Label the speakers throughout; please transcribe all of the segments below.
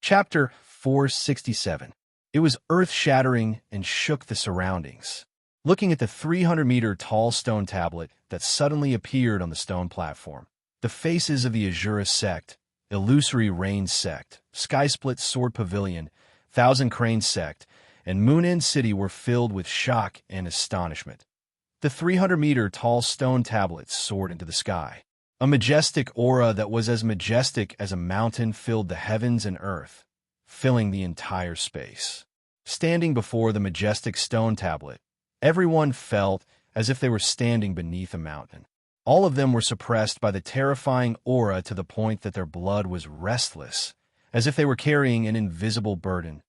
Speaker 1: Chapter 467. It was earth-shattering and shook the surroundings. Looking at the 300-meter-tall stone tablet that suddenly appeared on the stone platform, the faces of the Azura sect, Illusory Rain sect, Skysplit Sword Pavilion, Thousand Crane sect, and Moon End City were filled with shock and astonishment. The 300-meter-tall stone tablet soared into the sky. A majestic aura that was as majestic as a mountain filled the heavens and earth, filling the entire space. Standing before the majestic stone tablet, everyone felt as if they were standing beneath a mountain. All of them were suppressed by the terrifying aura to the point that their blood was restless, as if they were carrying an invisible burden.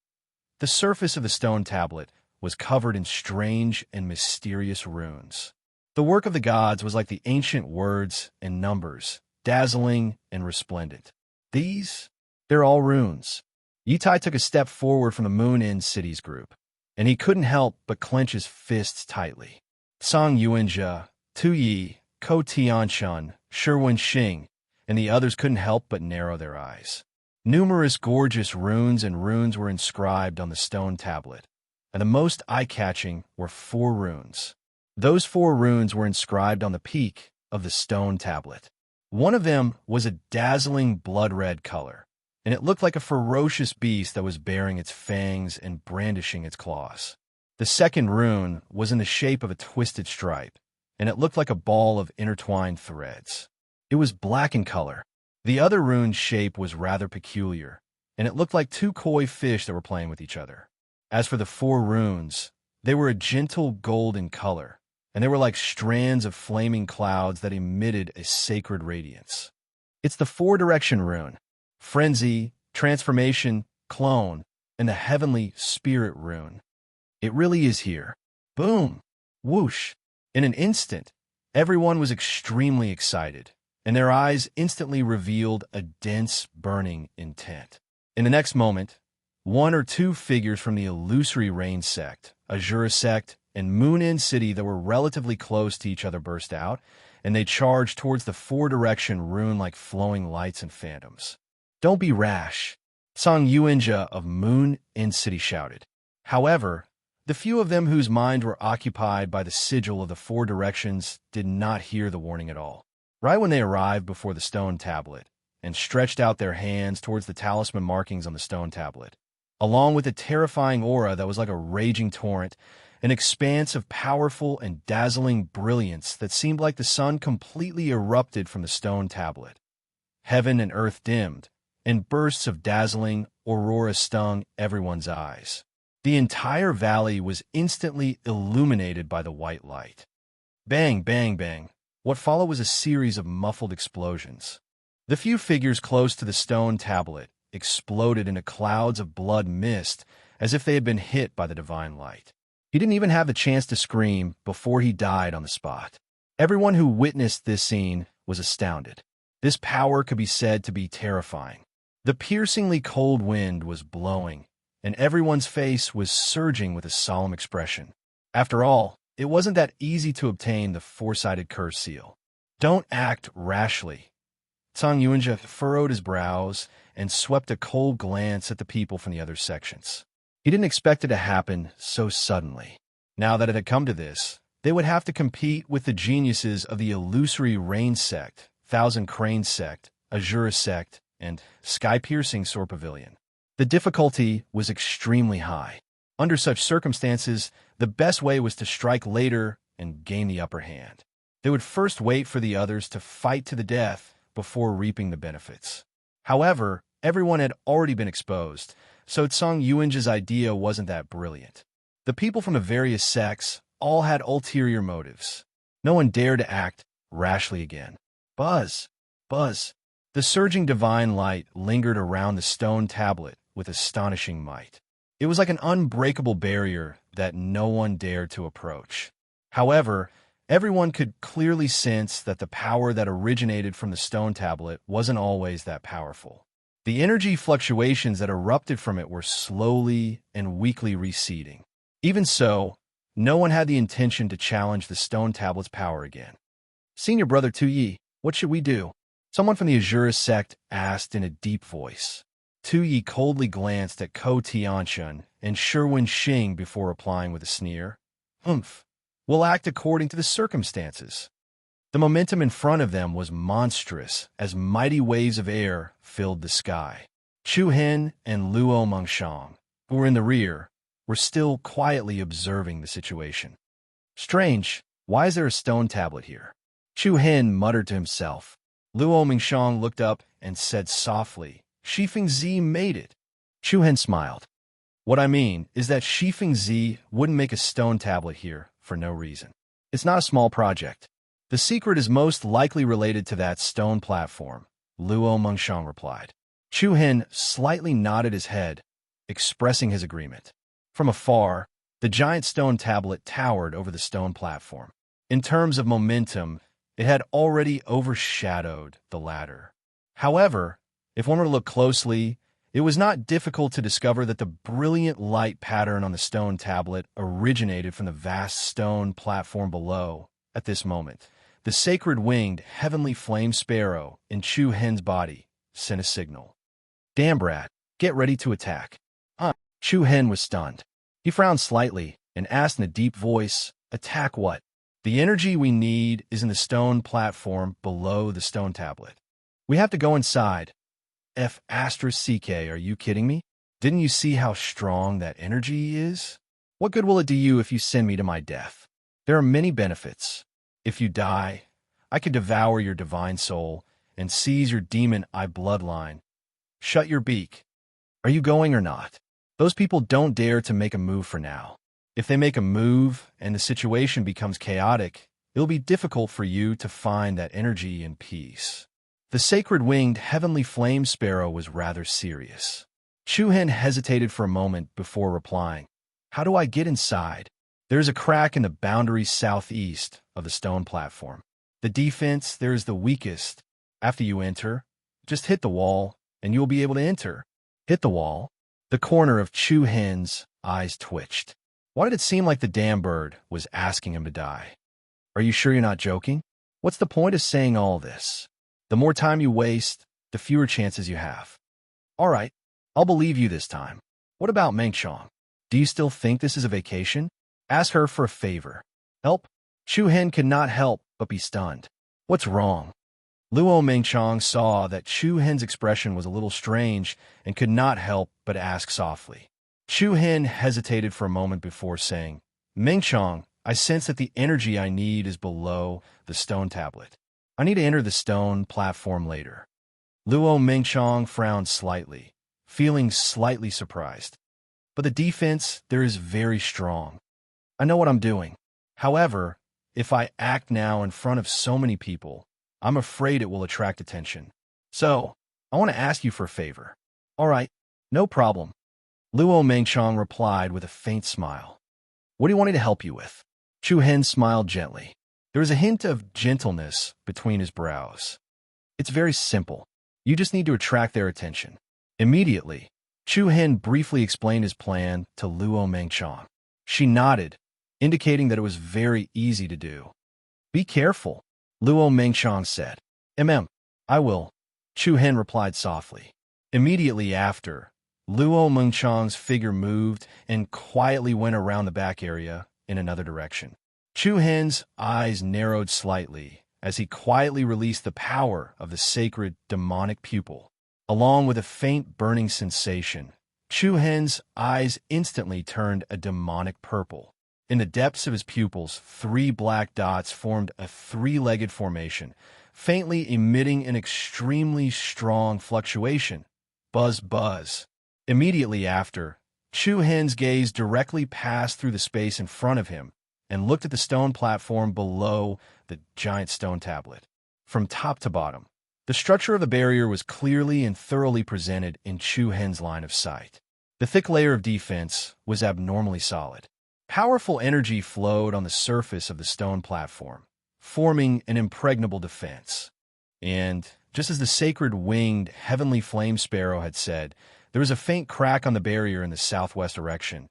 Speaker 1: The surface of the stone tablet was covered in strange and mysterious runes. The work of the gods was like the ancient words and numbers, dazzling and resplendent. They're all runes. Yitai took a step forward from the Moon End Cities group, and he couldn't help but clench his fists tightly. Song Yuanjia, Tu Yi, Ko Tianshun, Shiwen Xing, and the others couldn't help but narrow their eyes. Numerous gorgeous runes were inscribed on the stone tablet, and the most eye-catching were 4 runes. Those 4 runes were inscribed on the peak of the stone tablet. One of them was a dazzling blood-red color, and it looked like a ferocious beast that was baring its fangs and brandishing its claws. The second rune was in the shape of a twisted stripe, and it looked like a ball of intertwined threads. It was black in color. The other rune's shape was rather peculiar, and it looked like 2 koi fish that were playing with each other. As for the 4 runes, they were a gentle golden color, and they were like strands of flaming clouds that emitted a sacred radiance. It's the 4-direction rune: Frenzy, Transformation, Clone, and the Heavenly Spirit rune. It really is here. Boom! Whoosh! In an instant, everyone was extremely excited, and their eyes instantly revealed a dense, burning intent. In the next moment, 1 or 2 figures from the Illusory Rain sect, Azura sect, and Moon End City that were relatively close to each other burst out, and they charged towards the 4-direction rune like flowing lights and phantoms. "Don't be rash," Song Yuanjia of Moon End City shouted. However, the few of them whose minds were occupied by the sigil of the 4 directions did not hear the warning at all. Right when they arrived before the stone tablet and stretched out their hands towards the talisman markings on the stone tablet, along with a terrifying aura that was like a raging torrent, an expanse of powerful and dazzling brilliance that seemed like the sun completely erupted from the stone tablet. Heaven and earth dimmed, and bursts of dazzling aurora stung everyone's eyes. The entire valley was instantly illuminated by the white light. Bang, bang, bang. What followed was a series of muffled explosions. The few figures close to the stone tablet exploded into clouds of blood mist as if they had been hit by the divine light. He didn't even have the chance to scream before he died on the spot. Everyone who witnessed this scene was astounded. This power could be said to be terrifying. The piercingly cold wind was blowing, and everyone's face was surging with a solemn expression. After all, it wasn't that easy to obtain the 4-sided curse seal. Don't act rashly. Song Yuanjia furrowed his brows and swept a cold glance at the people from the other sections. He didn't expect it to happen so suddenly. Now that it had come to this, they would have to compete with the geniuses of the Illusory Rain sect, Thousand Crane sect, Azura sect, and Sky-Piercing Sword Pavilion. The difficulty was extremely high. Under such circumstances, the best way was to strike later and gain the upper hand. They would first wait for the others to fight to the death before reaping the benefits. However, everyone had already been exposed, so Song Yuanjia's idea wasn't that brilliant. The people from the various sects all had ulterior motives. No one dared to act rashly again. Buzz! Buzz! The surging divine light lingered around the stone tablet with astonishing might. It was like an unbreakable barrier that no one dared to approach. However, everyone could clearly sense that the power that originated from the stone tablet wasn't always that powerful. The energy fluctuations that erupted from it were slowly and weakly receding. Even so, no one had the intention to challenge the stone tablet's power again. "Senior brother Tu Yi, what should we do?" Someone from the Azura sect asked in a deep voice. Tu Yi coldly glanced at Ko Tianxun and Sherwin Xing before replying with a sneer. Humph. We'll act according to the circumstances. The momentum in front of them was monstrous as mighty waves of air filled the sky. Chu Hen and Luo Mengshang, who were in the rear, were still quietly observing the situation. Strange, why is there a stone tablet here? Chu Hen muttered to himself. Luo Mengshang looked up and said softly, Shifeng Zi made it. Chu Hen smiled. What I mean is that Shifeng Zi wouldn't make a stone tablet here for no reason. It's not a small project. The secret is most likely related to that stone platform, Luo Mengshang replied. Chu Hen slightly nodded his head, expressing his agreement. From afar, the giant stone tablet towered over the stone platform. In terms of momentum, it had already overshadowed the latter. However, if one were to look closely, it was not difficult to discover that the brilliant light pattern on the stone tablet originated from the vast stone platform below. At this moment, the sacred winged heavenly flame sparrow in Chu Hen's body sent a signal. Damn brat, get ready to attack. Chu Hen was stunned. He frowned slightly and asked in a deep voice, attack what? The energy we need is in the stone platform below the stone tablet. We have to go inside. CK, are you kidding me? Didn't you see how strong that energy is? What good will it do you if you send me to my death? There are many benefits. If you die, I could devour your divine soul and seize your demon eye bloodline. Shut your beak. Are you going or not? Those people don't dare to make a move for now. If they make a move and the situation becomes chaotic, it'll be difficult for you to find that energy and peace. The sacred winged heavenly flame sparrow was rather serious. Chu Hen hesitated for a moment before replying. How do I get inside? There's a crack in the boundary southeast of the stone platform. The defense there is the weakest. After you enter, just hit the wall, and you will be able to enter. Hit the wall? The corner of Chu Hen's eyes twitched. Why did it seem like the damn bird was asking him to die? Are you sure you're not joking? What's the point of saying all this? The more time you waste, the fewer chances you have. All right, I'll believe you this time. What about Mengshang? Do you still think this is a vacation? Ask her for a favor. Help? Chu Hen could not help but be stunned. What's wrong? Luo Mengshang saw that Chu Hen's expression was a little strange and could not help but ask softly. Chu Hen hesitated for a moment before saying, Mengshang, I sense that the energy I need is below the stone tablet. I need to enter the stone platform later. Luo Mengshang frowned slightly, feeling slightly surprised. But the defense there is very strong. I know what I'm doing. However, if I act now in front of so many people, I'm afraid it will attract attention. So, I want to ask you for a favor. All right, no problem. Luo Mengshang replied with a faint smile. What do you want me to help you with? Chu Hen smiled gently. There was a hint of gentleness between his brows. It's very simple. You just need to attract their attention. Immediately, Chu Hen briefly explained his plan to Luo Mengshang. She nodded, indicating that it was very easy to do. Be careful, Luo Mengshang said. I will, Chu Hen replied softly. Immediately after, Luo Mengshang's figure moved and quietly went around the back area in another direction. Chu Hen's eyes narrowed slightly as he quietly released the power of the sacred demonic pupil. Along with a faint burning sensation, Chu Hen's eyes instantly turned a demonic purple. In the depths of his pupils, 3 black dots formed a 3-legged formation, faintly emitting an extremely strong fluctuation. Buzz, buzz. Immediately after, Chu Hen's gaze directly passed through the space in front of him and looked at the stone platform below the giant stone tablet. From top to bottom, the structure of the barrier was clearly and thoroughly presented in Chu Hen's line of sight. The thick layer of defense was abnormally solid. Powerful energy flowed on the surface of the stone platform, forming an impregnable defense. And, just as the sacred winged heavenly flame sparrow had said, there was a faint crack on the barrier in the southwest direction.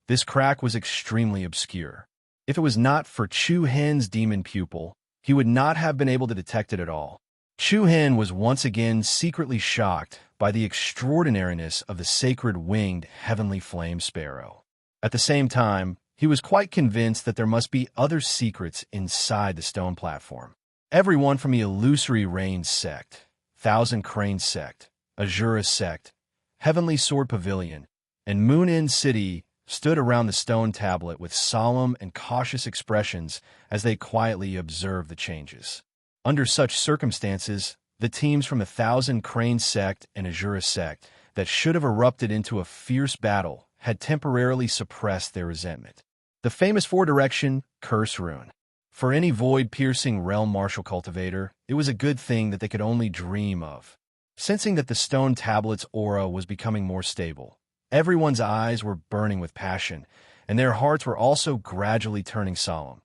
Speaker 1: This crack was extremely obscure. If it was not for Chu Hen's demon pupil, he would not have been able to detect it at all. Chu Hen was once again secretly shocked by the extraordinariness of the sacred winged heavenly flame sparrow. At the same time, he was quite convinced that there must be other secrets inside the stone platform. Everyone from the illusory rain sect, Thousand Crane sect, Azura sect, Heavenly Sword Pavilion, and Moon Inn City stood around the stone tablet with solemn and cautious expressions as they quietly observed the changes. Under such circumstances, the teams from the Thousand Crane sect and Azura sect that should have erupted into a fierce battle had temporarily suppressed their resentment. The famous four-direction Curse Rune. For any void-piercing realm martial cultivator, it was a good thing that they could only dream of. Sensing that the stone tablet's aura was becoming more stable, everyone's eyes were burning with passion, and their hearts were also gradually turning solemn.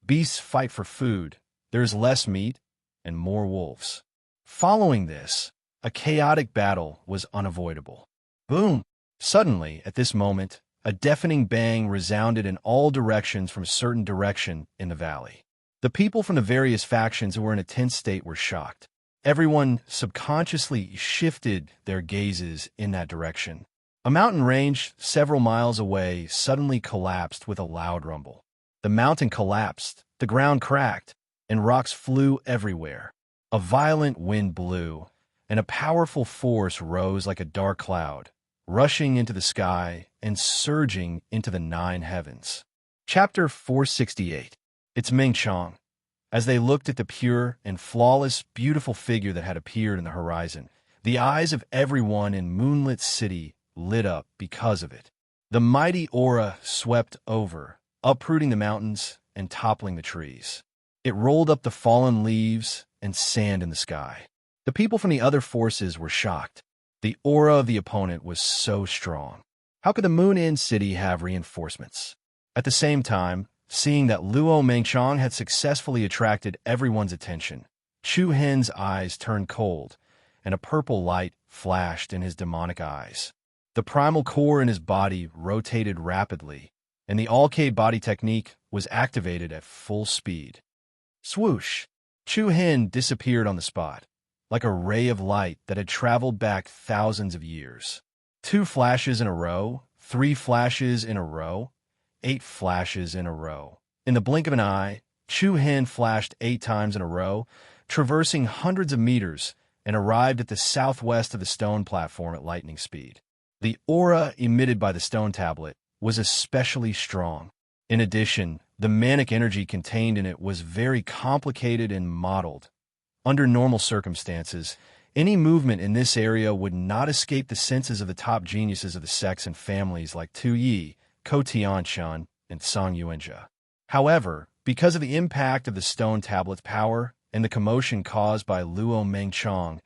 Speaker 1: Beasts fight for food. There is less meat and more wolves. Following this, a chaotic battle was unavoidable. Boom! Suddenly, at this moment, a deafening bang resounded in all directions from a certain direction in the valley. The people from the various factions who were in a tense state were shocked. Everyone subconsciously shifted their gazes in that direction. A mountain range several miles away suddenly collapsed with a loud rumble. The mountain collapsed, the ground cracked, and rocks flew everywhere. A violent wind blew, and a powerful force rose like a dark cloud, rushing into the sky and surging into the nine heavens. Chapter 468. It's Ming Chong. As they looked at the pure and flawless, beautiful figure that had appeared in the horizon, the eyes of everyone in Moonlit City lit up because of it. The mighty aura swept over, uprooting the mountains and toppling the trees. It rolled up the fallen leaves and sand in the sky. The people from the other forces were shocked. The aura of the opponent was so strong. How could the Moon Inn City have reinforcements? At the same time, seeing that Luo Mengchong had successfully attracted everyone's attention, Chu Hen's eyes turned cold, and a purple light flashed in his demonic eyes. The primal core in his body rotated rapidly, and the all-K body technique was activated at full speed. Swoosh! Chu Hen disappeared on the spot, like a ray of light that had traveled back thousands of years. 2 flashes in a row, 3 flashes in a row, 8 flashes in a row. In the blink of an eye, Chu Hen flashed 8 times in a row, traversing hundreds of meters, and arrived at the southwest of the stone platform at lightning speed. The aura emitted by the stone tablet was especially strong. In addition, the manic energy contained in it was very complicated and modeled. Under normal circumstances, any movement in this area would not escape the senses of the top geniuses of the sects and families like Tu Yi, Ko Tianshan, and Song Yuanjia. However, because of the impact of the stone tablet's power and the commotion caused by Luo Mengchong,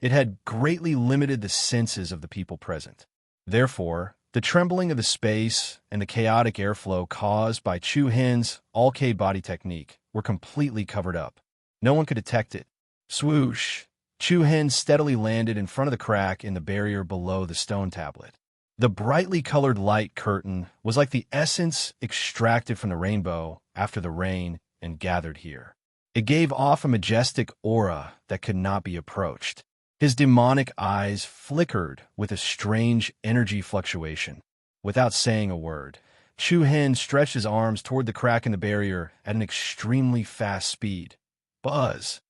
Speaker 1: it had greatly limited the senses of the people present. Therefore, the trembling of the space and the chaotic airflow caused by Chu Hen's all-K body technique were completely covered up. No one could detect it. Swoosh! Chu Hen steadily landed in front of the crack in the barrier below the stone tablet. The brightly colored light curtain was like the essence extracted from the rainbow after the rain and gathered here. It gave off a majestic aura that could not be approached. His demonic eyes flickered with a strange energy fluctuation. Without saying a word, Chu Hen stretched his arms toward the crack in the barrier at an extremely fast speed. Buzz!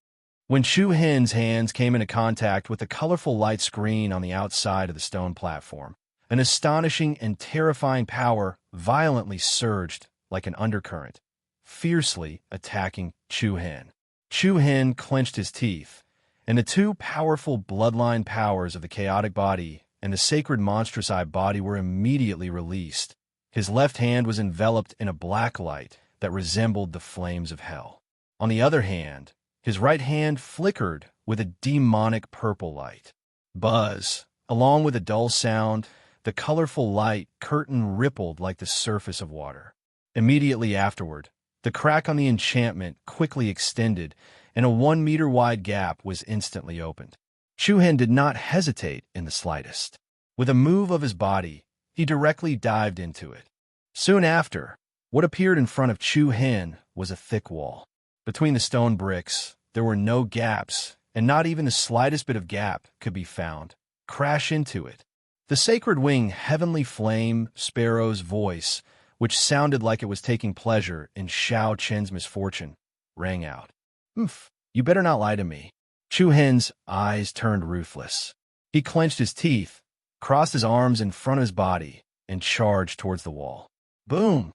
Speaker 1: When Chu Hen's hands came into contact with the colorful light screen on the outside of the stone platform, an astonishing and terrifying power violently surged like an undercurrent, fiercely attacking Chu Hen. Chu Hen clenched his teeth, and the 2 powerful bloodline powers of the chaotic body and the sacred monstrous eye body were immediately released. His left hand was enveloped in a black light that resembled the flames of hell. On the other hand, his right hand flickered with a demonic purple light. Buzz! Along with a dull sound, the colorful light curtain rippled like the surface of water. Immediately afterward, the crack on the enchantment quickly extended, and a 1-meter-wide gap was instantly opened. Chu Hen did not hesitate in the slightest. With a move of his body, he directly dived into it. Soon after, what appeared in front of Chu Hen was a thick wall. Between the stone bricks, there were no gaps, and not even the slightest bit of gap could be found. Crash into it. The sacred wing heavenly flame sparrow's voice, which sounded like it was taking pleasure in Xiao Chen's misfortune, rang out. "Oomph, you better not lie to me." Chu Hen's eyes turned ruthless. He clenched his teeth, crossed his arms in front of his body, and charged towards the wall. Boom!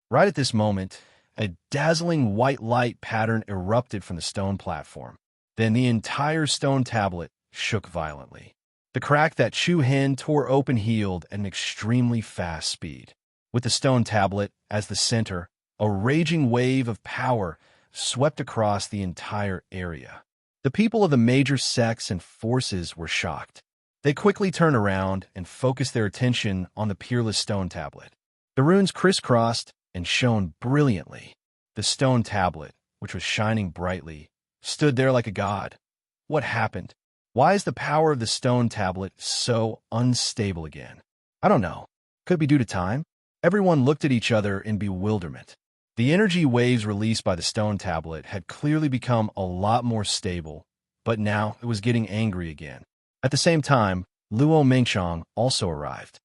Speaker 1: Right at this moment, a dazzling white light pattern erupted from the stone platform. Then the entire stone tablet shook violently. The crack that Chu Hen tore open healed at an extremely fast speed. With the stone tablet as the center, a raging wave of power swept across the entire area. The people of the major sects and forces were shocked. They quickly turned around and focused their attention on the peerless stone tablet. The runes crisscrossed and shone brilliantly. The stone tablet, which was shining brightly, stood there like a god. What happened? Why is the power of the stone tablet so unstable again? I don't know. Could it be due to time? Everyone looked at each other in bewilderment. The energy waves released by the stone tablet had clearly become a lot more stable, but now it was getting angry again. At the same time, Luo Mengchong also arrived.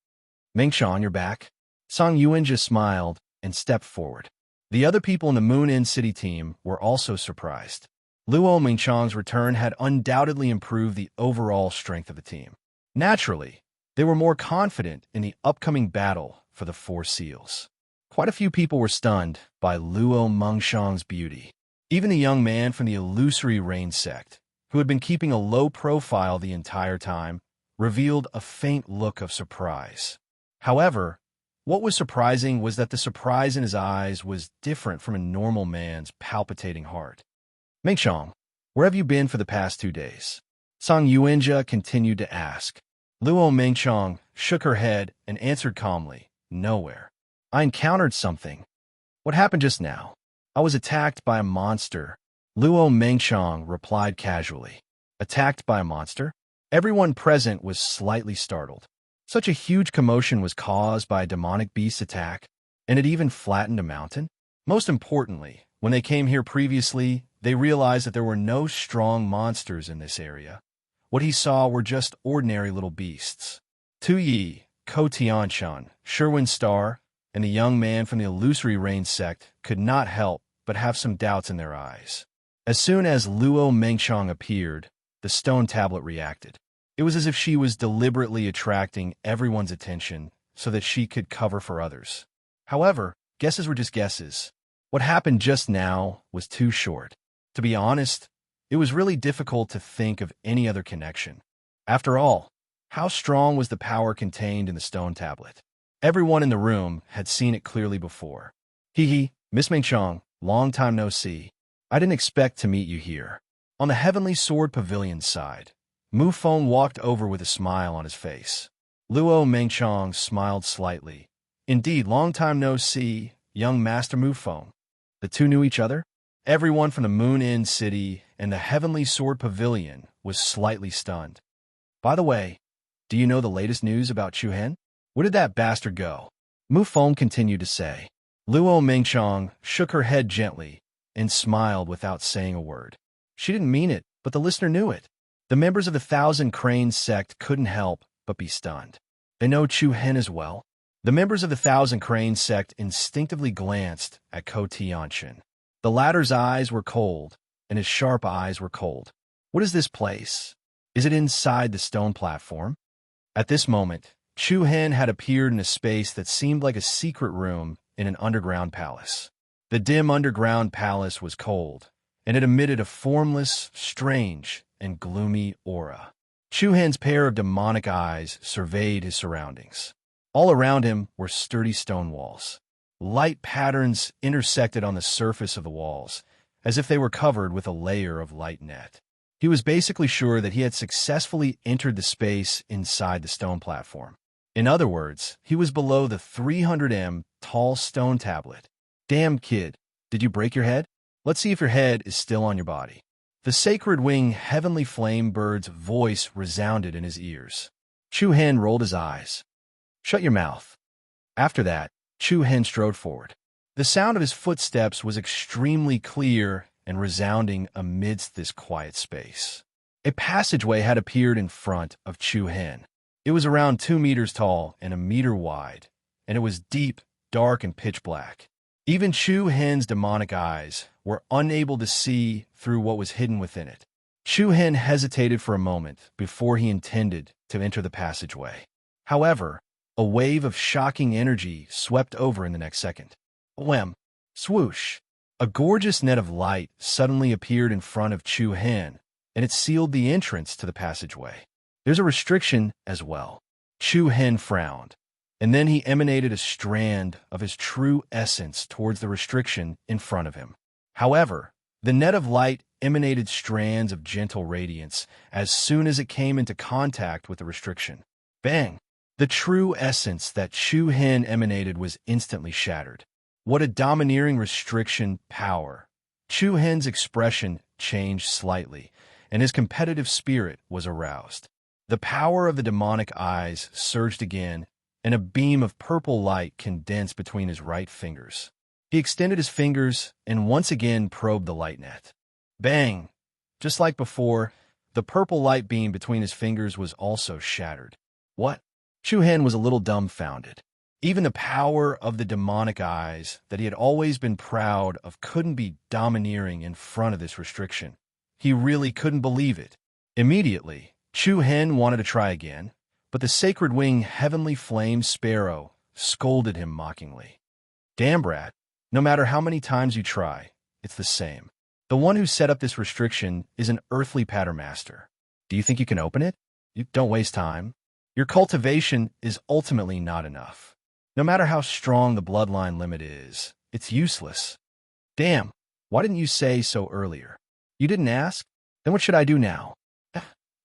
Speaker 1: "Mengchong, you're back." Song Yuan just smiled and stepped forward. The other people in the Moon Inn City team were also surprised. Luo Mengchong's return had undoubtedly improved the overall strength of the team. Naturally, they were more confident in the upcoming battle for the Four Seals. Quite a few people were stunned by Luo Mengchong's beauty. Even the young man from the illusory rain sect, who had been keeping a low profile the entire time, revealed a faint look of surprise. However, what was surprising was that the surprise in his eyes was different from a normal man's palpitating heart. "Mengchong, where have you been for the past 2 days?" Song Yuanjia continued to ask. Luo Mengchong shook her head and answered calmly, "Nowhere. I encountered something." "What happened just now?" "I was attacked by a monster." Luo Mengchong replied casually. "Attacked by a monster?" Everyone present was slightly startled. Such a huge commotion was caused by a demonic beast attack, and it even flattened a mountain? Most importantly, when they came here previously, they realized that there were no strong monsters in this area. What he saw were just ordinary little beasts. Tu Yi, Ko Tianshan, Sherwin Star, and the young man from the illusory rain sect could not help but have some doubts in their eyes. As soon as Luo Mengchong appeared, the stone tablet reacted. It was as if she was deliberately attracting everyone's attention so that she could cover for others. However, guesses were just guesses. What happened just now was too short. To be honest, it was really difficult to think of any other connection. After all, how strong was the power contained in the stone tablet? Everyone in the room had seen it clearly before. "Hee, Miss Mengchong, long time no see. I didn't expect to meet you here." On the Heavenly Sword Pavilion side, Mu Feng walked over with a smile on his face. Luo Mengchong smiled slightly. "Indeed, long time no see, young Master Mu Feng." The two knew each other? Everyone from the Moon Inn City and the Heavenly Sword Pavilion was slightly stunned. "By the way, do you know the latest news about Chu Hen? Where did that bastard go?" Mu Feng continued to say. Luo Mengchong shook her head gently and smiled without saying a word. She didn't mean it, but the listener knew it. The members of the Thousand Cranes sect couldn't help but be stunned. They know Chu Hen as well. The members of the Thousand Cranes sect instinctively glanced at Ko Tianshan. The latter's eyes were cold, and his sharp eyes were cold. "What is this place? Is it inside the stone platform?" At this moment, Chu Hen had appeared in a space that seemed like a secret room in an underground palace. The dim underground palace was cold, and it emitted a formless, strange, and gloomy aura. Chu Hen's pair of demonic eyes surveyed his surroundings. All around him were sturdy stone walls. Light patterns intersected on the surface of the walls, as if they were covered with a layer of light net. He was basically sure that he had successfully entered the space inside the stone platform. In other words, he was below the 300 tall stone tablet. "Damn, kid, did you break your head? Let's see if your head is still on your body." The sacred wing heavenly flame bird's voice resounded in his ears. Chu Hen rolled his eyes. "Shut your mouth." After that, Chu Hen strode forward. The sound of his footsteps was extremely clear and resounding amidst this quiet space. A passageway had appeared in front of Chu Hen. It was around 2 meters tall and a meter wide, and it was deep, dark, and pitch black. Even Chu Hen's demonic eyes were unable to see through what was hidden within it. Chu Hen hesitated for a moment before he intended to enter the passageway. However, a wave of shocking energy swept over in the next second. Wham! Swoosh! A gorgeous net of light suddenly appeared in front of Chu Hen, and it sealed the entrance to the passageway. There's a restriction as well. Chu Hen frowned, and then he emanated a strand of his true essence towards the restriction in front of him. However, the net of light emanated strands of gentle radiance as soon as it came into contact with the restriction. Bang! The true essence that Chu Hen emanated was instantly shattered. What a domineering restriction power! Chu Hen's expression changed slightly, and his competitive spirit was aroused. The power of the demonic eyes surged again, and a beam of purple light condensed between his right fingers. He extended his fingers and once again probed the light net. Bang! Just like before, the purple light beam between his fingers was also shattered. What? Chu Hen was a little dumbfounded. Even the power of the demonic eyes that he had always been proud of couldn't be domineering in front of this restriction. He really couldn't believe it. Immediately, Chu Hen wanted to try again, but the sacred wing heavenly flame sparrow scolded him mockingly. Damn, brat, no matter how many times you try, it's the same. The one who set up this restriction is an earthly pattern master. Do you think you can open it? You don't waste time. Your cultivation is ultimately not enough. No matter how strong the bloodline limit is, it's useless. Damn, why didn't you say so earlier? You didn't ask? Then what should I do now?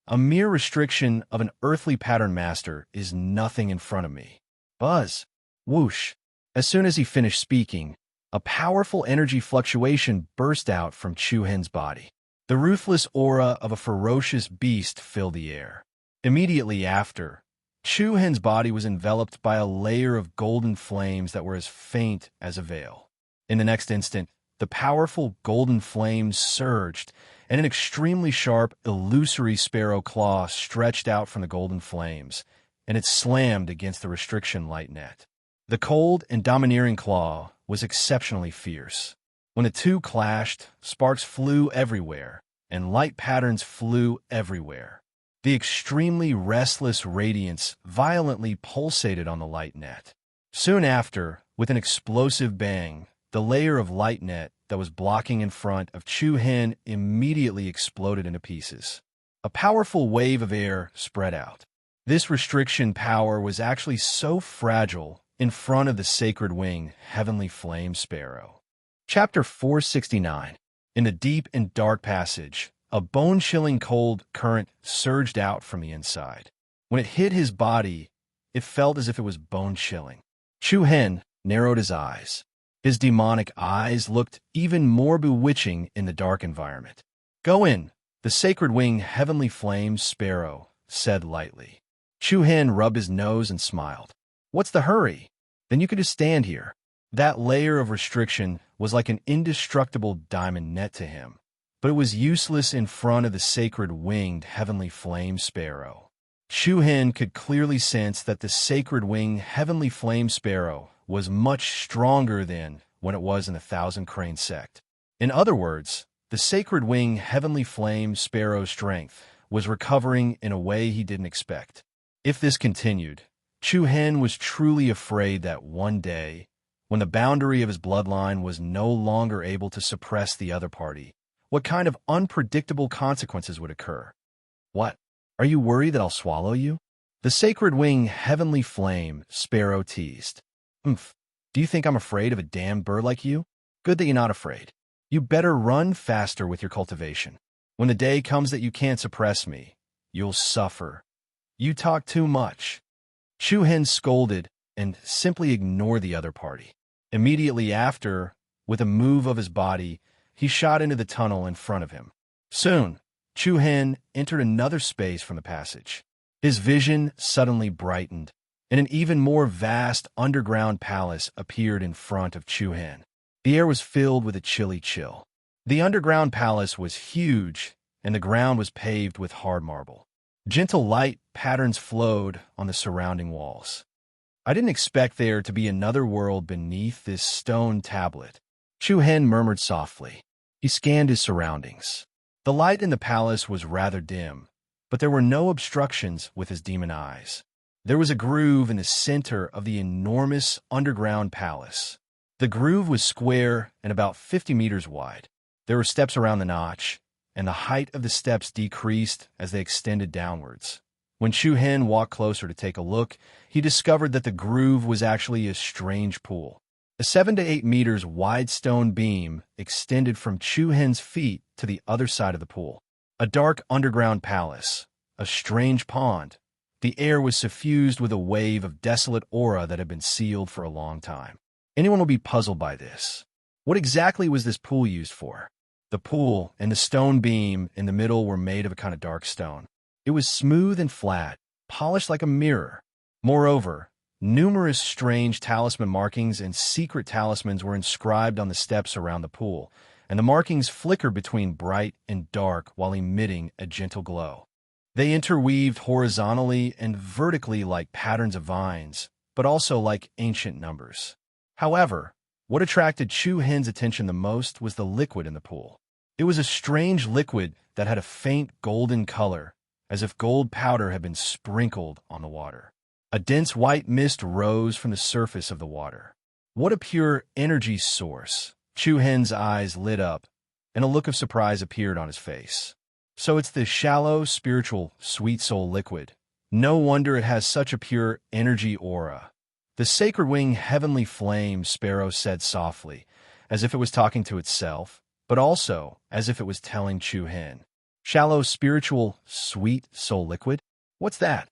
Speaker 1: A mere restriction of an earthly pattern master is nothing in front of me. Buzz. Whoosh. As soon as he finished speaking, a powerful energy fluctuation burst out from Chu Hen's body. The ruthless aura of a ferocious beast filled the air. Immediately after, Chu Hen's body was enveloped by a layer of golden flames that were as faint as a veil. In the next instant, the powerful golden flames surged, and an extremely sharp, illusory sparrow claw stretched out from the golden flames, and it slammed against the restriction light net. The cold and domineering claw was exceptionally fierce. When the two clashed, sparks flew everywhere, and light patterns flew everywhere. The extremely restless radiance violently pulsated on the light net. Soon after, with an explosive bang, the layer of light net that was blocking in front of Chu Hen immediately exploded into pieces. A powerful wave of air spread out. This restriction power was actually so fragile in front of the sacred wing heavenly flame sparrow. Chapter 469. In the deep and dark passage, a bone-chilling cold current surged out from the inside. When it hit his body, it felt as if it was bone-chilling. Chu Hen narrowed his eyes. His demonic eyes looked even more bewitching in the dark environment. Go in, the sacred wing heavenly flame sparrow said lightly. Chu Hen rubbed his nose and smiled. What's the hurry? Then you could just stand here. That layer of restriction was like an indestructible diamond net to him, but it was useless in front of the sacred winged heavenly flame sparrow. Chu Hen could clearly sense that the sacred winged heavenly flame sparrow was much stronger than when it was in the Thousand Crane sect. In other words, the sacred winged heavenly flame sparrow's strength was recovering in a way he didn't expect. If this continued, Chu Hen was truly afraid that one day, when the boundary of his bloodline was no longer able to suppress the other party, what kind of unpredictable consequences would occur? What? Are you worried that I'll swallow you? The sacred wing heavenly flame sparrow teased. Humph. Do you think I'm afraid of a damned bird like you? Good that you're not afraid. You better run faster with your cultivation. When the day comes that you can't suppress me, you'll suffer. You talk too much. Chu Hen scolded and simply ignored the other party. Immediately after, with a move of his body, he shot into the tunnel in front of him. Soon, Chu Hen entered another space from the passage. His vision suddenly brightened, and an even more vast underground palace appeared in front of Chu Hen. The air was filled with a chilly chill. The underground palace was huge and the ground was paved with hard marble. Gentle light patterns flowed on the surrounding walls. I didn't expect there to be another world beneath this stone tablet, Chu Hen murmured softly. He scanned his surroundings. The light in the palace was rather dim, but there were no obstructions with his demon eyes. There was a groove in the center of the enormous underground palace. The groove was square and about 50 meters wide. There were steps around the notch, and the height of the steps decreased as they extended downwards. When Chu Hen walked closer to take a look, he discovered that the groove was actually a strange pool. A 7 to 8 meters wide stone beam extended from Chu Hen's feet to the other side of the pool. A dark underground palace, a strange pond. The air was suffused with a wave of desolate aura that had been sealed for a long time. Anyone will be puzzled by this. What exactly was this pool used for? The pool and the stone beam in the middle were made of a kind of dark stone. It was smooth and flat, polished like a mirror. Moreover, numerous strange talisman markings and secret talismans were inscribed on the steps around the pool, and the markings flickered between bright and dark while emitting a gentle glow. They interweaved horizontally and vertically like patterns of vines, but also like ancient numbers. However, what attracted Chu Hen's attention the most was the liquid in the pool. It was a strange liquid that had a faint golden color, as if gold powder had been sprinkled on the water. A dense white mist rose from the surface of the water. What a pure energy source! Chu Hen's eyes lit up, and a look of surprise appeared on his face. So it's the shallow, spiritual, sweet soul liquid. No wonder it has such a pure energy aura. The sacred wing heavenly flame, Sparrow said softly, as if it was talking to itself, but also as if it was telling Chu Hen. Shallow, spiritual, sweet soul liquid? What's that?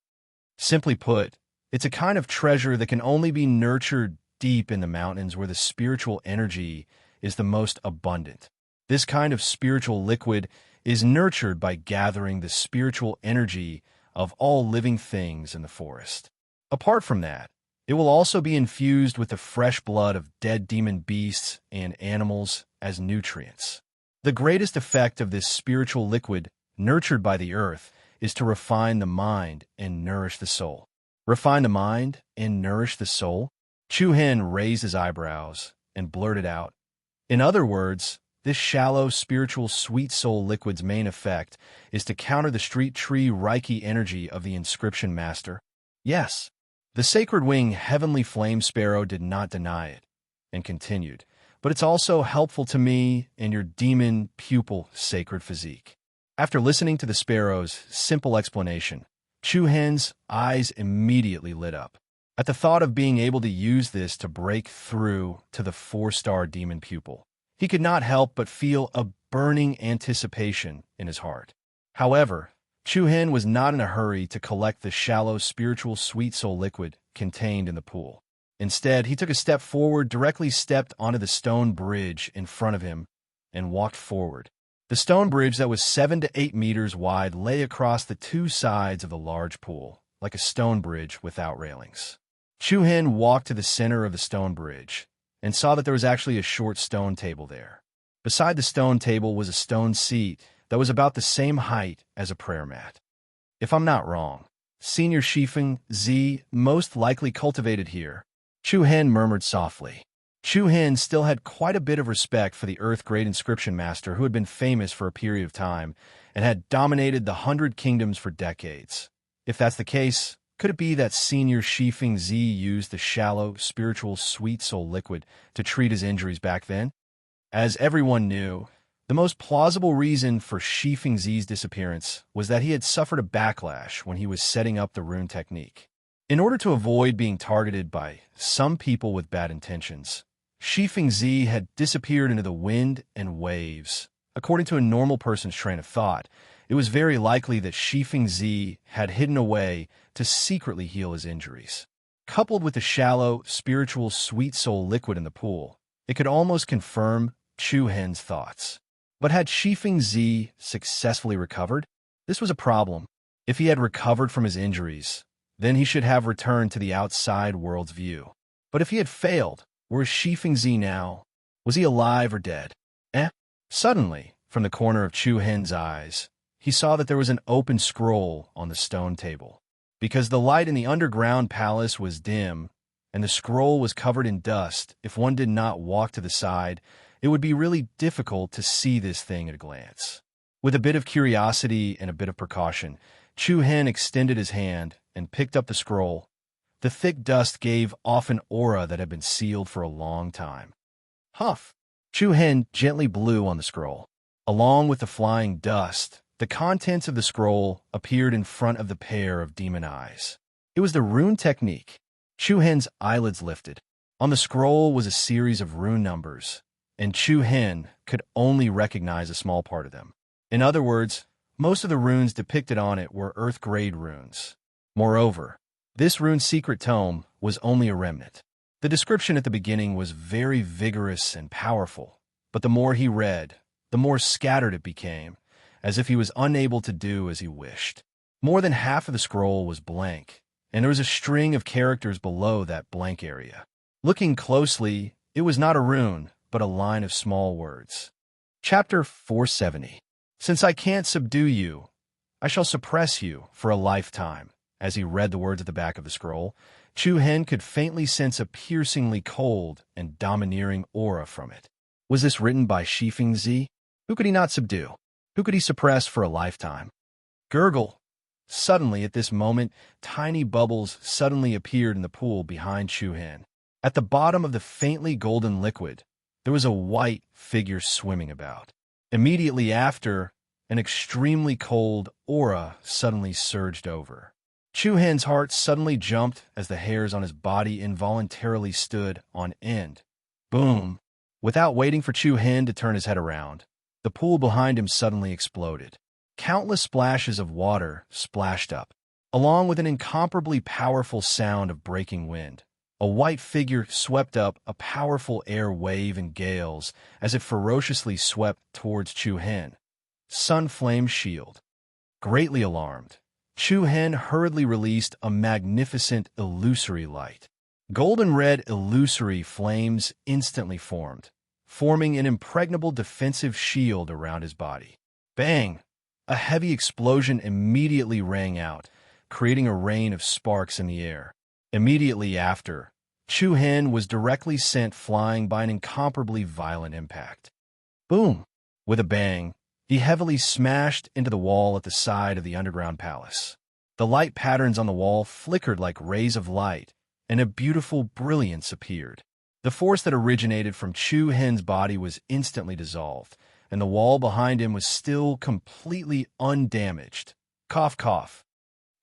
Speaker 1: Simply put, it's a kind of treasure that can only be nurtured deep in the mountains where the spiritual energy is the most abundant. This kind of spiritual liquid is nurtured by gathering the spiritual energy of all living things in the forest. Apart from that, it will also be infused with the fresh blood of dead demon beasts and animals as nutrients. The greatest effect of this spiritual liquid, nurtured by the earth, is to refine the mind and nourish the soul. Refine the mind and nourish the soul? Chu Hen raised his eyebrows and blurted out, in other words, this shallow, spiritual, sweet soul liquid's main effect is to counter the street tree Reiki energy of the inscription master. Yes, the sacred wing heavenly flame sparrow did not deny it, and continued, but it's also helpful to me and your demon pupil sacred physique. After listening to the sparrow's simple explanation, Chu Hen's eyes immediately lit up. At the thought of being able to use this to break through to the 4-star demon pupil, he could not help but feel a burning anticipation in his heart. However, Chu Hen was not in a hurry to collect the shallow spiritual sweet soul liquid contained in the pool. Instead, he took a step forward, directly stepped onto the stone bridge in front of him, and walked forward. The stone bridge that was 7 to 8 meters wide lay across the two sides of the large pool, like a stone bridge without railings. Chu Hen walked to the center of the stone bridge and saw that there was actually a short stone table there. Beside the stone table was a stone seat that was about the same height as a prayer mat. If I'm not wrong, Senior Shifeng Zi most likely cultivated here, Chu Hen murmured softly. Chu Hen still had quite a bit of respect for the Earth-grade inscription master who had been famous for a period of time and had dominated the 100 kingdoms for decades. If that's the case, could it be that Senior Shifeng Zi used the shallow, spiritual, sweet soul liquid to treat his injuries back then? As everyone knew, the most plausible reason for Shifeng Zi's disappearance was that he had suffered a backlash when he was setting up the rune technique. In order to avoid being targeted by some people with bad intentions, Shifeng Zi had disappeared into the wind and waves. According to a normal person's train of thought, it was very likely that Shifeng Zi had hidden away to secretly heal his injuries. Coupled with the shallow, spiritual, sweet soul liquid in the pool, it could almost confirm Chu Hen's thoughts. But had Shifeng Zi successfully recovered? This was a problem. If he had recovered from his injuries, then he should have returned to the outside world's view. But if he had failed, where is Shifeng Zi now? Was he alive or dead? Suddenly, from the corner of Chu Hen's eyes, he saw that there was an open scroll on the stone table. Because the light in the underground palace was dim, and the scroll was covered in dust, if one did not walk to the side, it would be really difficult to see this thing at a glance. With a bit of curiosity and a bit of precaution, Chu Hen extended his hand and picked up the scroll. The thick dust gave off an aura that had been sealed for a long time. Huff! Chu Hen gently blew on the scroll. Along with the flying dust, the contents of the scroll appeared in front of the pair of demon eyes. It was the rune technique. Chu Hen's eyelids lifted. On the scroll was a series of rune numbers, and Chu Hen could only recognize a small part of them. In other words, most of the runes depicted on it were Earth-grade runes. Moreover, this rune's secret tome was only a remnant. The description at the beginning was very vigorous and powerful, but the more he read, the more scattered it became, as if he was unable to do as he wished. More than half of the scroll was blank, and there was a string of characters below that blank area. Looking closely, it was not a rune, but a line of small words. Chapter 470. Since I can't subdue you, I shall suppress you for a lifetime. As he read the words at the back of the scroll, Chu Hen could faintly sense a piercingly cold and domineering aura from it. Was this written by Shifeng Zi? Who could he not subdue? Who could he suppress for a lifetime? Gurgle! Suddenly, at this moment, tiny bubbles suddenly appeared in the pool behind Chu Hen. At the bottom of the faintly golden liquid, there was a white figure swimming about. Immediately after, an extremely cold aura suddenly surged over. Chu Hen's heart suddenly jumped as the hairs on his body involuntarily stood on end. Boom! Without waiting for Chu Hen to turn his head around, the pool behind him suddenly exploded. Countless splashes of water splashed up. Along with an incomparably powerful sound of breaking wind, a white figure swept up a powerful air wave in gales as it ferociously swept towards Chu Hen. Sun Flame Shield. Greatly alarmed, Chu Hen hurriedly released a magnificent illusory light. Golden red illusory flames instantly formed, forming an impregnable defensive shield around his body. Bang! A heavy explosion immediately rang out, creating a rain of sparks in the air. Immediately after, Chu Hen was directly sent flying by an incomparably violent impact. Boom! With a bang, he heavily smashed into the wall at the side of the underground palace. The light patterns on the wall flickered like rays of light, and a beautiful brilliance appeared. The force that originated from Chu Hen's body was instantly dissolved, and the wall behind him was still completely undamaged. Cough, cough.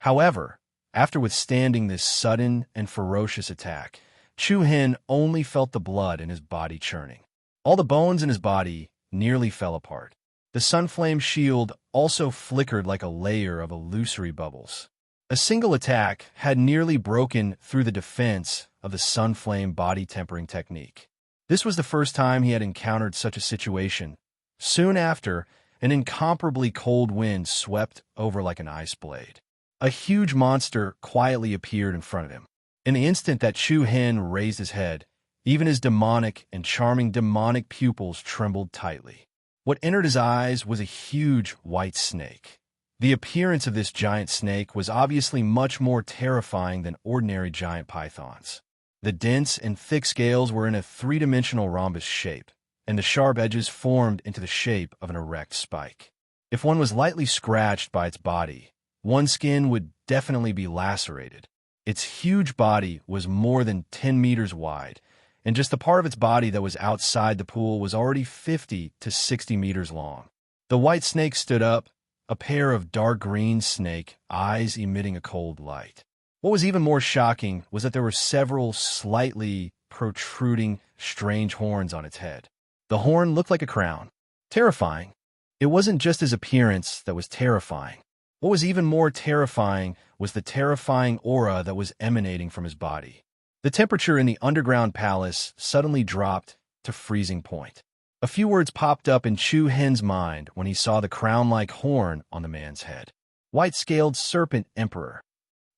Speaker 1: However, after withstanding this sudden and ferocious attack, Chu Hen only felt the blood in his body churning. All the bones in his body nearly fell apart. The Sunflame shield also flickered like a layer of illusory bubbles. A single attack had nearly broken through the defense of the Sunflame body tempering technique. This was the first time he had encountered such a situation. Soon after, an incomparably cold wind swept over like an ice blade. A huge monster quietly appeared in front of him. In the instant that Chu Hen raised his head, even his demonic and charming demonic pupils trembled tightly. What entered his eyes was a huge white snake. The appearance of this giant snake was obviously much more terrifying than ordinary giant pythons. The dense and thick scales were in a three-dimensional rhombus shape, and the sharp edges formed into the shape of an erect spike. If one was lightly scratched by its body, one's skin would definitely be lacerated. Its huge body was more than 10 meters wide, and just the part of its body that was outside the pool was already 50 to 60 meters long. The white snake stood up, a pair of dark green snake eyes emitting a cold light. What was even more shocking was that there were several slightly protruding, strange horns on its head. The horn looked like a crown. Terrifying. It wasn't just his appearance that was terrifying. What was even more terrifying was the terrifying aura that was emanating from his body. The temperature in the underground palace suddenly dropped to freezing point. A few words popped up in Chu Hen's mind when he saw the crown-like horn on the man's head. White-scaled Serpent Emperor.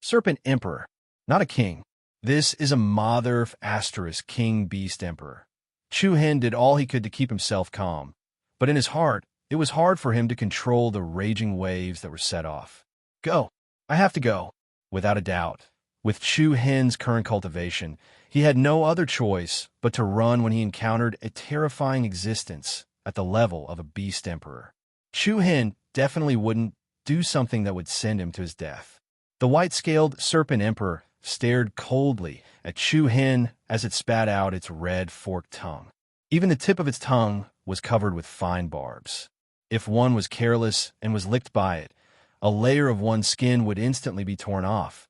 Speaker 1: Serpent Emperor, not a king. This is a mother asterisk king beast emperor. Chu Hen did all he could to keep himself calm, but in his heart, It was hard for him to control the raging waves that were set off. Go! I have to go! Without a doubt. With Chu Hen's current cultivation, he had no other choice but to run when he encountered a terrifying existence at the level of a beast emperor. Chu Hen definitely wouldn't do something that would send him to his death. The white-scaled serpent emperor stared coldly at Chu Hen as it spat out its red forked tongue. Even the tip of its tongue was covered with fine barbs. If one was careless and was licked by it, a layer of one's skin would instantly be torn off.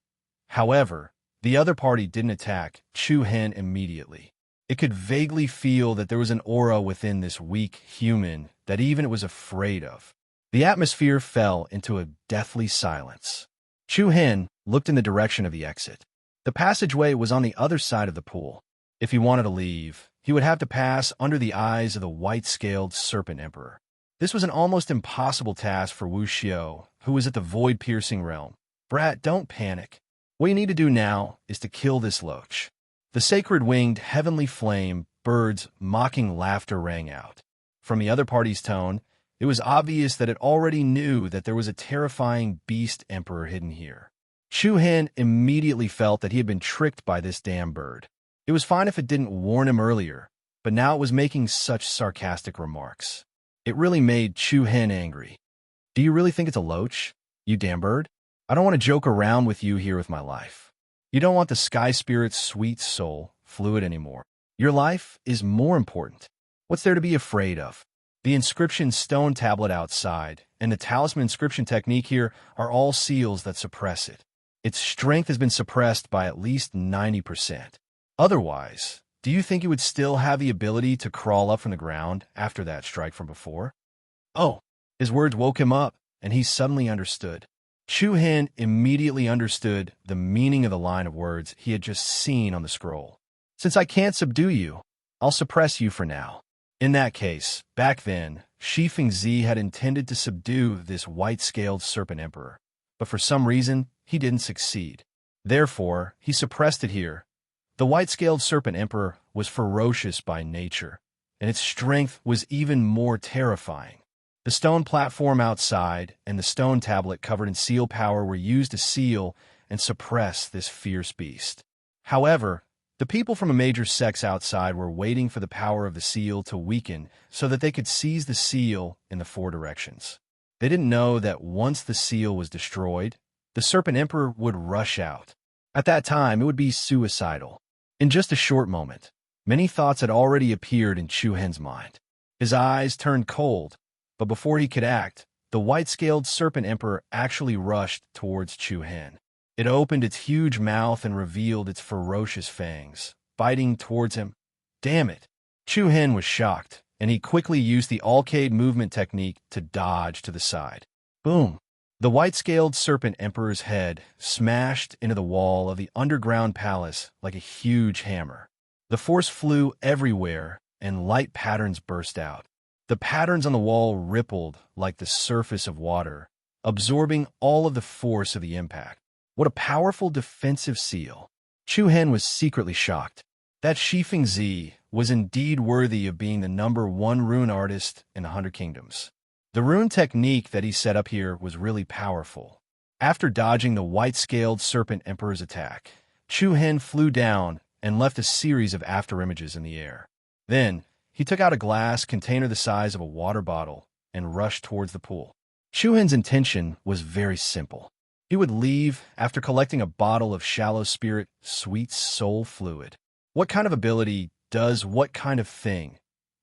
Speaker 1: However, the other party didn't attack Chu Hen immediately. It could vaguely feel that there was an aura within this weak human that even it was afraid of. The atmosphere fell into a deathly silence. Chu Hen looked in the direction of the exit. The passageway was on the other side of the pool. If he wanted to leave, he would have to pass under the eyes of the white-scaled serpent emperor. This was an almost impossible task for Wu Xiao, who was at the void-piercing realm. Brat, don't panic. What you need to do now is to kill this loach. The sacred winged heavenly flame bird's mocking laughter rang out. From the other party's tone, it was obvious that it already knew that there was a terrifying beast emperor hidden here. Chu Hen immediately felt that he had been tricked by this damn bird. It was fine if it didn't warn him earlier, but now it was making such sarcastic remarks. It really made Chu Hen angry. Do you really think it's a loach, you damn bird? I don't want to joke around with you here with my life. You don't want the sky spirit's sweet soul fluid anymore. Your life is more important. What's there to be afraid of? The inscription stone tablet outside and the talisman inscription technique here are all seals that suppress it. Its strength has been suppressed by at least 90%. Otherwise, do you think you would still have the ability to crawl up from the ground after that strike from before? Oh, his words woke him up, and he suddenly understood. Chu Hen immediately understood the meaning of the line of words he had just seen on the scroll. Since I can't subdue you, I'll suppress you for now. In that case, back then, Shi Fengzi had intended to subdue this white-scaled serpent emperor, but for some reason, he didn't succeed. Therefore, he suppressed it here. The white-scaled serpent emperor was ferocious by nature, and its strength was even more terrifying. The stone platform outside and the stone tablet covered in seal power were used to seal and suppress this fierce beast. However, the people from a major sects outside were waiting for the power of the seal to weaken so that they could seize the seal in the four directions. They didn't know that once the seal was destroyed, the serpent emperor would rush out. At that time, it would be suicidal. In just a short moment, many thoughts had already appeared in Chu Hen's mind. His eyes turned cold, but before he could act, the white-scaled serpent emperor actually rushed towards Chu Hen. It opened its huge mouth and revealed its ferocious fangs, biting towards him. Damn it! Chu Hen was shocked, and he quickly used the arcade movement technique to dodge to the side. Boom! The white-scaled serpent emperor's head smashed into the wall of the underground palace like a huge hammer. The force flew everywhere, and light patterns burst out. The patterns on the wall rippled like the surface of water, absorbing all of the force of the impact. What a powerful defensive seal. Chu Hen was secretly shocked. That Shi Fengzi was indeed worthy of being the #1 rune artist in the 100 Kingdoms. The rune technique that he set up here was really powerful. After dodging the white-scaled serpent emperor's attack, Chu Hen flew down and left a series of afterimages in the air. Then, he took out a glass container the size of a water bottle and rushed towards the pool. Chu Hen's intention was very simple. He would leave after collecting a bottle of shallow spirit, sweet soul fluid. What kind of ability does what kind of thing?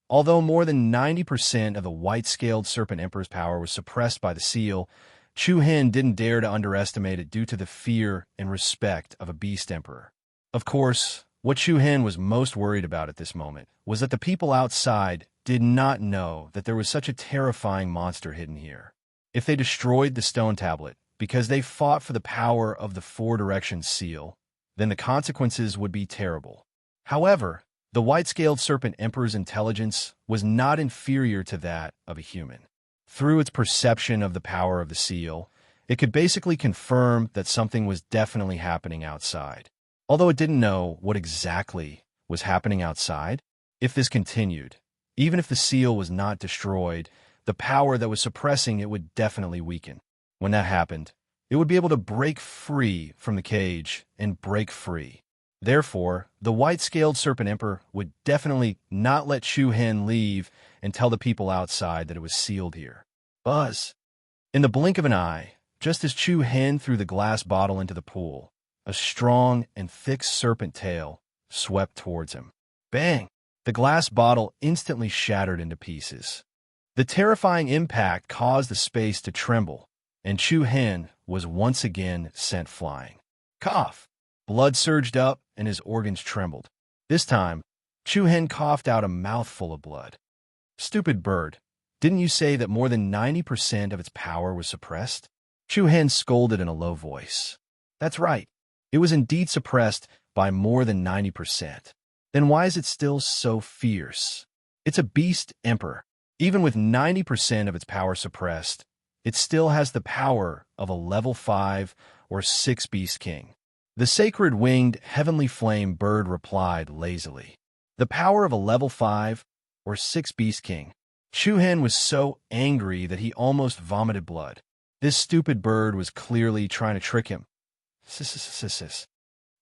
Speaker 1: Although more than 90% of the white-scaled serpent emperor's power was suppressed by the seal, Chu Hen didn't dare to underestimate it due to the fear and respect of a beast emperor. Of course, what Chu Hen was most worried about at this moment was that the people outside did not know that there was such a terrifying monster hidden here. If they destroyed the stone tablet because they fought for the power of the four directions seal, then the consequences would be terrible. However, the white-scaled serpent emperor's intelligence was not inferior to that of a human. Through its perception of the power of the seal, it could basically confirm that something was definitely happening outside. Although it didn't know what exactly was happening outside, if this continued, even if the seal was not destroyed, the power that was suppressing it would definitely weaken. When that happened, it would be able to break free from the cage and break free. Therefore, the white-scaled serpent emperor would definitely not let Chu Hen leave and tell the people outside that it was sealed here. Buzz! In the blink of an eye, just as Chu Hen threw the glass bottle into the pool, a strong and thick serpent tail swept towards him. Bang! The glass bottle instantly shattered into pieces. The terrifying impact caused the space to tremble, and Chu Hen was once again sent flying. Cough! Blood surged up, and his organs trembled. This time, Chu Hen coughed out a mouthful of blood. Stupid bird, didn't you say that more than 90% of its power was suppressed? Chu Hen scolded in a low voice. That's right. It was indeed suppressed by more than 90%. Then why is it still so fierce? It's a beast emperor. Even with 90% of its power suppressed, it still has the power of a level 5 or 6 beast king. The sacred winged heavenly flame bird replied lazily. The power of a level 5 or 6 beast king. Chu Hen was so angry that he almost vomited blood. This stupid bird was clearly trying to trick him.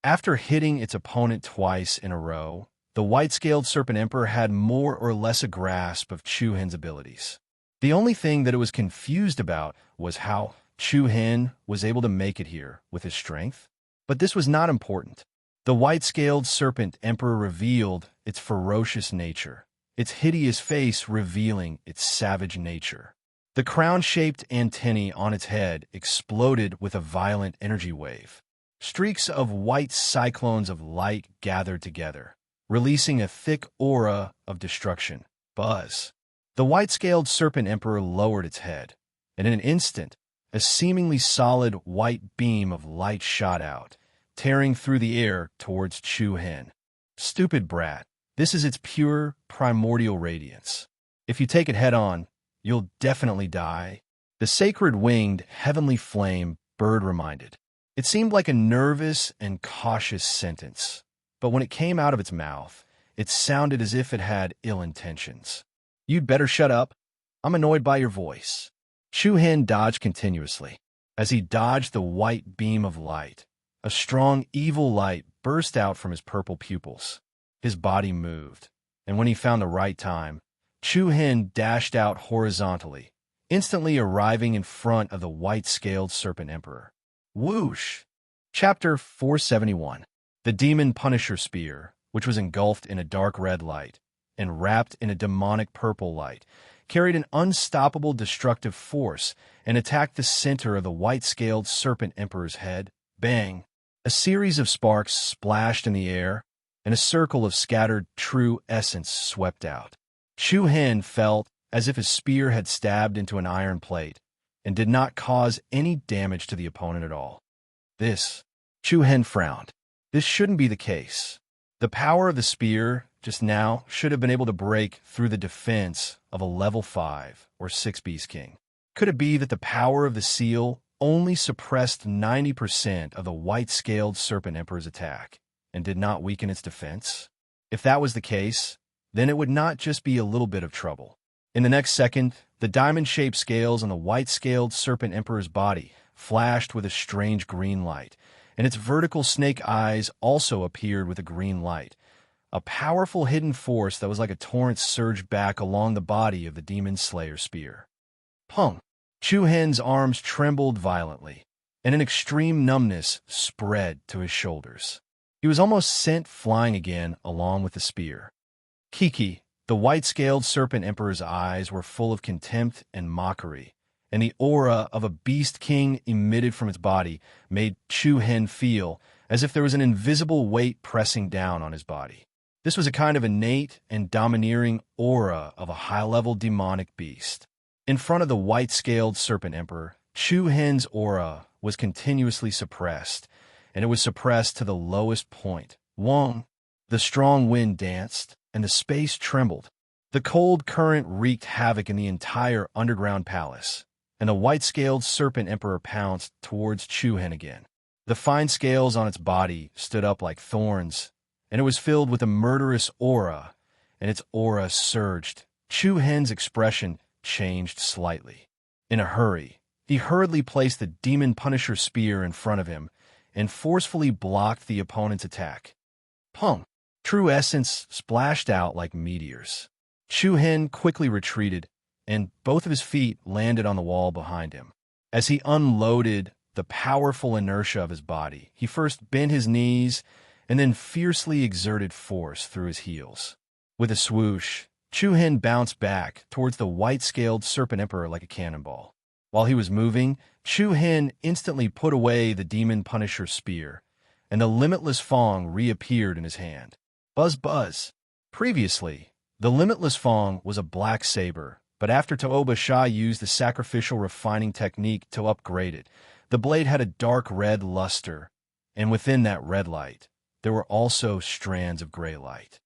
Speaker 1: After hitting its opponent twice in a row, the white-scaled serpent emperor had more or less a grasp of Chu Hen's abilities. The only thing that it was confused about was how Chu Hen was able to make it here with his strength. But this was not important. The white-scaled serpent emperor revealed its ferocious nature, its hideous face revealing its savage nature. The crown-shaped antennae on its head exploded with a violent energy wave. Streaks of white cyclones of light gathered together, releasing a thick aura of destruction. Buzz! The white-scaled serpent emperor lowered its head, and in an instant, a seemingly solid white beam of light shot out, tearing through the air towards Chu Hen. Stupid brat, this is its pure, primordial radiance. If you take it head-on, you'll definitely die. The sacred winged, heavenly flame bird reminded. It seemed like a nervous and cautious sentence, but when it came out of its mouth, it sounded as if it had ill intentions. You'd better shut up. I'm annoyed by your voice. Chu Hen dodged continuously. As he dodged the white beam of light, a strong, evil light burst out from his purple pupils. His body moved, and when he found the right time, Chu Hen dashed out horizontally, instantly arriving in front of the white-scaled serpent emperor. Whoosh! Chapter 471. The Demon Punisher Spear, which was engulfed in a dark red light and wrapped in a demonic purple light, carried an unstoppable destructive force and attacked the center of the white-scaled serpent emperor's head. Bang! A series of sparks splashed in the air, and a circle of scattered true essence swept out. Chu Hen felt as if his spear had stabbed into an iron plate and did not cause any damage to the opponent at all. Chu Hen frowned. This shouldn't be the case. The power of the spear just now should have been able to break through the defense of a level 5 or 6 beast king. Could it be that the power of the seal only suppressed 90% of the white-scaled serpent emperor's attack and did not weaken its defense? If that was the case, then it would not just be a little bit of trouble. In the next second, the diamond-shaped scales on the white-scaled serpent emperor's body flashed with a strange green light, and its vertical snake eyes also appeared with a green light. A powerful hidden force that was like a torrent surged back along the body of the demon slayer spear. Pung! Chu Hen's arms trembled violently, and an extreme numbness spread to his shoulders. He was almost sent flying again along with the spear. Kiki, the white-scaled serpent emperor's eyes were full of contempt and mockery, and the aura of a beast king emitted from its body made Chu Hen feel as if there was an invisible weight pressing down on his body. This was a kind of innate and domineering aura of a high-level demonic beast. In front of the white-scaled serpent emperor, Chu Hen's aura was continuously suppressed, and it was suppressed to the lowest point. Wong! The strong wind danced, and the space trembled. The cold current wreaked havoc in the entire underground palace, and the white-scaled serpent emperor pounced towards Chu Hen again. The fine scales on its body stood up like thorns, and it was filled with a murderous aura, and its aura surged. Chu Hen's expression changed slightly. In a hurry, he hurriedly placed the Demon Punisher spear in front of him and forcefully blocked the opponent's attack. Pum! True essence splashed out like meteors. Chu-Hen quickly retreated, and both of his feet landed on the wall behind him. As he unloaded the powerful inertia of his body, he first bent his knees and then fiercely exerted force through his heels. With a swoosh, Chu-Hen bounced back towards the white-scaled Serpent Emperor like a cannonball. While he was moving, Chu-Hen instantly put away the Demon Punisher spear, and the Limitless Fong reappeared in his hand. Buzz buzz. Previously, the Limitless Fong was a black saber, but after Toba Sha used the sacrificial refining technique to upgrade it, the blade had a dark red luster, and within that red light, there were also strands of gray light.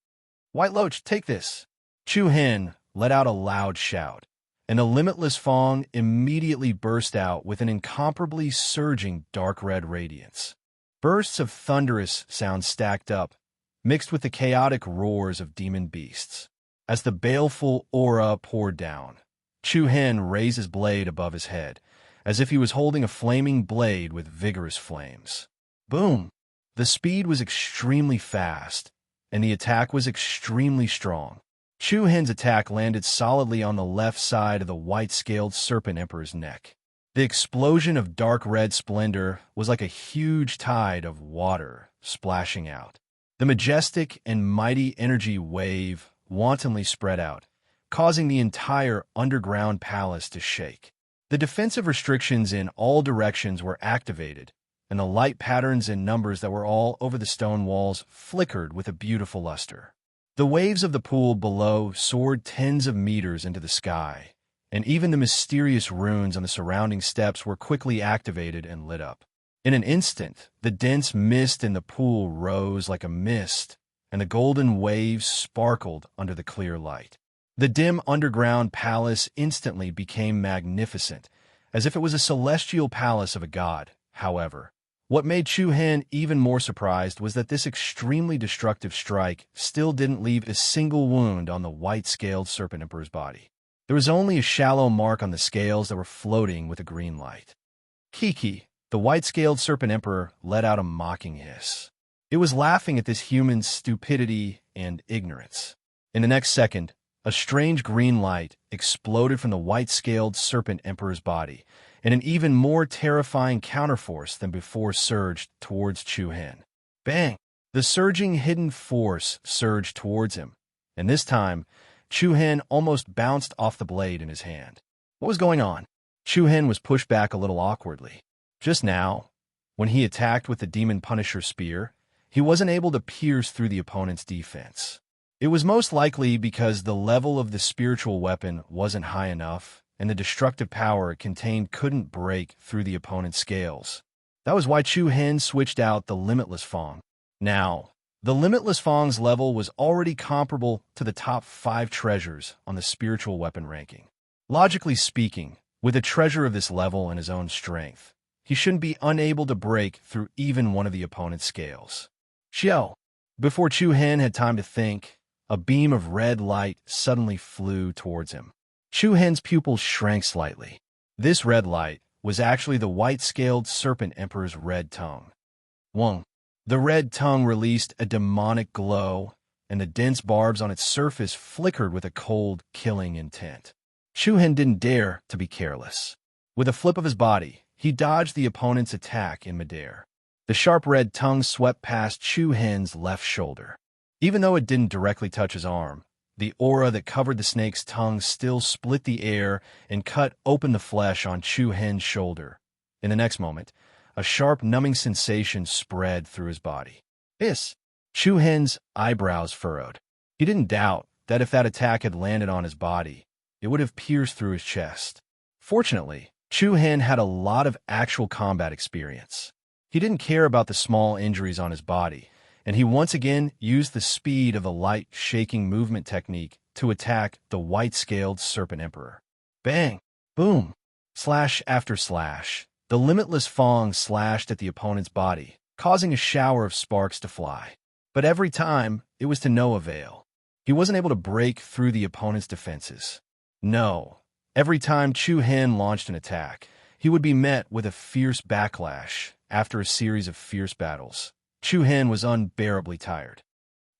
Speaker 1: White Loach, take this! Chu-Hen let out a loud shout, and the Limitless Fong immediately burst out with an incomparably surging dark red radiance. Bursts of thunderous sound stacked up, mixed with the chaotic roars of demon beasts. As the baleful aura poured down, Chu-Hen raised his blade above his head, as if he was holding a flaming blade with vigorous flames. Boom! The speed was extremely fast, and the attack was extremely strong. Chu-Hen's attack landed solidly on the left side of the white-scaled Serpent Emperor's neck. The explosion of dark red splendor was like a huge tide of water splashing out. The majestic and mighty energy wave wantonly spread out, causing the entire underground palace to shake. The defensive restrictions in all directions were activated, and the light patterns and numbers that were all over the stone walls flickered with a beautiful luster. The waves of the pool below soared tens of meters into the sky, and even the mysterious runes on the surrounding steps were quickly activated and lit up. In an instant, the dense mist in the pool rose like a mist, and the golden waves sparkled under the clear light. The dim underground palace instantly became magnificent, as if it was a celestial palace of a god. However, what made Chu-Hen even more surprised was that this extremely destructive strike still didn't leave a single wound on the white-scaled Serpent Emperor's body. There was only a shallow mark on the scales that were floating with a green light. Kiki, the white-scaled Serpent Emperor, let out a mocking hiss. It was laughing at this human's stupidity and ignorance. In the next second, a strange green light exploded from the white-scaled Serpent Emperor's body, and an even more terrifying counterforce than before surged towards Chu-Hen. Bang! The surging hidden force surged towards him, and this time, Chu-Hen almost bounced off the blade in his hand. What was going on? Chu-Hen was pushed back a little awkwardly. Just now, when he attacked with the Demon Punisher spear, he wasn't able to pierce through the opponent's defense. It was most likely because the level of the spiritual weapon wasn't high enough, and the destructive power it contained couldn't break through the opponent's scales. That was why Chu-Hen switched out the Limitless Fong. Now, the Limitless Fong's level was already comparable to the top 5 treasures on the spiritual weapon ranking. Logically speaking, with a treasure of this level and his own strength, he shouldn't be unable to break through even one of the opponent's scales. Xiao! Before Chu-Hen had time to think, a beam of red light suddenly flew towards him. Chu-Hen's pupils shrank slightly. This red light was actually the white-scaled Serpent Emperor's red tongue. Wong. The red tongue released a demonic glow, and the dense barbs on its surface flickered with a cold, killing intent. Chu-Hen didn't dare to be careless. With a flip of his body, he dodged the opponent's attack in midair. The sharp red tongue swept past Chu-Hen's left shoulder. Even though it didn't directly touch his arm, the aura that covered the snake's tongue still split the air and cut open the flesh on Chu-Hen's shoulder. In the next moment, a sharp, numbing sensation spread through his body. Hiss! Chu-Hen's eyebrows furrowed. He didn't doubt that if that attack had landed on his body, it would have pierced through his chest. Fortunately, Chu-Hen had a lot of actual combat experience. He didn't care about the small injuries on his body, and he once again used the speed of the light shaking movement technique to attack the white-scaled Serpent Emperor. Bang! Boom! Slash after slash, the Limitless Fong slashed at the opponent's body, causing a shower of sparks to fly. But every time, it was to no avail. He wasn't able to break through the opponent's defenses. No, Every time Chu Hen launched an attack, he would be met with a fierce backlash after a series of fierce battles. Chu Hen was unbearably tired.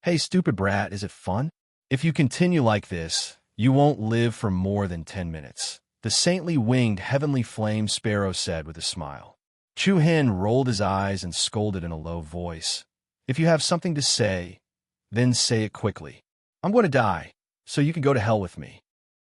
Speaker 1: "Hey, stupid brat, is it fun? If you continue like this, you won't live for more than 10 minutes. The saintly winged heavenly flame sparrow said with a smile. Chu Hen rolled his eyes and scolded in a low voice. "If you have something to say, then say it quickly. I'm going to die, so you can go to hell with me.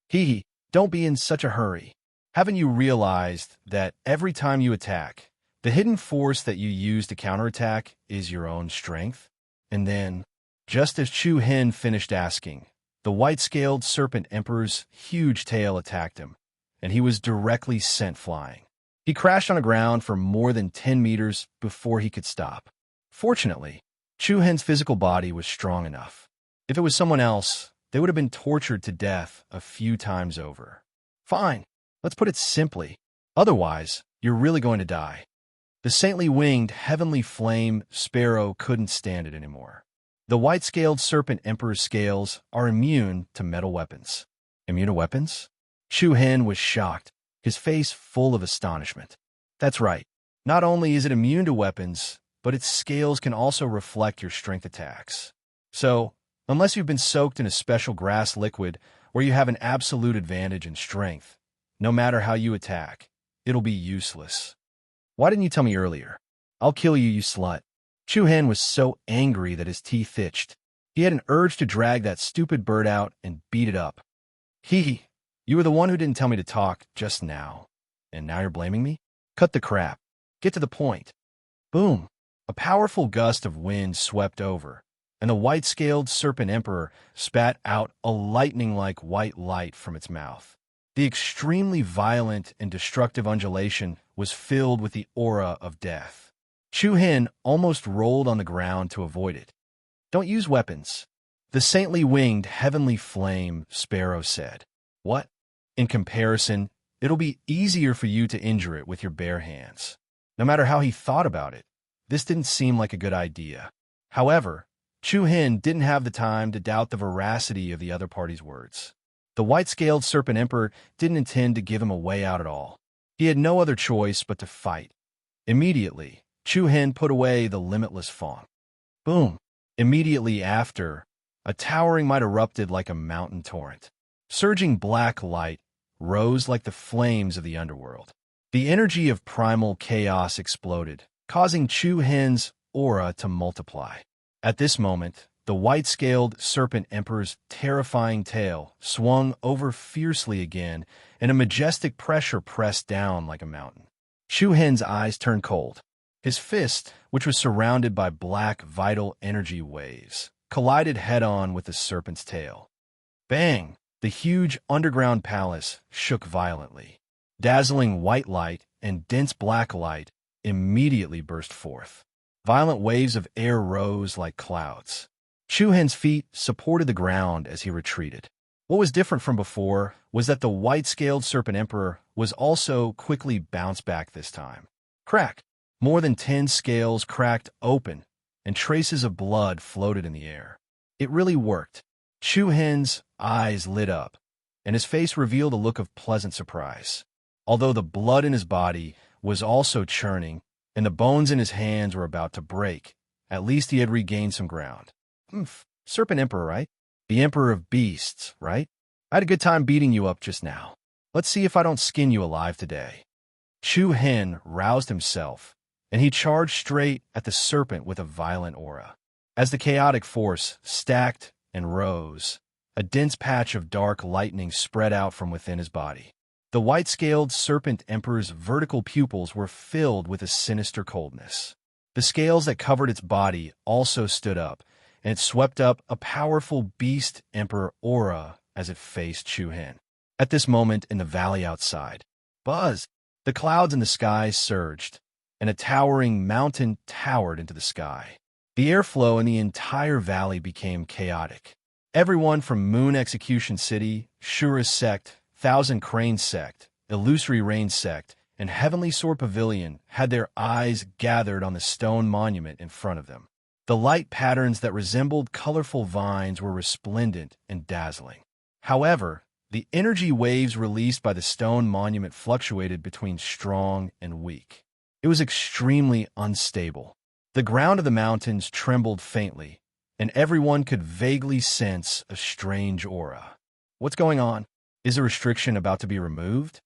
Speaker 1: Hee, don't be in such a hurry. Haven't you realized that every time you attack, the hidden force that you use to counterattack is your own strength?" And then, just as Chu Hen finished asking, the white-scaled serpent emperor's huge tail attacked him, and he was directly sent flying. He crashed on the ground for more than 10 meters before he could stop. Fortunately, Chu Hen's physical body was strong enough. If it was someone else, they would have been tortured to death a few times over. Fine, let's put it simply. Otherwise, you're really going to die. The saintly winged heavenly flame sparrow couldn't stand it anymore. The white-scaled serpent emperor's scales are immune to metal weapons. Immune to weapons? Chu Hen was shocked, his face full of astonishment. That's right. Not only is it immune to weapons, but its scales can also reflect your strength attacks. So, unless you've been soaked in a special grass liquid where you have an absolute advantage in strength, no matter how you attack, it'll be useless. Why didn't you tell me earlier? I'll kill you, you slut. Chu Hen was so angry that his teeth itched. He had an urge to drag that stupid bird out and beat it up. Hee, you were the one who didn't tell me to talk just now. And now you're blaming me? Cut the crap. Get to the point. Boom. A powerful gust of wind swept over, and the white-scaled serpent emperor spat out a lightning-like white light from its mouth. The extremely violent and destructive undulation was filled with the aura of death. Chu Hen almost rolled on the ground to avoid it. Don't use weapons, the saintly winged heavenly flame sparrow said. What? In comparison, it'll be easier for you to injure it with your bare hands. No matter how he thought about it, this didn't seem like a good idea. However, Chu Hen didn't have the time to doubt the veracity of the other party's words. The white-scaled serpent emperor didn't intend to give him a way out at all. He had no other choice but to fight. Immediately, Chu Hen put away the limitless fawn. Boom! Immediately after, a towering might erupted like a mountain torrent. Surging black light rose like the flames of the underworld. The energy of primal chaos exploded, causing Chu Hen's aura to multiply. At this moment, the white-scaled serpent emperor's terrifying tail swung over fiercely again, and a majestic pressure pressed down like a mountain. Chu Hen's eyes turned cold. His fist, which was surrounded by black vital energy waves, collided head-on with the serpent's tail. Bang! The huge underground palace shook violently. Dazzling white light and dense black light immediately burst forth. Violent waves of air rose like clouds. Chu Hen's feet supported the ground as he retreated. What was different from before was that the white-scaled serpent emperor was also quickly bounced back this time. Crack! More than 10 scales cracked open, and traces of blood floated in the air. It really worked. Chu Hen's eyes lit up, and his face revealed a look of pleasant surprise. Although the blood in his body was also churning, and the bones in his hands were about to break, at least he had regained some ground. Serpent Emperor, right? The Emperor of Beasts, right? I had a good time beating you up just now. Let's see if I don't skin you alive today. Chu Hen roused himself, and he charged straight at the serpent with a violent aura. As the chaotic force stacked and rose, a dense patch of dark lightning spread out from within his body. The white-scaled serpent emperor's vertical pupils were filled with a sinister coldness. The scales that covered its body also stood up, and it swept up a powerful beast emperor aura as it faced Chu Hen. At this moment in the valley outside, buzz! The clouds in the sky surged, and a towering mountain towered into the sky. The airflow in the entire valley became chaotic. Everyone from Moon Execution City, Shura's Sect, Thousand Crane Sect, Illusory Rain Sect, and Heavenly Sword Pavilion had their eyes gathered on the stone monument in front of them. The light patterns that resembled colorful vines were resplendent and dazzling. However, The energy waves released by the stone monument fluctuated between strong and weak. It was extremely unstable. The ground of the mountains trembled faintly, and everyone could vaguely sense a strange aura. What's going on? Is a restriction about to be removed?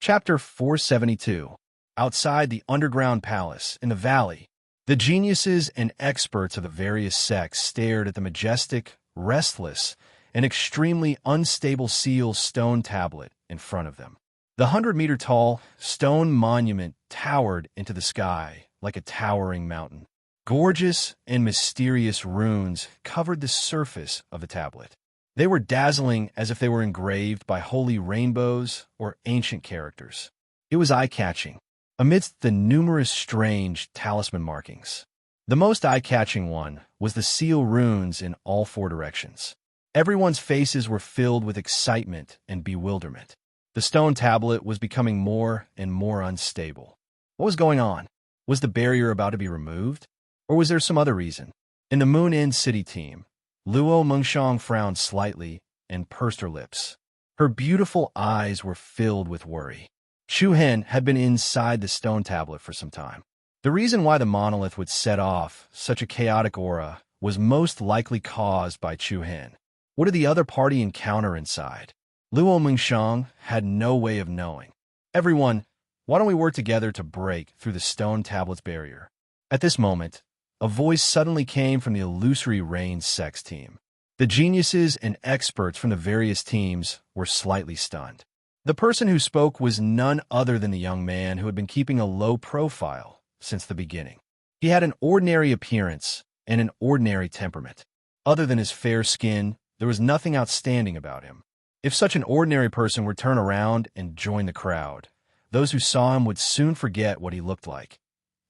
Speaker 1: Chapter 472. Outside the underground palace in the valley, the geniuses and experts of the various sects stared at the majestic, restless, and extremely unstable seal stone tablet in front of them. The 100-meter-tall stone monument towered into the sky like a towering mountain. Gorgeous and mysterious runes covered the surface of the tablet. They were dazzling as if they were engraved by holy rainbows or ancient characters. It was eye-catching, amidst the numerous strange talisman markings. The most eye-catching one was the seal runes in all four directions. Everyone's faces were filled with excitement and bewilderment. The stone tablet was becoming more and more unstable. What was going on? Was the barrier about to be removed? Or was there some other reason? In the Moon Inn City team, Luo Mengshang frowned slightly and pursed her lips. Her beautiful eyes were filled with worry. Chu Hen had been inside the stone tablet for some time. The reason why the monolith would set off such a chaotic aura was most likely caused by Chu Hen. What did the other party encounter inside? Luo Mengshang had no way of knowing. Everyone, why don't we work together to break through the stone tablet's barrier? At this moment, a voice suddenly came from the Illusory Rain Sex team. The geniuses and experts from the various teams were slightly stunned. The person who spoke was none other than the young man who had been keeping a low profile since the beginning. He had an ordinary appearance and an ordinary temperament. Other than his fair skin, there was nothing outstanding about him. If such an ordinary person were to turn around and join the crowd, those who saw him would soon forget what he looked like.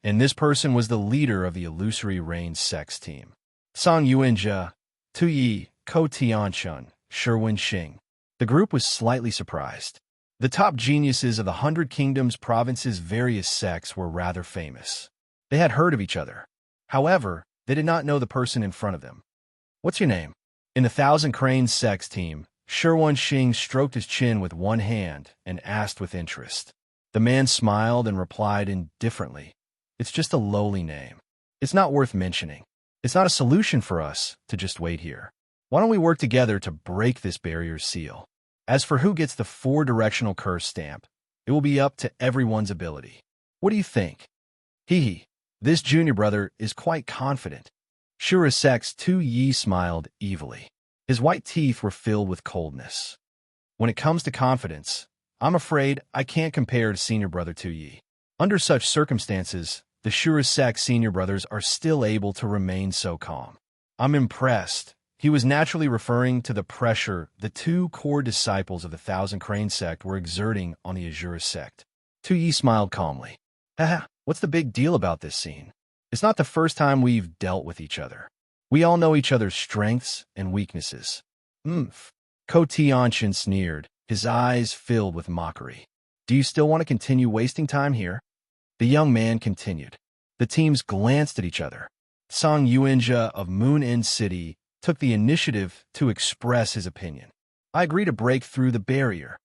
Speaker 1: And this person was the leader of the Illusory Rain Sex team. Song Yuanjia, Tu Yi, Ko Tianchun, Sherwin Xing. The group was slightly surprised. The top geniuses of the 100 Kingdoms province's various sects were rather famous. They had heard of each other. However, they did not know the person in front of them. What's your name? In the 1,000 Cranes Sex team, Sherwin Xing stroked his chin with one hand and asked with interest. The man smiled and replied indifferently. It's just a lowly name. It's not worth mentioning. It's not a solution for us to just wait here. Why don't we work together to break this barrier's seal? As for who gets the 4-directional curse stamp, it will be up to everyone's ability. What do you think? Hee. This junior brother is quite confident. Shurasek's Tu Yi smiled evilly. His white teeth were filled with coldness. When it comes to confidence, I'm afraid I can't compare to senior brother Tu Yi. Under such circumstances, the Shurasek senior brothers are still able to remain so calm. I'm impressed. He was naturally referring to the pressure the two core disciples of the 1,000 Crane sect were exerting on the Azura sect. Tu Yi smiled calmly. Haha, what's the big deal about this scene? It's not the first time we've dealt with each other. We all know each other's strengths and weaknesses. Ko Tianchen sneered, his eyes filled with mockery. Do you still want to continue wasting time here? The young man continued. The teams glanced at each other. Song Yuanjia of Moon Inn City took the initiative to express his opinion. I agree to break through the barrier.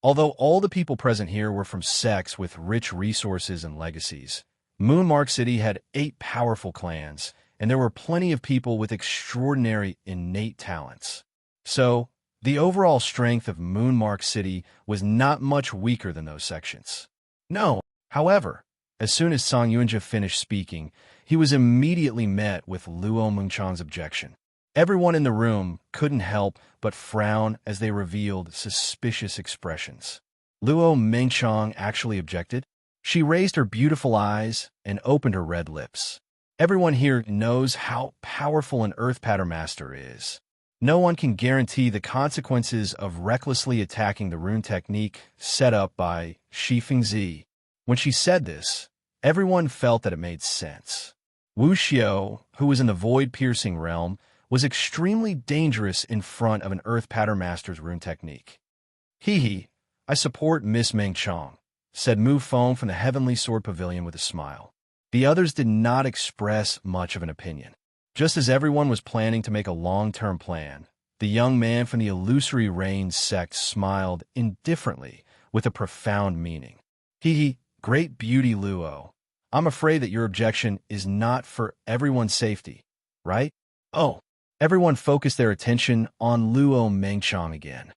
Speaker 1: Although all the people present here were from sects with rich resources and legacies, Moonmark City had 8 powerful clans, and there were plenty of people with extraordinary innate talents. So, the overall strength of Moonmark City was not much weaker than those sections. No, however, as soon as Song Yuanjia finished speaking, he was immediately met with Luo Mengchang's objection. Everyone in the room couldn't help but frown as they revealed suspicious expressions. Luo Mengchang actually objected. She raised her beautiful eyes and opened her red lips. Everyone here knows how powerful an Earth Pattern Master is. No one can guarantee the consequences of recklessly attacking the rune technique set up by Shi Fengzi. When she said this, everyone felt that it made sense. Wu Xiao, who was in the void-piercing realm, was extremely dangerous in front of an Earth Pattern Master's rune technique. I support Miss Meng Chong, said Mu Feng from the Heavenly Sword Pavilion with a smile. The others did not express much of an opinion. Just as everyone was planning to make a long-term plan, The young man from the illusory rain sect smiled indifferently with a profound meaning. Great beauty Luo. I'm afraid that your objection is not for everyone's safety, right? Oh, everyone focused their attention on Luo Mengchang again.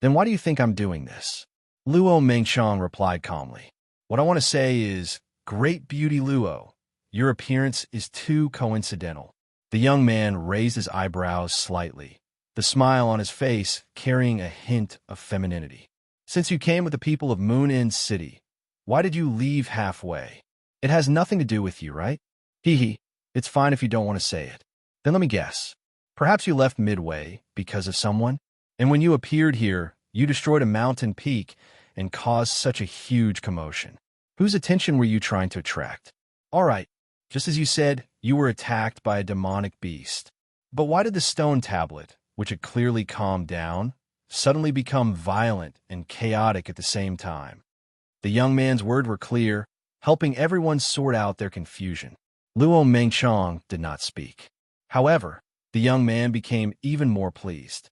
Speaker 1: Then why do you think I'm doing this? Luo Mengchang replied calmly. What I want to say is, great beauty Luo, your appearance is too coincidental. The young man raised his eyebrows slightly, the smile on his face carrying a hint of femininity. Since you came with the people of Moon Inn City, why did you leave halfway? It has nothing to do with you, right? It's fine if you don't want to say it. Then let me guess. Perhaps you left midway because of someone? And when you appeared here, you destroyed a mountain peak and caused such a huge commotion. Whose attention were you trying to attract? All right, just as you said, you were attacked by a demonic beast. But why did the stone tablet, which had clearly calmed down, suddenly become violent and chaotic at the same time? The young man's words were clear, helping everyone sort out their confusion. Luo Mengchang did not speak. However, the young man became even more pleased.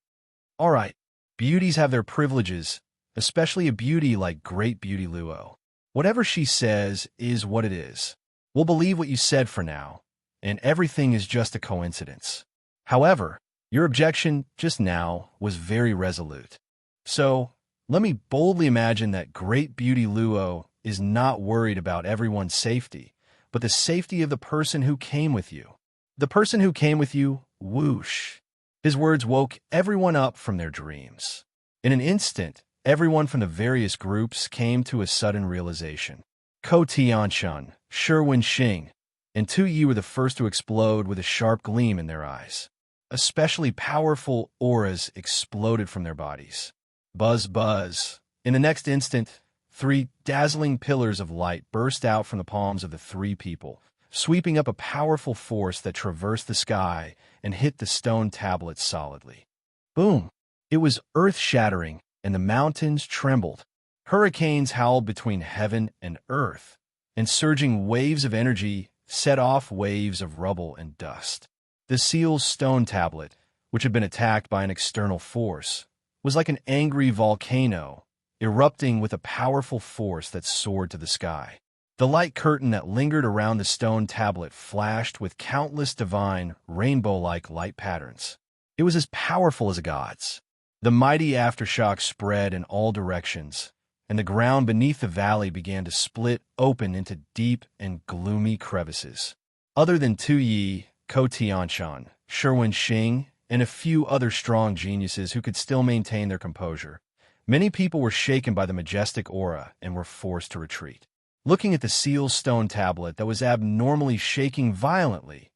Speaker 1: All right, beauties have their privileges, especially a beauty like great beauty Luo. Whatever she says is what it is. We'll believe what you said for now, and everything is just a coincidence. However, your objection just now was very resolute. So, let me boldly imagine that great beauty Luo is not worried about everyone's safety, but the safety of the person who came with you. The person who came with you, whoosh. His words woke everyone up from their dreams. In an instant, everyone from the various groups came to a sudden realization. Ko Tianshun, Sherwin Xing, and Tu Yi were the first to explode with a sharp gleam in their eyes. Especially powerful auras exploded from their bodies. Buzz, buzz. In the next instant, 3 dazzling pillars of light burst out from the palms of the 3 people, sweeping up a powerful force that traversed the sky and hit the stone tablet solidly. Boom! It was earth-shattering, and the mountains trembled. Hurricanes howled between heaven and earth, and surging waves of energy set off waves of rubble and dust. The seal's stone tablet, which had been attacked by an external force, was like an angry volcano, erupting with a powerful force that soared to the sky. The light curtain that lingered around the stone tablet flashed with countless divine, rainbow-like light patterns. It was as powerful as a god's. The mighty aftershock spread in all directions, and the ground beneath the valley began to split open into deep and gloomy crevices. Other than Tu Yi, Ko Tianshan, Sherwin Xing, and a few other strong geniuses who could still maintain their composure, many people were shaken by the majestic aura and were forced to retreat. Looking at the seal's stone tablet that was abnormally shaking violently,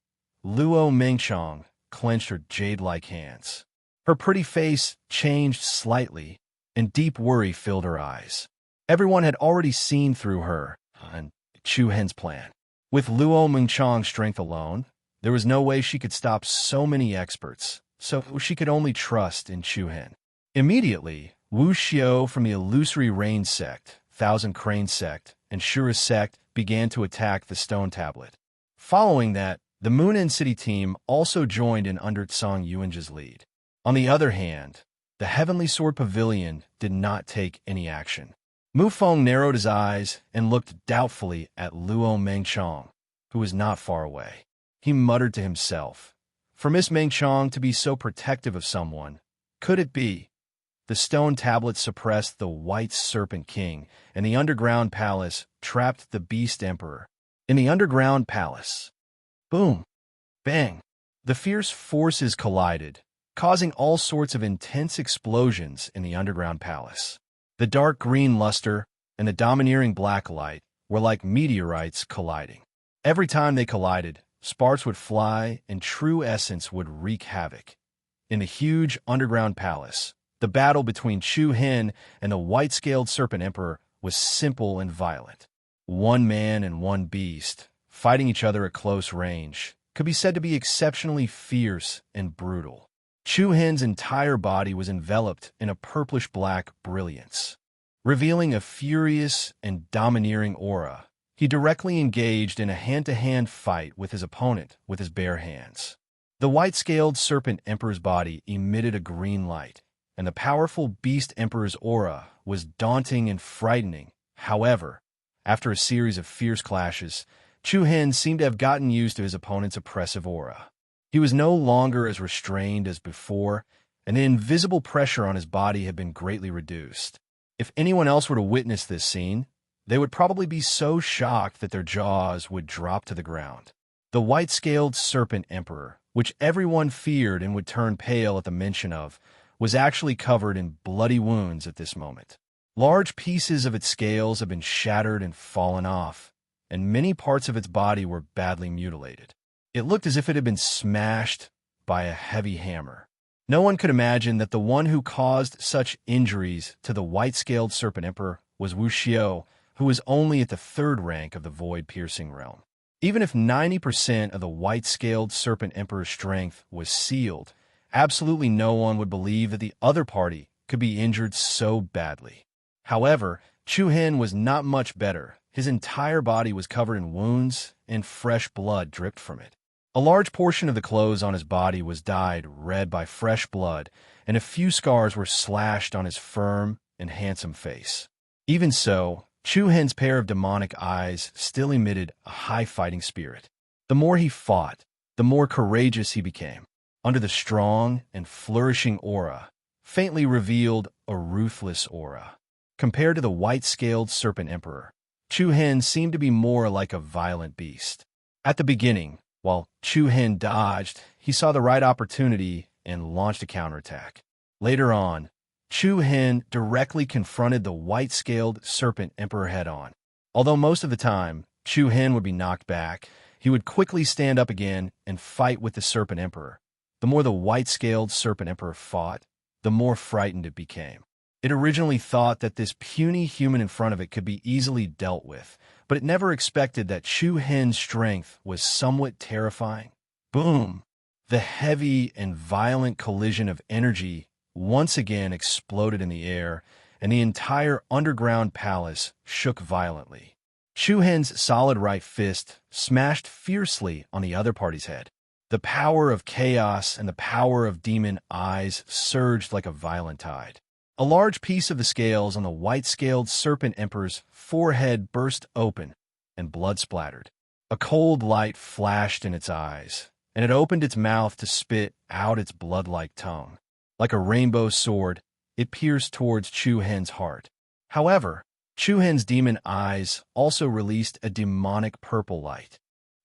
Speaker 1: Luo Mengchang clenched her jade-like hands. Her pretty face changed slightly, and deep worry filled her eyes. Everyone had already seen through her and Chu Hen's plan. With Luo Mengchang's strength alone, there was no way she could stop so many experts, so she could only trust in Chu Hen. Immediately, Wu Xiao from the illusory rain sect, Thousand Crane sect, and Shura sect began to attack the stone tablet. Following that, the Moon Inn City team also joined in under Tsang Yuanji's lead. On the other hand, the Heavenly Sword Pavilion did not take any action. Mu Feng narrowed his eyes and looked doubtfully at Luo Mengchang, who was not far away. He muttered to himself, for Miss Mengchang to be so protective of someone, could it be? The stone tablet suppressed the White Serpent King, and the underground palace trapped the Beast Emperor. In the underground palace, boom, bang, the fierce forces collided, causing all sorts of intense explosions in the underground palace. The dark green luster and the domineering black light were like meteorites colliding. Every time they collided, sparks would fly and true essence would wreak havoc. In the huge underground palace, the battle between Chu Hen and the white-scaled Serpent Emperor was simple and violent. One man and one beast, fighting each other at close range, could be said to be exceptionally fierce and brutal. Chu Hen's entire body was enveloped in a purplish-black brilliance. Revealing a furious and domineering aura, he directly engaged in a hand-to-hand fight with his opponent with his bare hands. The white-scaled serpent emperor's body emitted a green light, and the powerful beast emperor's aura was daunting and frightening. However, after a series of fierce clashes, Chu Hen seemed to have gotten used to his opponent's oppressive aura. He was no longer as restrained as before, and the invisible pressure on his body had been greatly reduced. If anyone else were to witness this scene, they would probably be so shocked that their jaws would drop to the ground. The white-scaled serpent emperor, which everyone feared and would turn pale at the mention of, was actually covered in bloody wounds at this moment. Large pieces of its scales had been shattered and fallen off, and many parts of its body were badly mutilated. It looked as if it had been smashed by a heavy hammer. No one could imagine that the one who caused such injuries to the white-scaled serpent emperor was Wu Xiao, who was only at the third rank of the void-piercing realm. Even if 90% of the white-scaled serpent emperor's strength was sealed, absolutely no one would believe that the other party could be injured so badly. However, Chu Hen was not much better. His entire body was covered in wounds, and fresh blood dripped from it. A large portion of the clothes on his body was dyed red by fresh blood, and a few scars were slashed on his firm and handsome face. Even so, Chu Hen's pair of demonic eyes still emitted a high fighting spirit. The more he fought, the more courageous he became. Under the strong and flourishing aura, faintly revealed a ruthless aura. Compared to the white-scaled serpent emperor, Chu Hen seemed to be more like a violent beast. At the beginning, while Chu Hen dodged, he saw the right opportunity and launched a counterattack. Later on, Chu Hen directly confronted the white-scaled serpent emperor head-on. Although most of the time, Chu Hen would be knocked back, he would quickly stand up again and fight with the serpent emperor. The more the white-scaled serpent emperor fought, the more frightened it became. It originally thought that this puny human in front of it could be easily dealt with, but it never expected that Chu Hen's strength was somewhat terrifying. Boom! The heavy and violent collision of energy once again exploded in the air, and the entire underground palace shook violently. Chu Hen's solid right fist smashed fiercely on the other party's head. The power of chaos and the power of demon eyes surged like a violent tide. A large piece of the scales on the white-scaled serpent emperor's forehead burst open, and blood splattered. A cold light flashed in its eyes, and it opened its mouth to spit out its blood-like tongue. Like a rainbow sword, it pierced towards Chu Hen's heart. However, Chu Hen's demon eyes also released a demonic purple light.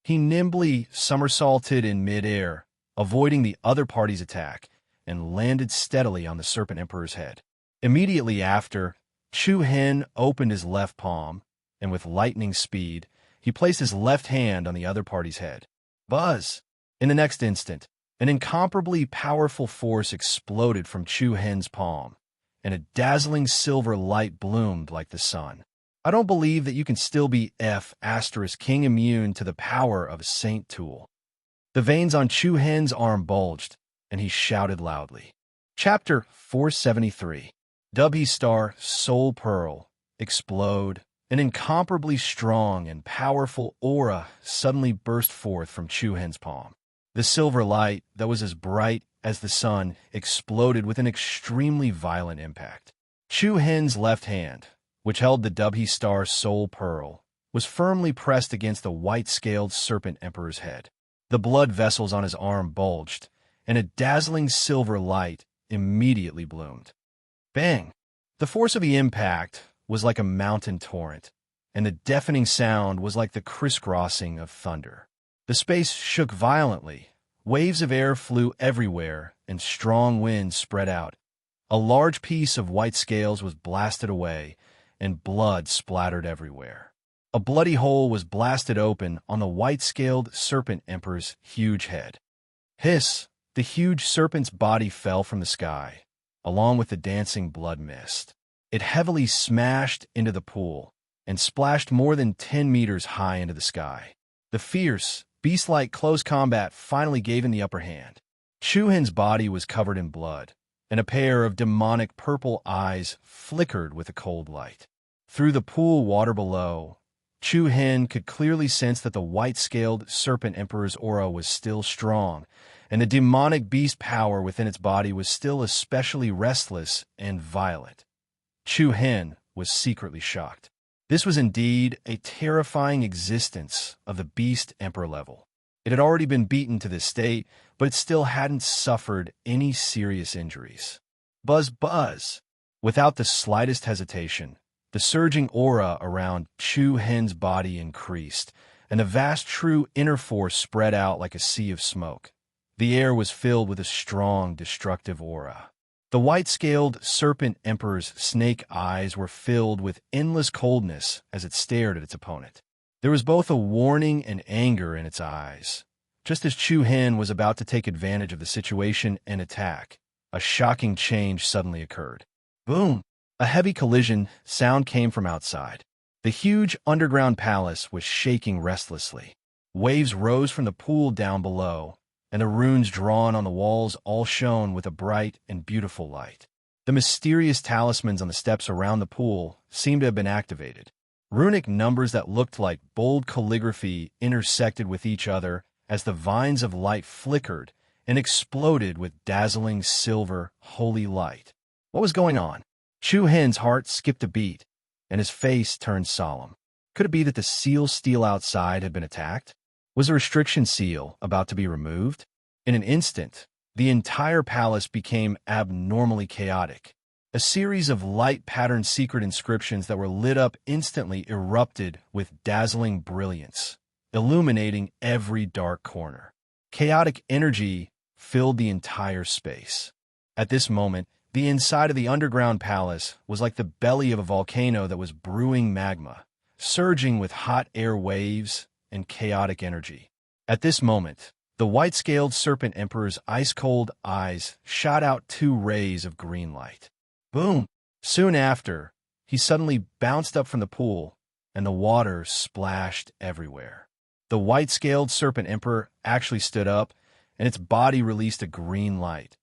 Speaker 1: He nimbly somersaulted in midair, avoiding the other party's attack, and landed steadily on the serpent emperor's head. Immediately after, Chu Hen opened his left palm, and with lightning speed, he placed his left hand on the other party's head. Buzz! In the next instant, an incomparably powerful force exploded from Chu Hen's palm, and a dazzling silver light bloomed like the sun. I don't believe that you can still be King immune to the power of a saint tool. The veins on Chu Hen's arm bulged, and he shouted loudly. Chapter 473. W Star Soul Pearl. Explode. An incomparably strong and powerful aura suddenly burst forth from Chu Hen's palm. The silver light, that was as bright as the sun, exploded with an extremely violent impact. Chu Hen's left hand, which held the W Star Soul Pearl, was firmly pressed against the white-scaled serpent emperor's head. The blood vessels on his arm bulged, and a dazzling silver light immediately bloomed. Bang! The force of the impact was like a mountain torrent, and the deafening sound was like the crisscrossing of thunder. The space shook violently. Waves of air flew everywhere, and strong winds spread out. A large piece of white scales was blasted away, and blood splattered everywhere. A bloody hole was blasted open on the white-scaled serpent emperor's huge head. Hiss! The huge serpent's body fell from the sky, along with the dancing blood mist. It heavily smashed into the pool and splashed more than 10 meters high into the sky. The fierce, beast-like close combat finally gave him the upper hand. Chu Hen's body was covered in blood, and a pair of demonic purple eyes flickered with a cold light. Through the pool water below, Chu Hen could clearly sense that the white-scaled serpent emperor's aura was still strong, and the demonic beast power within its body was still especially restless and violent. Chu Hen was secretly shocked. This was indeed a terrifying existence of the Beast Emperor level. It had already been beaten to this state, but it still hadn't suffered any serious injuries. Buzz, buzz! Without the slightest hesitation, the surging aura around Chu Hen's body increased, and the vast true inner force spread out like a sea of smoke. The air was filled with a strong, destructive aura. The white-scaled serpent emperor's snake eyes were filled with endless coldness as it stared at its opponent. There was both a warning and anger in its eyes. Just as Chu Hen was about to take advantage of the situation and attack, a shocking change suddenly occurred. Boom! A heavy collision sound came from outside. The huge underground palace was shaking restlessly. Waves rose from the pool down below, and the runes drawn on the walls all shone with a bright and beautiful light. The mysterious talismans on the steps around the pool seemed to have been activated. Runic numbers that looked like bold calligraphy intersected with each other as the vines of light flickered and exploded with dazzling silver, holy light. What was going on? Chu Hen's heart skipped a beat, and his face turned solemn. Could it be that the seal steel outside had been attacked? Was the restriction seal about to be removed? In an instant, the entire palace became abnormally chaotic. A series of light-patterned secret inscriptions that were lit up instantly erupted with dazzling brilliance, illuminating every dark corner. Chaotic energy filled the entire space. At this moment, the inside of the underground palace was like the belly of a volcano that was brewing magma, surging with hot air waves and chaotic energy. At this moment, the white-scaled serpent emperor's ice-cold eyes shot out two rays of green light. Boom! Soon after, he suddenly bounced up from the pool, and the water splashed everywhere. The white-scaled serpent emperor actually stood up, and its body released a green light.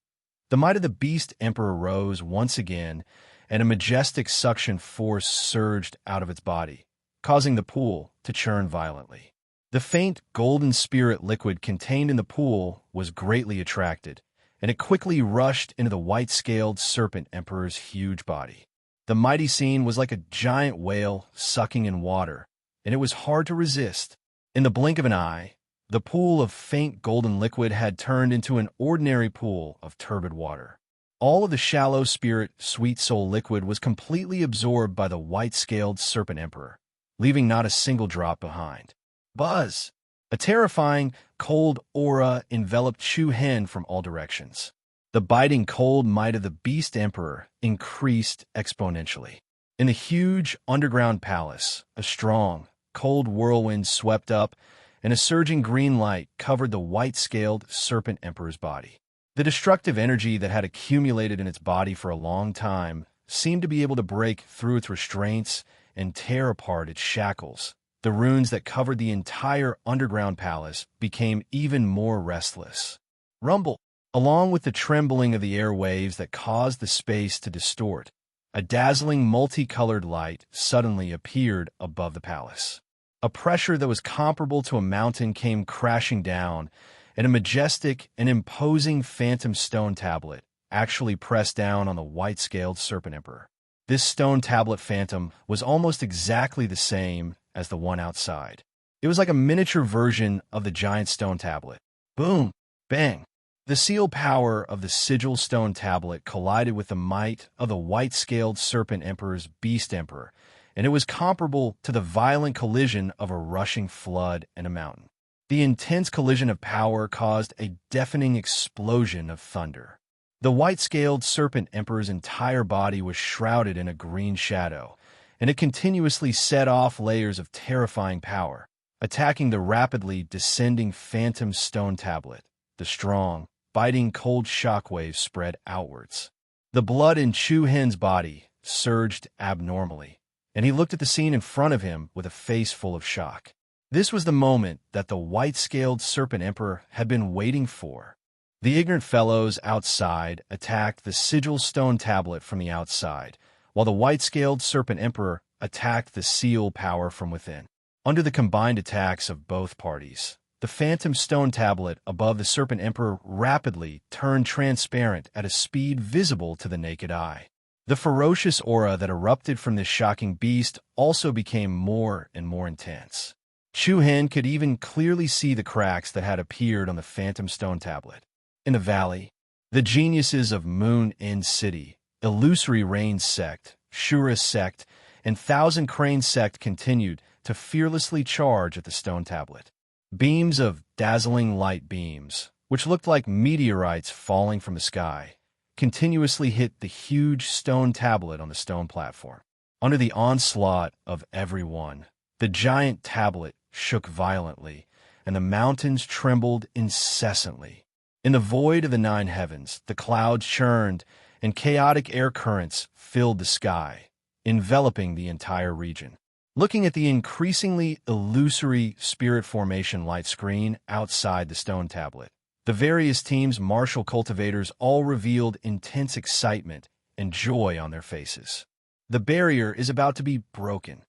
Speaker 1: The might of the beast emperor rose once again, and a majestic suction force surged out of its body, causing the pool to churn violently. The faint golden spirit liquid contained in the pool was greatly attracted, and it quickly rushed into the white-scaled serpent emperor's huge body. The mighty scene was like a giant whale sucking in water, and it was hard to resist. In the blink of an eye, the pool of faint golden liquid had turned into an ordinary pool of turbid water. All of the shallow spirit, sweet soul liquid was completely absorbed by the white-scaled serpent emperor, leaving not a single drop behind. Buzz! A terrifying, cold aura enveloped Chu Hen from all directions. The biting cold might of the beast emperor increased exponentially. In the huge underground palace, a strong, cold whirlwind swept up, and a surging green light covered the white-scaled serpent emperor's body. The destructive energy that had accumulated in its body for a long time seemed to be able to break through its restraints and tear apart its shackles. The runes that covered the entire underground palace became even more restless. Rumble! Along with the trembling of the airwaves that caused the space to distort, a dazzling multicolored light suddenly appeared above the palace. A pressure that was comparable to a mountain came crashing down, and a majestic and imposing phantom stone tablet actually pressed down on the white-scaled serpent emperor. This stone tablet phantom was almost exactly the same as the one outside. It was like a miniature version of the giant stone tablet. Boom! Bang! The seal power of the sigil stone tablet collided with the might of the white-scaled serpent emperor's beast emperor, and it was comparable to the violent collision of a rushing flood and a mountain. The intense collision of power caused a deafening explosion of thunder. The white-scaled serpent emperor's entire body was shrouded in a green shadow, and it continuously set off layers of terrifying power, attacking the rapidly descending phantom stone tablet. The strong, biting cold shockwaves spread outwards. The blood in Chu Hen's body surged abnormally, and he looked at the scene in front of him with a face full of shock. This was the moment that the white-scaled serpent emperor had been waiting for. The ignorant fellows outside attacked the sigil stone tablet from the outside, while the white-scaled serpent emperor attacked the seal power from within. Under the combined attacks of both parties, the phantom stone tablet above the Serpent Emperor rapidly turned transparent at a speed visible to the naked eye. The ferocious aura that erupted from this shocking beast also became more and more intense. Chu Hen could even clearly see the cracks that had appeared on the phantom stone tablet. In the valley, the geniuses of Moon End City, Illusory Rain Sect, Shura Sect, and Thousand Crane Sect continued to fearlessly charge at the stone tablet. Beams of dazzling light beams, which looked like meteorites falling from the sky, continuously hit the huge stone tablet on the stone platform. Under the onslaught of everyone, the giant tablet shook violently, and the mountains trembled incessantly. In the void of the nine heavens, the clouds churned, and chaotic air currents filled the sky, enveloping the entire region. Looking at the increasingly illusory spirit formation light screen outside the stone tablet, the various teams' martial cultivators all revealed intense excitement and joy on their faces. The barrier is about to be broken.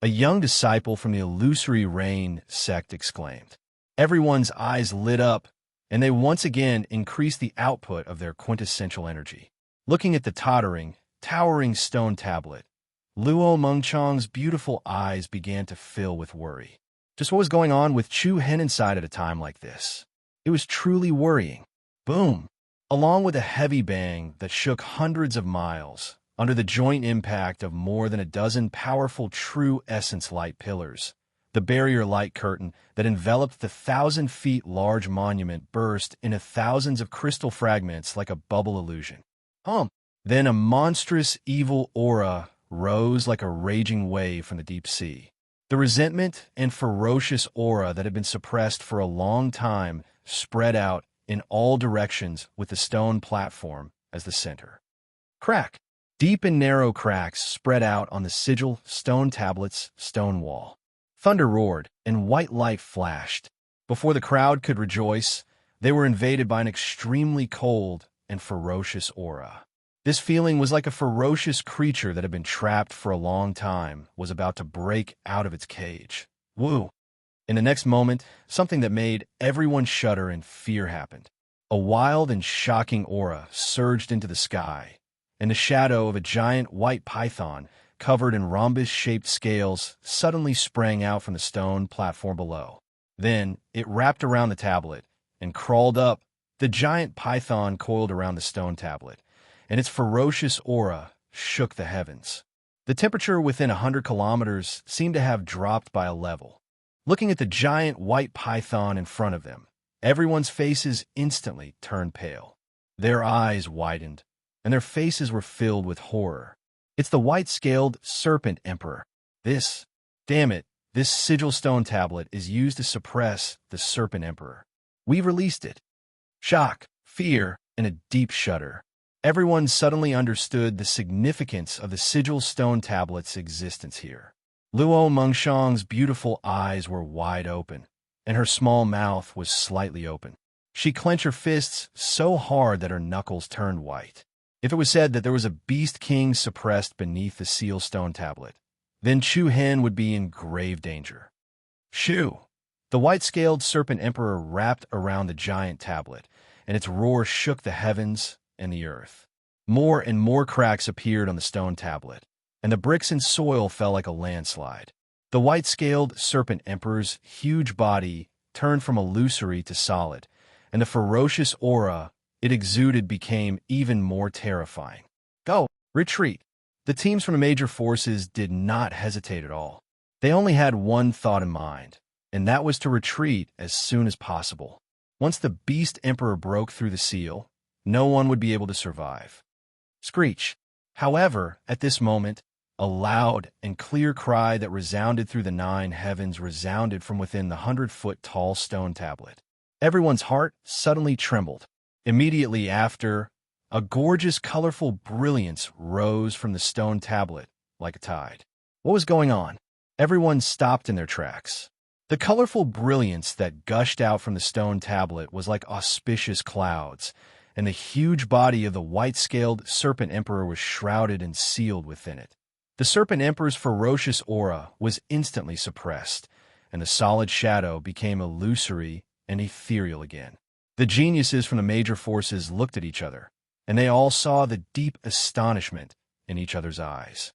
Speaker 1: A young disciple from the Illusory Rain Sect exclaimed. Everyone's eyes lit up, and they once again increased the output of their quintessential energy. Looking at the towering stone tablet, Luo Mengchang's beautiful eyes began to fill with worry. Just what was going on with Chu Hen inside at a time like this? It was truly worrying. Boom! Along with a heavy bang that shook hundreds of miles, under the joint impact of more than a dozen powerful true essence light pillars, the barrier light curtain that enveloped the 1,000 feet large monument burst into thousands of crystal fragments like a bubble illusion. Then a monstrous evil aura rose like a raging wave from the deep sea. The resentment and ferocious aura that had been suppressed for a long time spread out in all directions with the stone platform as the center. Crack! Deep and narrow cracks spread out on the sigil stone tablet's stone wall. Thunder roared, and white light flashed. Before the crowd could rejoice, they were invaded by an extremely cold and ferocious aura. This feeling was like a ferocious creature that had been trapped for a long time was about to break out of its cage. Woo! In the next moment, something that made everyone shudder in fear happened. A wild and shocking aura surged into the sky, and the shadow of a giant white python covered in rhombus-shaped scales suddenly sprang out from the stone platform below. Then it wrapped around the tablet and crawled up. The giant python coiled around the stone tablet, and its ferocious aura shook the heavens. The temperature within 100 kilometers seemed to have dropped by a level. Looking at the giant white python in front of them, everyone's faces instantly turned pale. Their eyes widened, and their faces were filled with horror. It's the white-scaled Serpent Emperor. This sigil stone tablet is used to suppress the Serpent Emperor. We've released it. Shock, fear, and a deep shudder. Everyone suddenly understood the significance of the sigil stone tablet's existence here. Luo Mengshang's beautiful eyes were wide open, and her small mouth was slightly open. She clenched her fists so hard that her knuckles turned white. If it was said that there was a beast king suppressed beneath the seal stone tablet, then Chu Hen would be in grave danger. Shoo! The white-scaled Serpent Emperor wrapped around the giant tablet, and its roar shook the heavens and the earth. More and more cracks appeared on the stone tablet, and the bricks and soil fell like a landslide. The white-scaled Serpent Emperor's huge body turned from illusory to solid, and the ferocious aura it exuded became even more terrifying. Go! Retreat! The teams from the major forces did not hesitate at all. They only had one thought in mind, and that was to retreat as soon as possible. Once the Beast Emperor broke through the seal, no one would be able to survive. Screech! However, at this moment, a loud and clear cry that resounded through the 9 heavens resounded from within the 100-foot-tall stone tablet. Everyone's heart suddenly trembled. Immediately after, a gorgeous, colorful brilliance rose from the stone tablet like a tide. What was going on? Everyone stopped in their tracks. The colorful brilliance that gushed out from the stone tablet was like auspicious clouds, and the huge body of the white-scaled Serpent Emperor was shrouded and sealed within it. The Serpent Emperor's ferocious aura was instantly suppressed, and the solid shadow became illusory and ethereal again. The geniuses from the major forces looked at each other, and they all saw the deep astonishment in each other's eyes.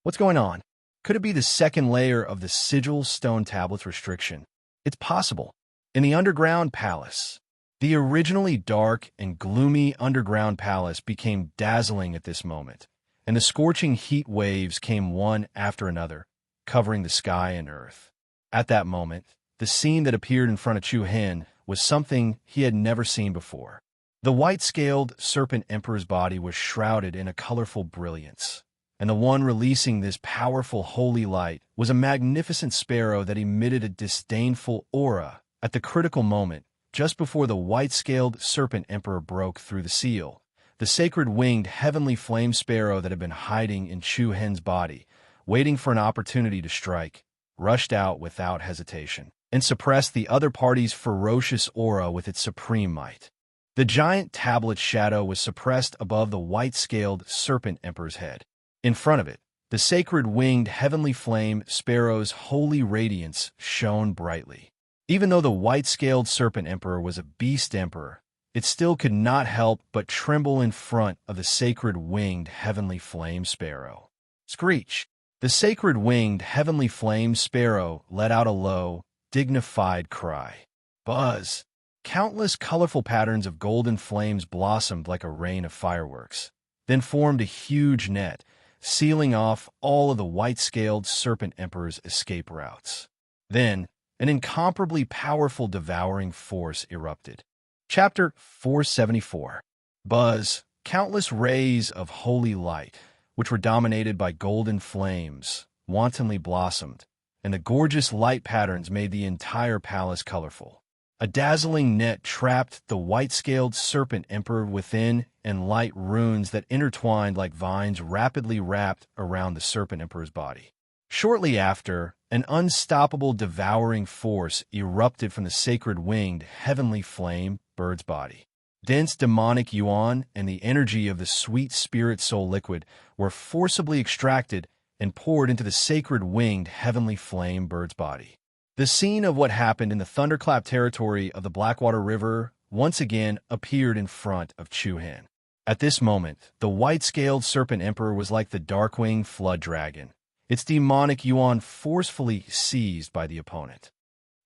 Speaker 1: What's going on? Could it be the second layer of the sigil stone tablet's restriction? It's possible. In the underground palace, the originally dark and gloomy underground palace became dazzling at this moment, and the scorching heat waves came one after another, covering the sky and earth. At that moment, the scene that appeared in front of Chu Hen was something he had never seen before. The white-scaled serpent emperor's body was shrouded in a colorful brilliance, and the one releasing this powerful holy light was a magnificent sparrow that emitted a disdainful aura at the critical moment, just before the white-scaled serpent emperor broke through the seal. The sacred winged heavenly flame sparrow that had been hiding in Chu Hen's body, waiting for an opportunity to strike, rushed out without hesitation and suppressed the other party's ferocious aura with its supreme might. The giant tablet's shadow was suppressed above the white-scaled serpent emperor's head. In front of it, the sacred winged heavenly flame sparrow's holy radiance shone brightly. Even though the white-scaled serpent emperor was a beast emperor, it still could not help but tremble in front of the sacred winged heavenly flame sparrow. Screech! The sacred winged heavenly flame sparrow let out a low, dignified cry. Buzz! Countless colorful patterns of golden flames blossomed like a rain of fireworks, then formed a huge net, sealing off all of the white-scaled serpent emperor's escape routes. Then, an incomparably powerful devouring force erupted. Chapter 474. Buzz! Countless rays of holy light, which were dominated by golden flames, wantonly blossomed, and the gorgeous light patterns made the entire palace colorful. A dazzling net trapped the white-scaled serpent emperor within, and light runes that intertwined like vines rapidly wrapped around the serpent emperor's body. Shortly after, an unstoppable devouring force erupted from the sacred winged heavenly flame bird's body. Dense demonic yuan and the energy of the sweet spirit soul liquid were forcibly extracted and poured into the sacred winged heavenly flame bird's body. The scene of what happened in the thunderclap territory of the Blackwater River once again appeared in front of Chu Hen. At this moment, the white-scaled serpent emperor was like the dark-winged flood dragon, its demonic yuan forcefully seized by the opponent.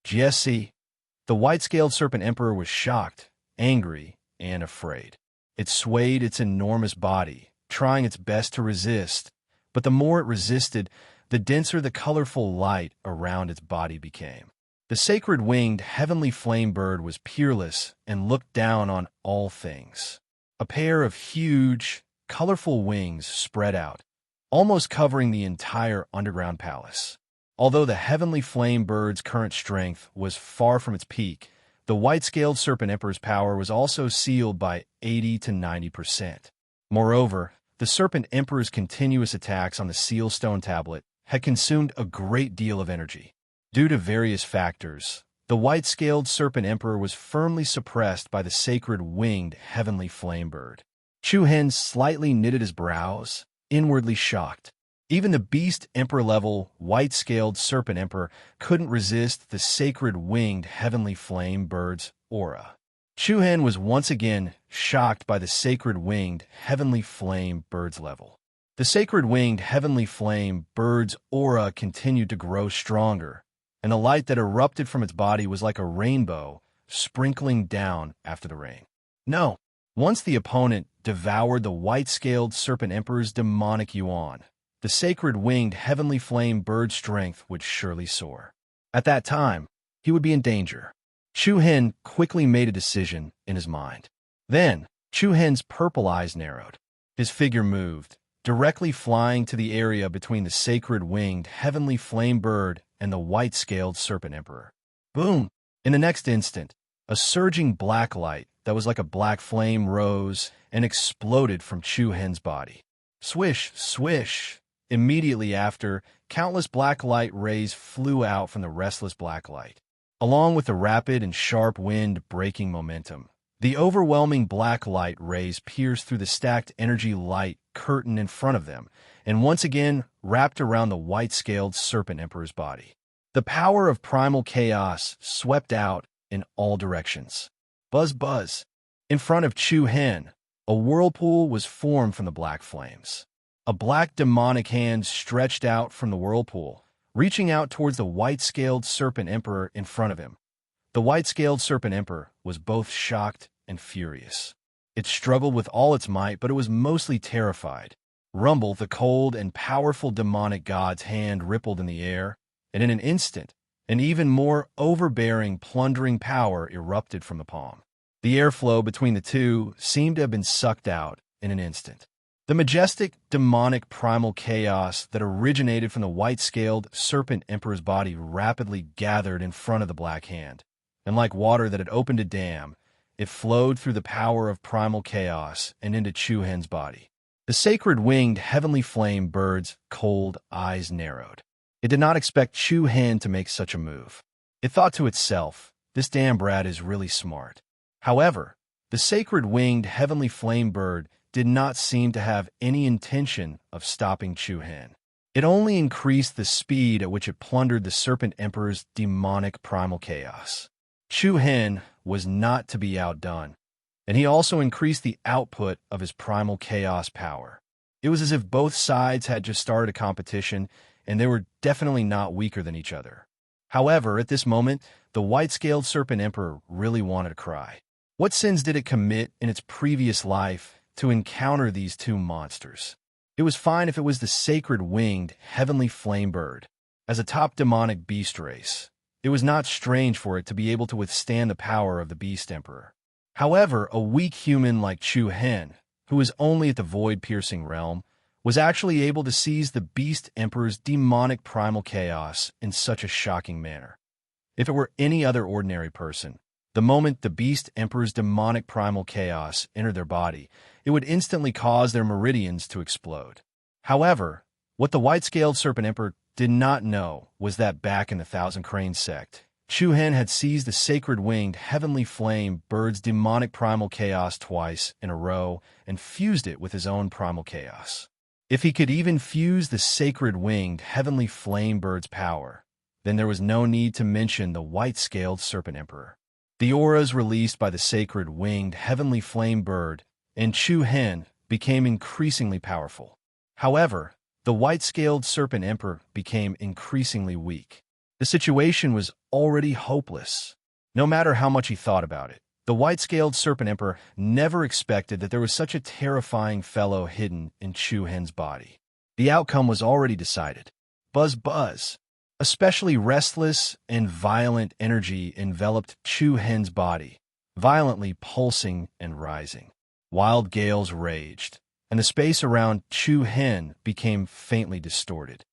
Speaker 1: Jesse, the white-scaled serpent emperor was shocked, angry, and afraid. It swayed its enormous body, trying its best to resist, but the more it resisted, the denser the colorful light around its body became. The sacred winged heavenly flame bird was peerless and looked down on all things. A pair of huge, colorful wings spread out, almost covering the entire underground palace. Although the heavenly flame bird's current strength was far from its peak, the white-scaled serpent emperor's power was also sealed by 80 to 90%. Moreover, the serpent emperor's continuous attacks on the seal stone tablet had consumed a great deal of energy. Due to various factors, the white-scaled serpent emperor was firmly suppressed by the sacred winged heavenly flame bird. Chu Hen slightly knitted his brows, inwardly shocked. Even the beast emperor-level white-scaled serpent emperor couldn't resist the sacred winged heavenly flame bird's aura. Chu Hen was once again shocked by the sacred winged heavenly flame bird's level. The sacred winged heavenly flame bird's aura continued to grow stronger, and the light that erupted from its body was like a rainbow sprinkling down after the rain. No, once the opponent devoured the white-scaled serpent emperor's demonic yuan, the sacred winged heavenly flame bird's strength would surely soar. At that time, he would be in danger. Chu Hen quickly made a decision in his mind. Then, Chu Hen's purple eyes narrowed. His figure moved, directly flying to the area between the sacred winged heavenly flame bird and the white-scaled serpent emperor. Boom! In the next instant, a surging black light that was like a black flame rose and exploded from Chu Hen's body. Swish, swish! Immediately after, countless black light rays flew out from the restless black light. Along with the rapid and sharp wind breaking momentum, the overwhelming black light rays pierced through the stacked energy light curtain in front of them, and once again wrapped around the white-scaled serpent emperor's body. The power of primal chaos swept out in all directions. Buzz, buzz. In front of Chu Hen, a whirlpool was formed from the black flames. A black demonic hand stretched out from the whirlpool, reaching out towards the white-scaled serpent emperor in front of him. The white-scaled serpent emperor was both shocked and furious. It struggled with all its might, but it was mostly terrified. Rumble, the cold and powerful demonic god's hand rippled in the air, and in an instant, an even more overbearing, plundering power erupted from the palm. The airflow between the two seemed to have been sucked out in an instant. The majestic, demonic primal chaos that originated from the white-scaled serpent emperor's body rapidly gathered in front of the black hand, and like water that had opened a dam, it flowed through the power of primal chaos and into Chu Hen's body. The sacred winged heavenly flame bird's cold eyes narrowed. It did not expect Chu Hen to make such a move. It thought to itself, this damn brat is really smart. However, the sacred winged heavenly flame bird did not seem to have any intention of stopping Chu Hen. It only increased the speed at which it plundered the serpent emperor's demonic primal chaos. Chu Hen was not to be outdone, and he also increased the output of his primal chaos power. It was as if both sides had just started a competition, and they were definitely not weaker than each other. However, at this moment, the white-scaled serpent emperor really wanted to cry. What sins did it commit in its previous life to encounter these two monsters? It was fine if it was the sacred winged heavenly flame bird. As a top demonic beast race, it was not strange for it to be able to withstand the power of the beast emperor. However, a weak human like Chu Hen, who was only at the void-piercing realm, was actually able to seize the beast emperor's demonic primal chaos in such a shocking manner. If it were any other ordinary person, the moment the beast emperor's demonic primal chaos entered their body, it would instantly cause their meridians to explode. However, what the white-scaled serpent emperor did not know was that back in the Thousand Cranes sect, Chu Hen had seized the sacred winged heavenly flame bird's demonic primal chaos twice in a row and fused it with his own primal chaos. If he could even fuse the sacred winged heavenly flame bird's power, then there was no need to mention the white-scaled serpent emperor. The auras released by the sacred winged heavenly flame bird and Chu Hen became increasingly powerful. However, the white-scaled serpent emperor became increasingly weak. The situation was already hopeless. No matter how much he thought about it, the white-scaled serpent emperor never expected that there was such a terrifying fellow hidden in Chu Hen's body. The outcome was already decided. Buzz, buzz. Especially restless and violent energy enveloped Chu Hen's body, violently pulsing and rising. Wild gales raged, and the space around Chu Hen became faintly distorted.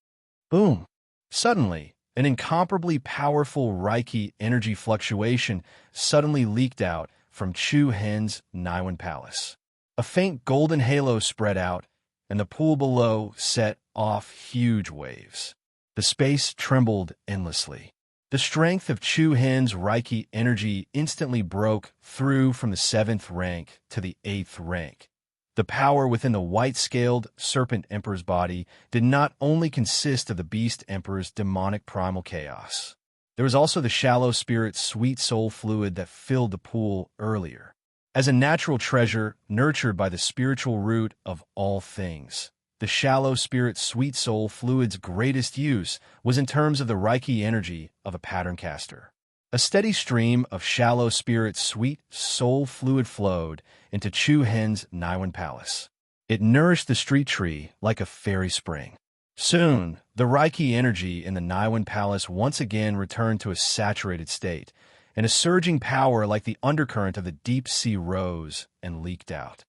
Speaker 1: Boom! Suddenly, an incomparably powerful Reiki energy fluctuation suddenly leaked out from Chu Hen's Niwen Palace. A faint golden halo spread out, and the pool below set off huge waves. The space trembled endlessly. The strength of Chu Hen's Reiki energy instantly broke through from the 7th rank to the 8th rank. The power within the white-scaled serpent emperor's body did not only consist of the beast emperor's demonic primal chaos. There was also the shallow spirit sweet soul fluid that filled the pool earlier. As a natural treasure nurtured by the spiritual root of all things, the shallow spirit sweet soul fluid's greatest use was in terms of the Reiki energy of a pattern caster. A steady stream of shallow spirit sweet soul fluid flowed into Chu Hen's Niwen Palace. It nourished the street tree like a fairy spring. Soon, the Reiki energy in the Niwen Palace once again returned to a saturated state, and a surging power like the undercurrent of the deep sea rose and leaked out.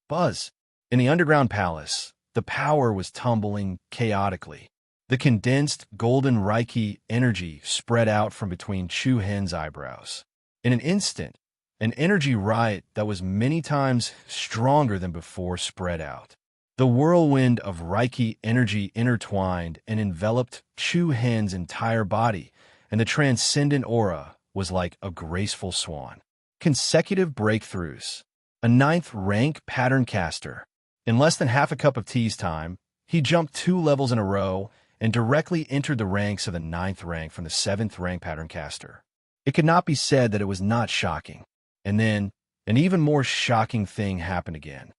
Speaker 1: Buzz! In the underground palace, the power was tumbling chaotically. The condensed golden Reiki energy spread out from between Chu Hen's eyebrows. In an instant, an energy riot that was many times stronger than before spread out. The whirlwind of Reiki energy intertwined and enveloped Chu Hen's entire body, and the transcendent aura was like a graceful swan. Consecutive breakthroughs. A 9th rank pattern caster. In less than half a cup of tea's time, he jumped 2 levels in a row and directly entered the ranks of the 9th rank from the 7th rank pattern caster. It could not be said that it was not shocking. And then, an even more shocking thing happened again.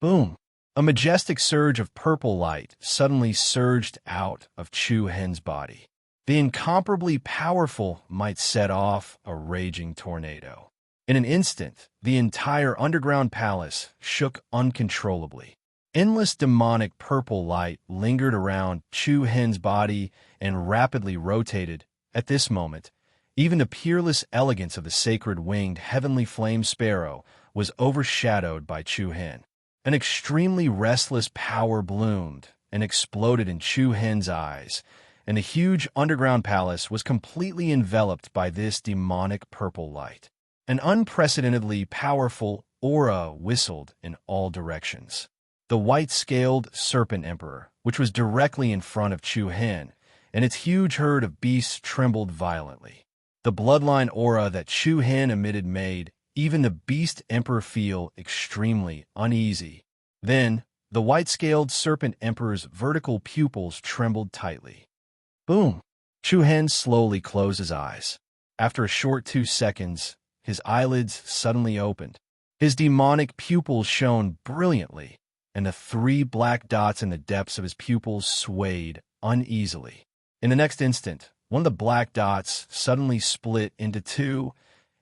Speaker 1: Boom! A majestic surge of purple light suddenly surged out of Chu Hen's body. The incomparably powerful might set off a raging tornado. In an instant, the entire underground palace shook uncontrollably. Endless demonic purple light lingered around Chu Hen's body and rapidly rotated. At this moment, even the peerless elegance of the sacred winged heavenly flame sparrow was overshadowed by Chu Hen. An extremely restless power bloomed and exploded in Chu Hen's eyes, and the huge underground palace was completely enveloped by this demonic purple light. An unprecedentedly powerful aura whistled in all directions. The white-scaled serpent emperor, which was directly in front of Chu Hen, and its huge herd of beasts trembled violently. The bloodline aura that Chu Hen emitted made even the beast emperor feel extremely uneasy. Then, the white-scaled serpent emperor's vertical pupils trembled tightly. Boom! Chu Hen slowly closed his eyes. After a short 2 seconds, his eyelids suddenly opened. His demonic pupils shone brilliantly, and the 3 black dots in the depths of his pupils swayed uneasily. In the next instant, one of the black dots suddenly split into 2.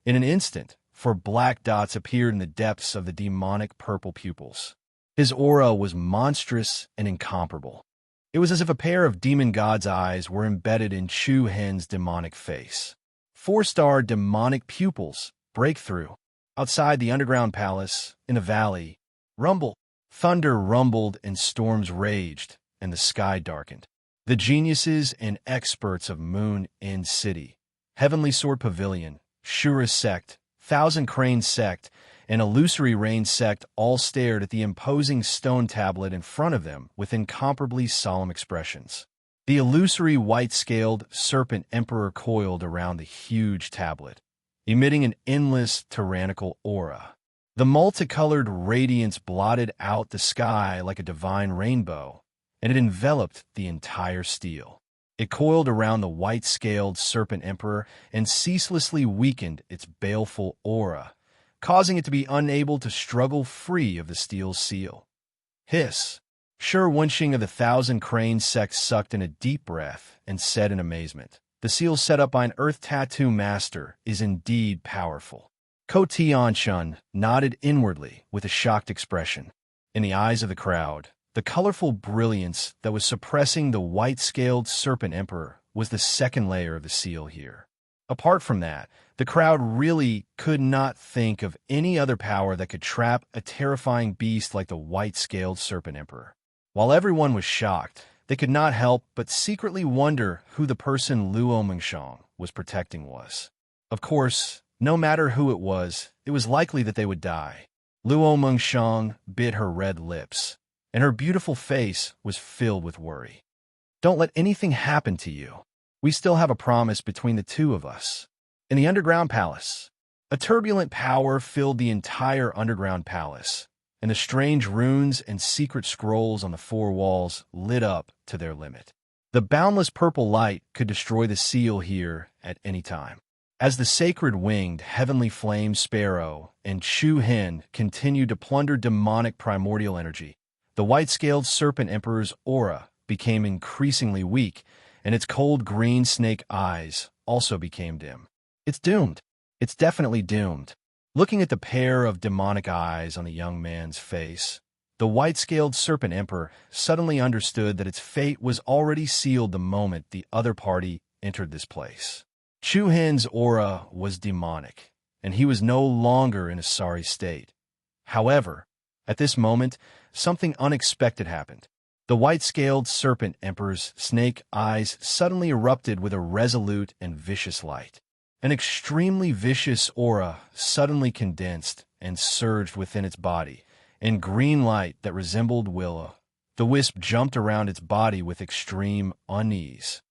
Speaker 1: In an instant, 4 black dots appeared in the depths of the demonic purple pupils. His aura was monstrous and incomparable. It was as if a pair of demon god's eyes were embedded in Chu Hen's demonic face. 4-star demonic pupils, breakthrough. Outside the underground palace, in a valley, rumble. Thunder rumbled and storms raged, and the sky darkened. The geniuses and experts of Moon End City, Heavenly Sword Pavilion, Shura Sect, Thousand Crane Sect, and Illusory Rain Sect all stared at the imposing stone tablet in front of them with incomparably solemn expressions. The illusory white-scaled serpent emperor coiled around the huge tablet, emitting an endless tyrannical aura. The multicolored radiance blotted out the sky like a divine rainbow, and it enveloped the entire steel. It coiled around the white-scaled serpent emperor and ceaselessly weakened its baleful aura, causing it to be unable to struggle free of the steel's seal. Hiss! Sure Wunshing of the Thousand Crane Sect sucked in a deep breath and said in amazement, "The seal set up by an Earth Tattoo Master is indeed powerful." Ko Tianshun nodded inwardly with a shocked expression. In the eyes of the crowd, the colorful brilliance that was suppressing the white-scaled serpent emperor was the second layer of the seal here. Apart from that, the crowd really could not think of any other power that could trap a terrifying beast like the white-scaled serpent emperor. While everyone was shocked, they could not help but secretly wonder who the person Luo Mengshang was protecting was. Of course, no matter who it was likely that they would die. Luo Mengshang bit her red lips, and her beautiful face was filled with worry. "Don't let anything happen to you. We still have a promise between the two of us." In the underground palace, a turbulent power filled the entire underground palace, and the strange runes and secret scrolls on the 4 walls lit up to their limit. The boundless purple light could destroy the seal here at any time. As the sacred winged heavenly flame sparrow and Chu Hen continued to plunder demonic primordial energy, the white-scaled serpent emperor's aura became increasingly weak, and its cold green snake eyes also became dim. It's doomed. It's definitely doomed. Looking at the pair of demonic eyes on the young man's face, the white-scaled serpent emperor suddenly understood that its fate was already sealed the moment the other party entered this place. Chu Hen's aura was demonic, and he was no longer in a sorry state. However, at this moment, something unexpected happened. The white-scaled serpent emperor's snake eyes suddenly erupted with a resolute and vicious light. An extremely vicious aura suddenly condensed and surged within its body, in green light that resembled willow. The wisp jumped around its body with extreme unease.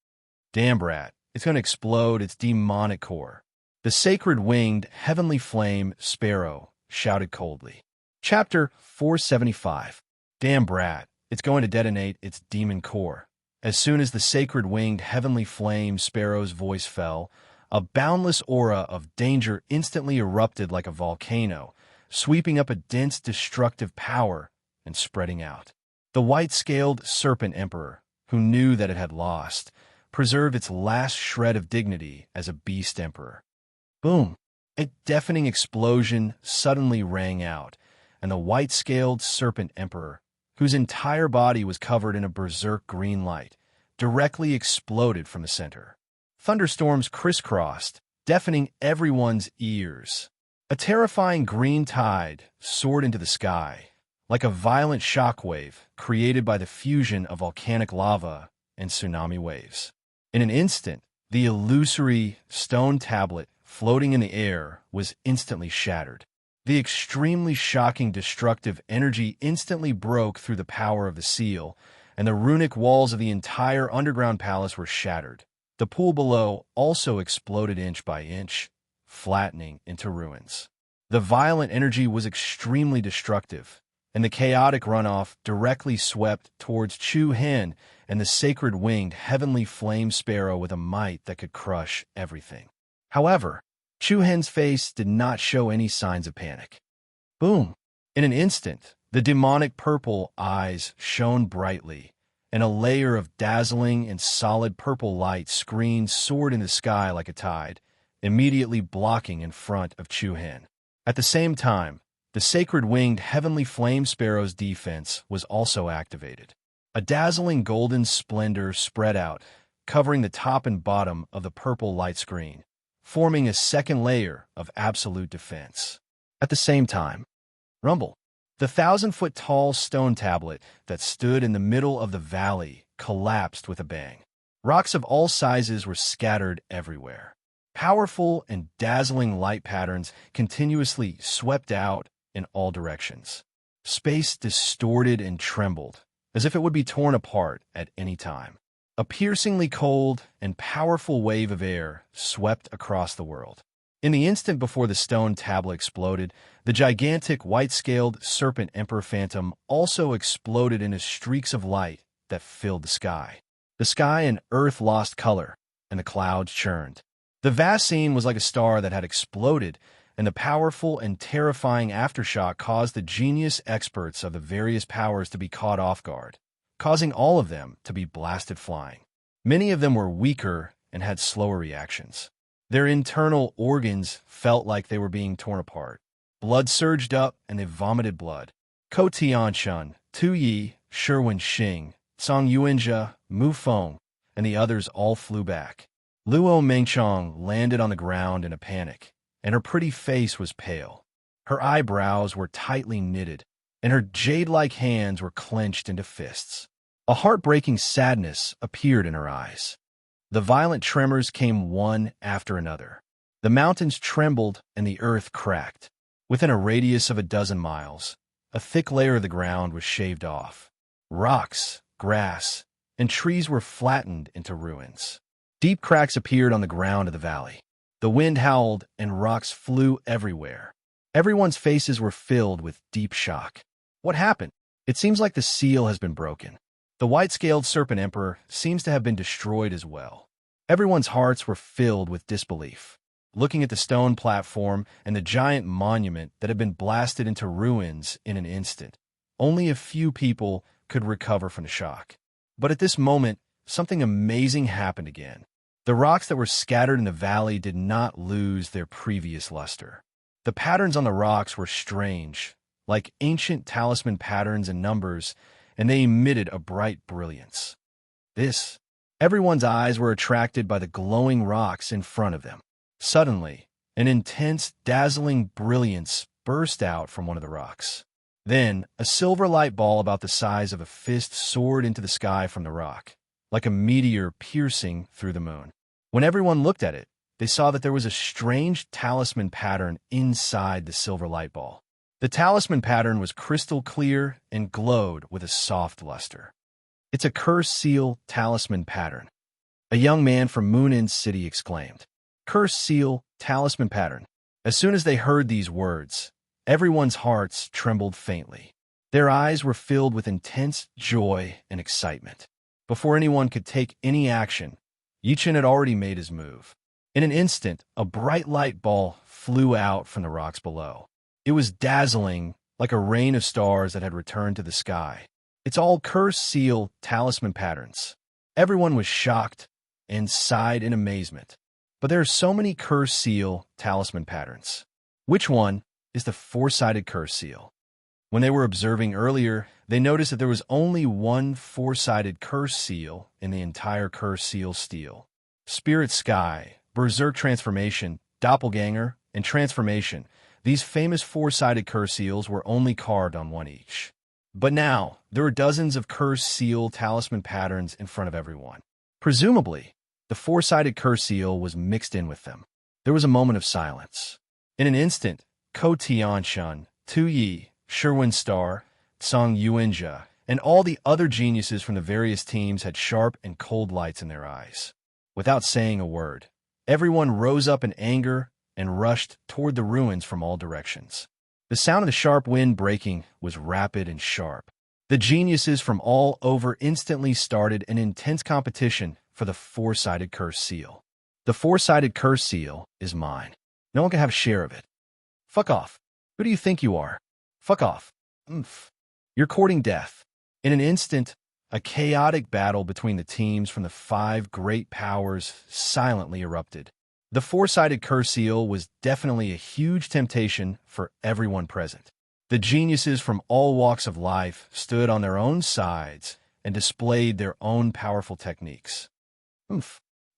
Speaker 1: "Damn brat, it's going to explode its demonic core." The sacred winged heavenly flame sparrow shouted coldly. Chapter 475. Damn brat, it's going to detonate its demon core. As soon as the sacred winged heavenly flame sparrow's voice fell, a boundless aura of danger instantly erupted like a volcano, sweeping up a dense destructive power and spreading out. The white-scaled serpent emperor, who knew that it had lost, preserved its last shred of dignity as a beast emperor. Boom! A deafening explosion suddenly rang out, and the white-scaled serpent emperor, whose entire body was covered in a berserk green light, directly exploded from the center. Thunderstorms crisscrossed, deafening everyone's ears. A terrifying green tide soared into the sky, like a violent shockwave created by the fusion of volcanic lava and tsunami waves. In an instant, the illusory stone tablet floating in the air was instantly shattered. The extremely shocking destructive energy instantly broke through the power of the seal, and the runic walls of the entire underground palace were shattered. The pool below also exploded inch by inch, flattening into ruins. The violent energy was extremely destructive, and the chaotic runoff directly swept towards Chu Hen and the sacred winged heavenly flame sparrow with a might that could crush everything. However, Chu Hen's face did not show any signs of panic. Boom! In an instant, the demonic purple eyes shone brightly, and a layer of dazzling and solid purple light screen soared in the sky like a tide, immediately blocking in front of Chu Hen. At the same time, the sacred winged heavenly flame sparrow's defense was also activated. A dazzling golden splendor spread out, covering the top and bottom of the purple light screen, forming a second layer of absolute defense. At the same time, rumble. The 1,000-foot-tall stone tablet that stood in the middle of the valley collapsed with a bang. Rocks of all sizes were scattered everywhere. Powerful and dazzling light patterns continuously swept out in all directions. Space distorted and trembled, as if it would be torn apart at any time. A piercingly cold and powerful wave of air swept across the world. In the instant before the stone tablet exploded, the gigantic white-scaled serpent emperor phantom also exploded into streaks of light that filled the sky. The sky and earth lost color, and the clouds churned. The vast scene was like a star that had exploded, and the powerful and terrifying aftershock caused the genius experts of the various powers to be caught off guard, causing all of them to be blasted flying. Many of them were weaker and had slower reactions. Their internal organs felt like they were being torn apart. Blood surged up, and they vomited blood. Ko Tianshun, Tu Yi, Sherwin Xing, Song Yuanjia, Mu Feng, and the others all flew back. Luo Mengchong landed on the ground in a panic, and her pretty face was pale. Her eyebrows were tightly knitted, and her jade-like hands were clenched into fists. A heartbreaking sadness appeared in her eyes. The violent tremors came one after another. The mountains trembled and the earth cracked. Within a radius of 12 miles, a thick layer of the ground was shaved off. Rocks, grass, and trees were flattened into ruins. Deep cracks appeared on the ground of the valley. The wind howled and rocks flew everywhere. Everyone's faces were filled with deep shock. What happened? It seems like the seal has been broken. The white-scaled serpent emperor seems to have been destroyed as well. Everyone's hearts were filled with disbelief, looking at the stone platform and the giant monument that had been blasted into ruins in an instant. Only a few people could recover from the shock. But at this moment, something amazing happened again. The rocks that were scattered in the valley did not lose their previous luster. The patterns on the rocks were strange, like ancient talisman patterns and numbers, and they emitted a bright brilliance. Everyone's eyes were attracted by the glowing rocks in front of them. Suddenly, an intense, dazzling brilliance burst out from one of the rocks. Then, a silver light ball about the size of a fist soared into the sky from the rock, like a meteor piercing through the moon. When everyone looked at it, they saw that there was a strange talisman pattern inside the silver light ball. The talisman pattern was crystal clear and glowed with a soft luster. "It's a curse seal talisman pattern," a young man from Moonin City exclaimed. "Curse seal talisman pattern." As soon as they heard these words, everyone's hearts trembled faintly. Their eyes were filled with intense joy and excitement. Before anyone could take any action, Yichin had already made his move. In an instant, a bright light ball flew out from the rocks below. It was dazzling, like a rain of stars that had returned to the sky. It's all curse seal talisman patterns. Everyone was shocked and sighed in amazement. But there are so many curse seal talisman patterns. Which one is the four-sided curse seal? When they were observing earlier, they noticed that there was only one four-sided curse seal in the entire curse seal steel. Spirit Sky, Berserk Transformation, Doppelganger, and Transformation. These famous four-sided curse seals were only carved on one each. But now, there were dozens of curse seal talisman patterns in front of everyone. Presumably, the four-sided curse seal was mixed in with them. There was a moment of silence. In an instant, Ko Tianshun, Tu Yi, Sherwin Star, Tsung Yuanjia, and all the other geniuses from the various teams had sharp and cold lights in their eyes. Without saying a word, everyone rose up in anger and rushed toward the ruins from all directions. The sound of the sharp wind breaking was rapid and sharp. The geniuses from all over instantly started an intense competition for the four-sided curse seal. The four-sided curse seal is mine. No one can have a share of it. Fuck off. Who do you think you are? Fuck off. You're courting death. In an instant, a chaotic battle between the teams from the five great powers silently erupted. The four-sided curse seal was definitely a huge temptation for everyone present. The geniuses from all walks of life stood on their own sides and displayed their own powerful techniques.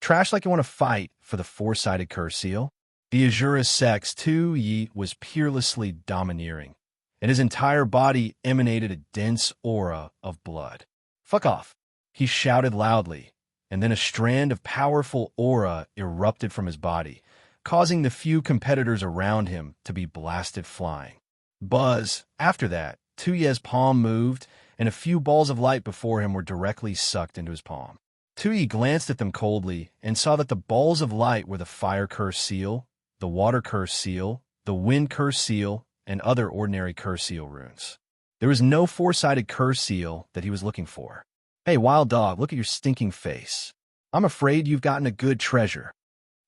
Speaker 1: Trash like you want to fight for the four-sided curse seal? The Azura Sex Tu Yi was peerlessly domineering, and his entire body emanated a dense aura of blood. Fuck off, he shouted loudly, and then a strand of powerful aura erupted from his body, causing the few competitors around him to be blasted flying. Buzz. After that, Tuye's palm moved, and a few balls of light before him were directly sucked into his palm. Tuyi glanced at them coldly and saw that the balls of light were the fire curse seal, the water curse seal, the wind curse seal, and other ordinary curse seal runes. There was no four-sided curse seal that he was looking for. Hey, wild dog, look at your stinking face. I'm afraid you've gotten a good treasure.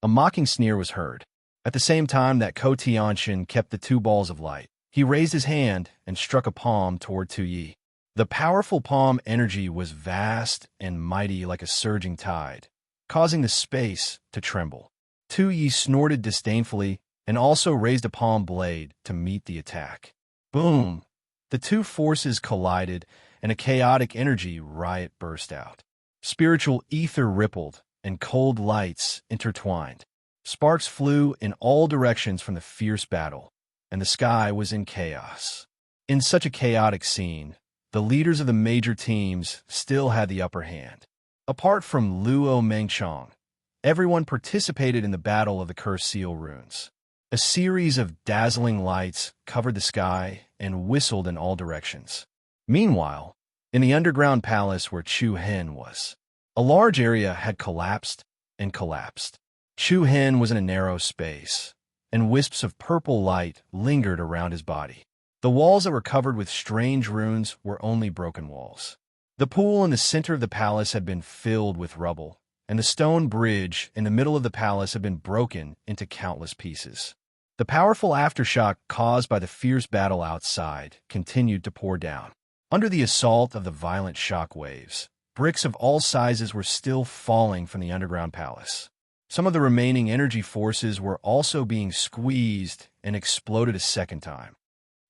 Speaker 1: A mocking sneer was heard. At the same time that Ko Tianxin kept the two balls of light, he raised his hand and struck a palm toward Tu Yi. The powerful palm energy was vast and mighty like a surging tide, causing the space to tremble. Tu Yi snorted disdainfully and also raised a palm blade to meet the attack. Boom! The two forces collided, and a chaotic energy riot burst out. Spiritual ether rippled, and cold lights intertwined. Sparks flew in all directions from the fierce battle, and the sky was in chaos. In such a chaotic scene, the leaders of the major teams still had the upper hand. Apart from Luo Mengchong, everyone participated in the battle of the Cursed Seal runes. A series of dazzling lights covered the sky and whistled in all directions. Meanwhile, in the underground palace where Chu Hen was, a large area had collapsed and collapsed. Chu Hen was in a narrow space, and wisps of purple light lingered around his body. The walls that were covered with strange runes were only broken walls. The pool in the center of the palace had been filled with rubble, and the stone bridge in the middle of the palace had been broken into countless pieces. The powerful aftershock caused by the fierce battle outside continued to pour down. Under the assault of the violent shock waves, bricks of all sizes were still falling from the underground palace. Some of the remaining energy forces were also being squeezed and exploded a second time.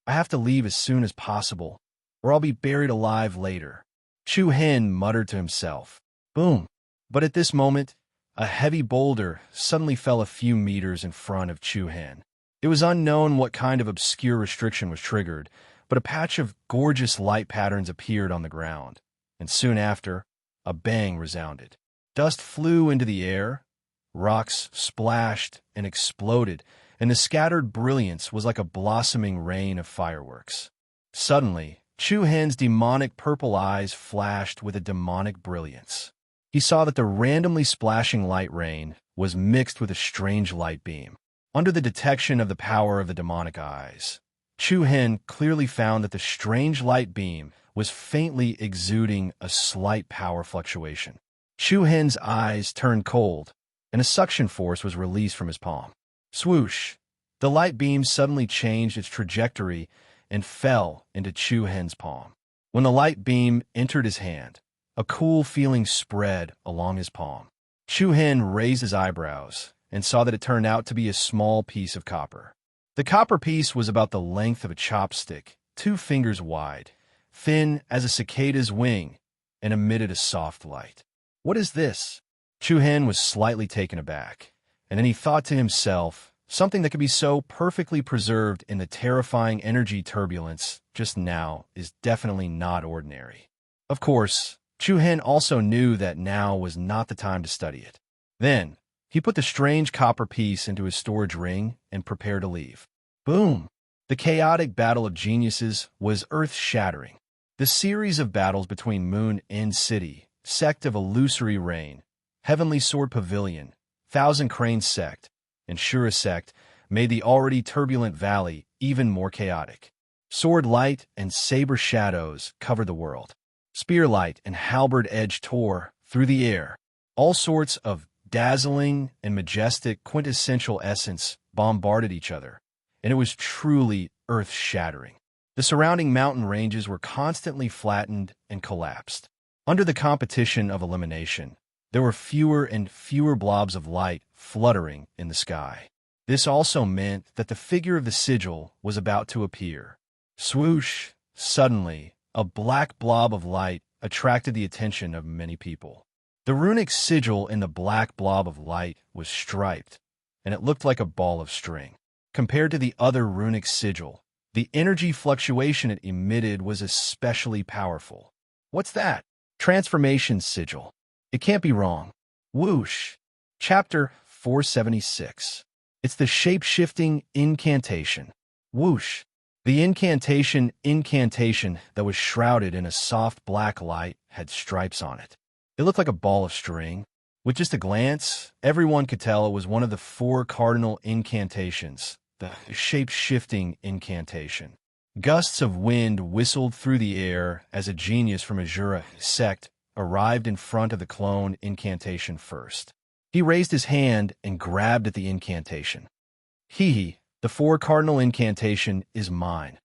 Speaker 1: I have to leave as soon as possible, or I'll be buried alive later, Chu Hen muttered to himself. Boom! But at this moment, a heavy boulder suddenly fell a few meters in front of Chu Hen. It was unknown what kind of obscure restriction was triggered, but a patch of gorgeous light patterns appeared on the ground, and soon after, a bang resounded. Dust flew into the air, rocks splashed and exploded, and the scattered brilliance was like a blossoming rain of fireworks. Suddenly, Chu Hen's demonic purple eyes flashed with a demonic brilliance. He saw that the randomly splashing light rain was mixed with a strange light beam. Under the detection of the power of the demonic eyes, Chu Hen clearly found that the strange light beam was faintly exuding a slight power fluctuation. Chu Hen's eyes turned cold, and a suction force was released from his palm. Swoosh! The light beam suddenly changed its trajectory and fell into Chu Hen's palm. When the light beam entered his hand, a cool feeling spread along his palm. Chu Hen raised his eyebrows and saw that it turned out to be a small piece of copper. The copper piece was about the length of a chopstick, 2 fingers wide, thin as a cicada's wing, and emitted a soft light. What is this? Chu Hen was slightly taken aback, and then he thought to himself, something that could be so perfectly preserved in the terrifying energy turbulence just now is definitely not ordinary. Of course, Chu Hen also knew that now was not the time to study it. Then, he put the strange copper piece into his storage ring and prepared to leave. Boom! The chaotic battle of geniuses was earth-shattering. The series of battles between Moon End City, Sect of Illusory Rain, Heavenly Sword Pavilion, Thousand Cranes Sect, and Shura Sect made the already turbulent valley even more chaotic. Sword light and saber shadows covered the world. Spear light and halberd edge tore through the air. All sorts of dazzling and majestic quintessential essence bombarded each other, and it was truly earth-shattering. The surrounding mountain ranges were constantly flattened and collapsed. Under the competition of elimination, there were fewer and fewer blobs of light fluttering in the sky. This also meant that the figure of the sigil was about to appear. Swoosh! Suddenly, a black blob of light attracted the attention of many people. The runic sigil in the black blob of light was striped, and it looked like a ball of string. Compared to the other runic sigil, the energy fluctuation it emitted was especially powerful. What's that? Transformation sigil. It can't be wrong. Whoosh! Chapter 476. It's the shape-shifting incantation. Whoosh! The incantation that was shrouded in a soft black light had stripes on it. It looked like a ball of string. With just a glance, everyone could tell it was one of the 4 cardinal incantations, the shape-shifting incantation. Gusts of wind whistled through the air as a genius from a Shura sect arrived in front of the clone incantation first. He raised his hand and grabbed at the incantation. The 4 cardinal incantation is mine.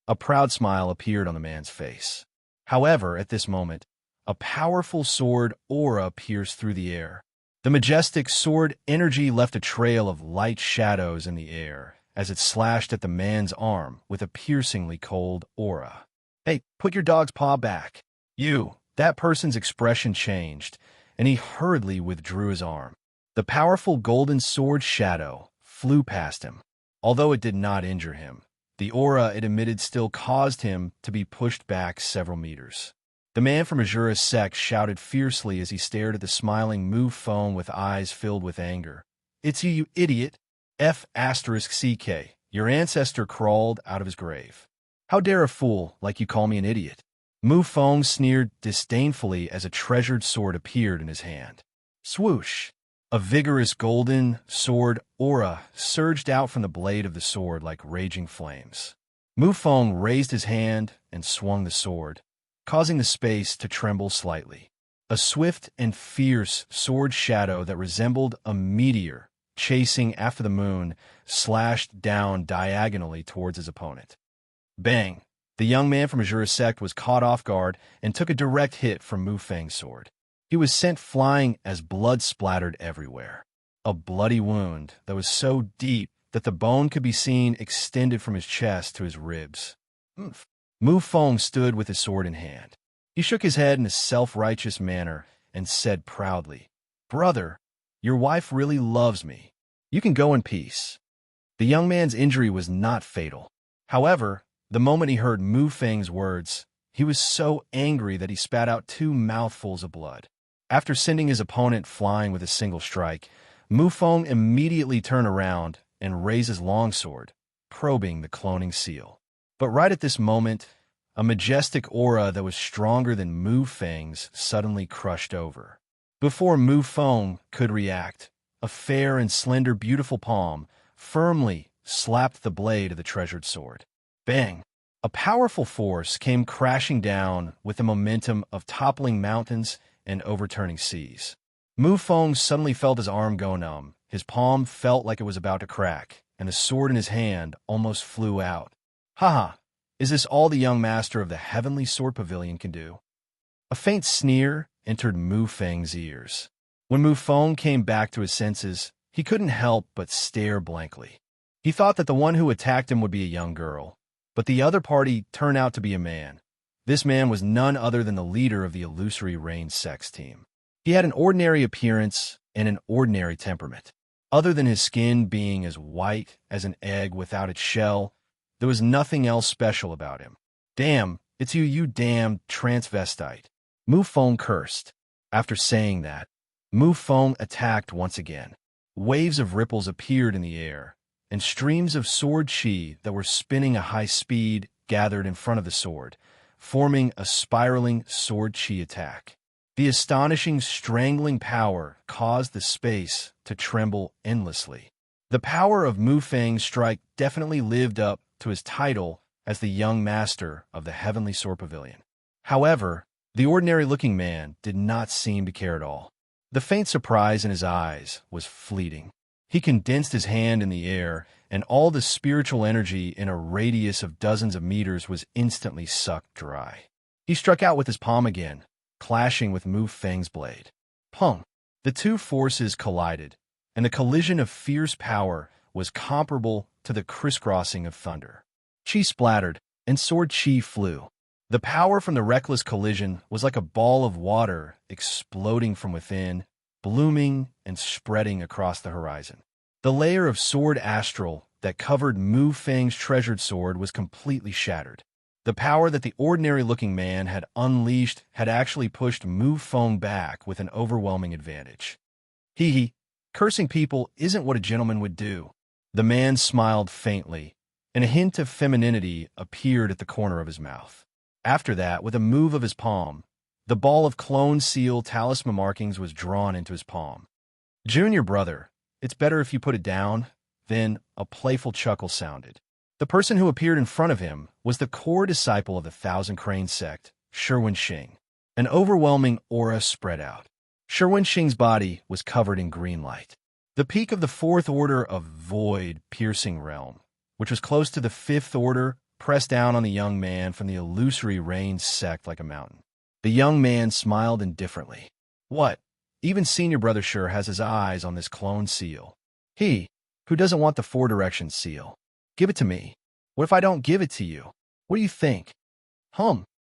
Speaker 1: A proud smile appeared on the man's face. However, at this moment, a powerful sword aura pierced through the air. The majestic sword energy left a trail of light shadows in the air as it slashed at the man's arm with a piercingly cold aura. Hey, put your dog's paw back. That person's expression changed, and he hurriedly withdrew his arm. The powerful golden sword shadow flew past him. Although it did not injure him, the aura it emitted still caused him to be pushed back several meters. The man from Shura sect shouted fiercely as he stared at the smiling Mu Feng with eyes filled with anger. It's you idiot! F***CK. Your ancestor crawled out of his grave. How dare a fool like you call me an idiot? Mu Feng sneered disdainfully as a treasured sword appeared in his hand. Swoosh! A vigorous golden sword aura surged out from the blade of the sword like raging flames. Mu Feng raised his hand and swung the sword, causing the space to tremble slightly. A swift and fierce sword shadow that resembled a meteor chasing after the moon slashed down diagonally towards his opponent. Bang! The young man from Shura sect was caught off guard and took a direct hit from Mu Feng's sword. He was sent flying as blood splattered everywhere. A bloody wound that was so deep that the bone could be seen extended from his chest to his ribs. Mu Feng stood with his sword in hand. He shook his head in a self-righteous manner and said proudly, "Brother, your wife really loves me. You can go in peace." The young man's injury was not fatal. However, the moment he heard Mu Feng's words, he was so angry that he spat out 2 mouthfuls of blood. After sending his opponent flying with a single strike, Mu Feng immediately turned around and raised his longsword, probing the cloning seal. But right at this moment, a majestic aura that was stronger than Mu Feng's suddenly crushed over. Before Mu Feng could react, a fair and slender beautiful palm firmly slapped the blade of the treasured sword. Bang! A powerful force came crashing down with the momentum of toppling mountains and overturning seas. Mu Feng suddenly felt his arm go numb. His palm felt like it was about to crack, and the sword in his hand almost flew out. Haha! Is this all the young master of the Heavenly Sword Pavilion can do? A faint sneer entered Mu Feng's ears. When Mu Feng came back to his senses, he couldn't help but stare blankly. He thought that the one who attacked him would be a young girl, but the other party turned out to be a man. This man was none other than the leader of the Illusory Rain sex team. He had an ordinary appearance and an ordinary temperament. Other than his skin being as white as an egg without its shell, there was nothing else special about him. Damn, it's you, you damned transvestite. Mu Feng cursed. After saying that, Mu Feng attacked once again. Waves of ripples appeared in the air, and streams of sword chi that were spinning at high speed gathered in front of the sword, forming a spiraling sword chi attack. The astonishing strangling power caused the space to tremble endlessly. The power of Mu Feng's strike definitely lived up to his title as the young master of the Heavenly Sword Pavilion. However, the ordinary-looking man did not seem to care at all. The faint surprise in his eyes was fleeting. He condensed his hand in the air, and all the spiritual energy in a radius of dozens of meters was instantly sucked dry. He struck out with his palm again, clashing with Mu Feng's blade. Pung! The two forces collided, and the collision of fierce power was comparable to the crisscrossing of thunder. Chi splattered, and sword chi flew. The power from the reckless collision was like a ball of water exploding from within, blooming and spreading across the horizon. The layer of sword astral that covered Mu Feng's treasured sword was completely shattered. The power that the ordinary-looking man had unleashed had actually pushed Mu Feng back with an overwhelming advantage. Hee, cursing people isn't what a gentleman would do. The man smiled faintly, and a hint of femininity appeared at the corner of his mouth. After that, with a move of his palm, the ball of clone seal talisman markings was drawn into his palm. Junior brother, it's better if you put it down. Then a playful chuckle sounded. The person who appeared in front of him was the core disciple of the Thousand Crane sect, Sherwin Xing. An overwhelming aura spread out. Sherwin Xing's body was covered in green light. The peak of the fourth order of void-piercing realm, which was close to the fifth order, pressed down on the young man from the Illusory Rain sect like a mountain. The young man smiled indifferently. What? Even senior brother sure has his eyes on this clone seal. He, who doesn't want the Four Directions seal. Give it to me. What if I don't give it to you? What do you think?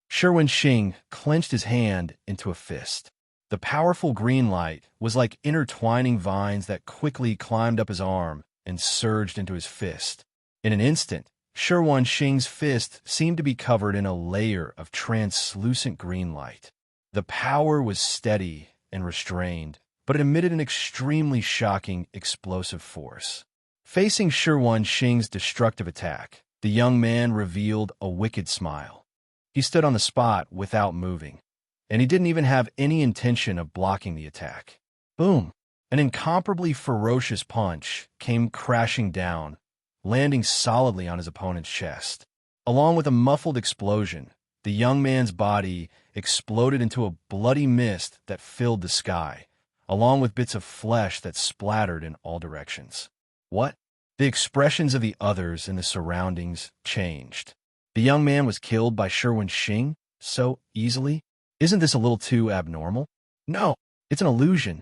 Speaker 1: Sherwin Xing clenched his hand into a fist. The powerful green light was like intertwining vines that quickly climbed up his arm and surged into his fist. In an instant, Sherwin Xing's fist seemed to be covered in a layer of translucent green light. The power was steady and restrained, but it emitted an extremely shocking, explosive force. Facing Sherwin Xing's destructive attack, the young man revealed a wicked smile. He stood on the spot without moving, and he didn't even have any intention of blocking the attack. Boom! An incomparably ferocious punch came crashing down, landing solidly on his opponent's chest. Along with a muffled explosion, the young man's body exploded into a bloody mist that filled the sky, along with bits of flesh that splattered in all directions. What? The expressions of the others in the surroundings changed. The young man was killed by Sherwin Xing so easily? Isn't this a little too abnormal? No, it's an illusion.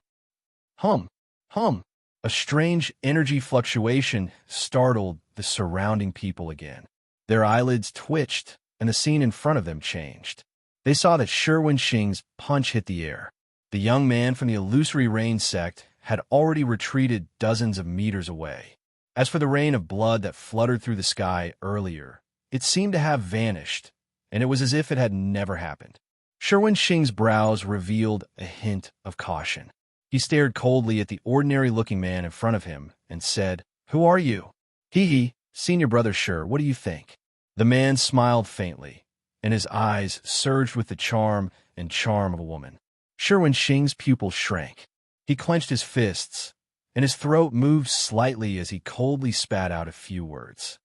Speaker 1: A strange energy fluctuation startled the surrounding people again. Their eyelids twitched, and the scene in front of them changed. They saw that Sherwin Xing's punch hit the air. The young man from the Illusory Rain sect had already retreated dozens of meters away. As for the rain of blood that fluttered through the sky earlier, it seemed to have vanished, and it was as if it had never happened. Sherwin Xing's brows revealed a hint of caution. He stared coldly at the ordinary-looking man in front of him and said, "Who are you?" Hee, senior brother Sher, what do you think? The man smiled faintly, and his eyes surged with the charm of a woman. Sherwin Xing's pupils shrank. He clenched his fists, and his throat moved slightly as he coldly spat out a few words.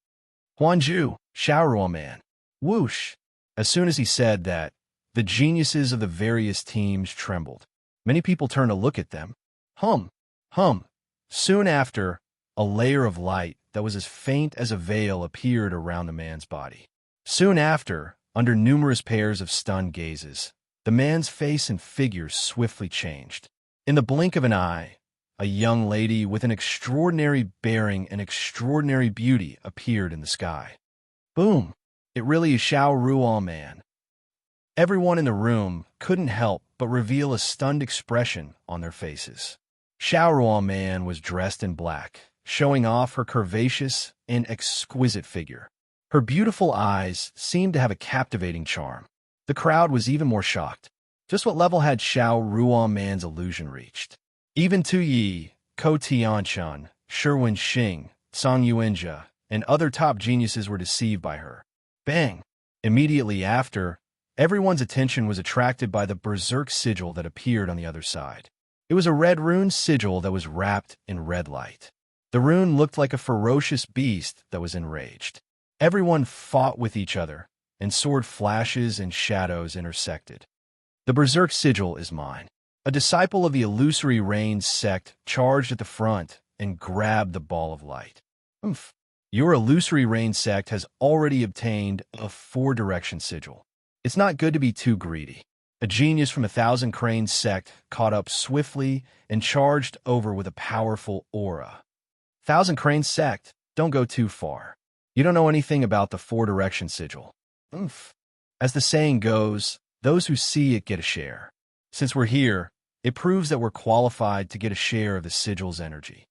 Speaker 1: Huanju, Xiao Man. Whoosh! As soon as he said that, the geniuses of the various teams trembled. Many people turned to look at them. Hum, hum. Soon after, a layer of light that was as faint as a veil appeared around the man's body. Soon after, under numerous pairs of stunned gazes, the man's face and figure swiftly changed. In the blink of an eye, a young lady with an extraordinary bearing and extraordinary beauty appeared in the sky. Boom! It really is Xiao Man. Everyone in the room couldn't help but reveal a stunned expression on their faces. Xiao Man was dressed in black, showing off her curvaceous and exquisite figure. Her beautiful eyes seemed to have a captivating charm. The crowd was even more shocked. Just what level had Xiao Man's illusion reached? Even Tu Yi, Ko Tianchun, Sherwin Xing, Song Yuanjia, and other top geniuses were deceived by her. Bang! Immediately after, everyone's attention was attracted by the berserk sigil that appeared on the other side. It was a red rune sigil that was wrapped in red light. The rune looked like a ferocious beast that was enraged. Everyone fought with each other, and sword flashes and shadows intersected. The berserk sigil is mine. A disciple of the illusory rain sect charged at the front and grabbed the ball of light. Oomph. Your illusory rain sect has already obtained a 4-direction sigil. It's not good to be too greedy. A genius from 1,000 Cranes sect caught up swiftly and charged over with a powerful aura. 1,000 Cranes sect, don't go too far. You don't know anything about the 4-direction sigil. Oomph. As the saying goes, those who see it get a share. Since we're here, it proves that we're qualified to get a share of the sigil's energy.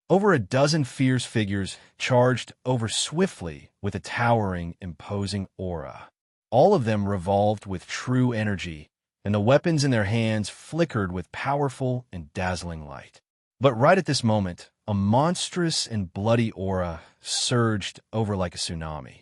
Speaker 1: Over a dozen fierce figures charged over swiftly with a towering, imposing aura. All of them revolved with true energy, and the weapons in their hands flickered with powerful and dazzling light. But right at this moment, a monstrous and bloody aura surged over like a tsunami.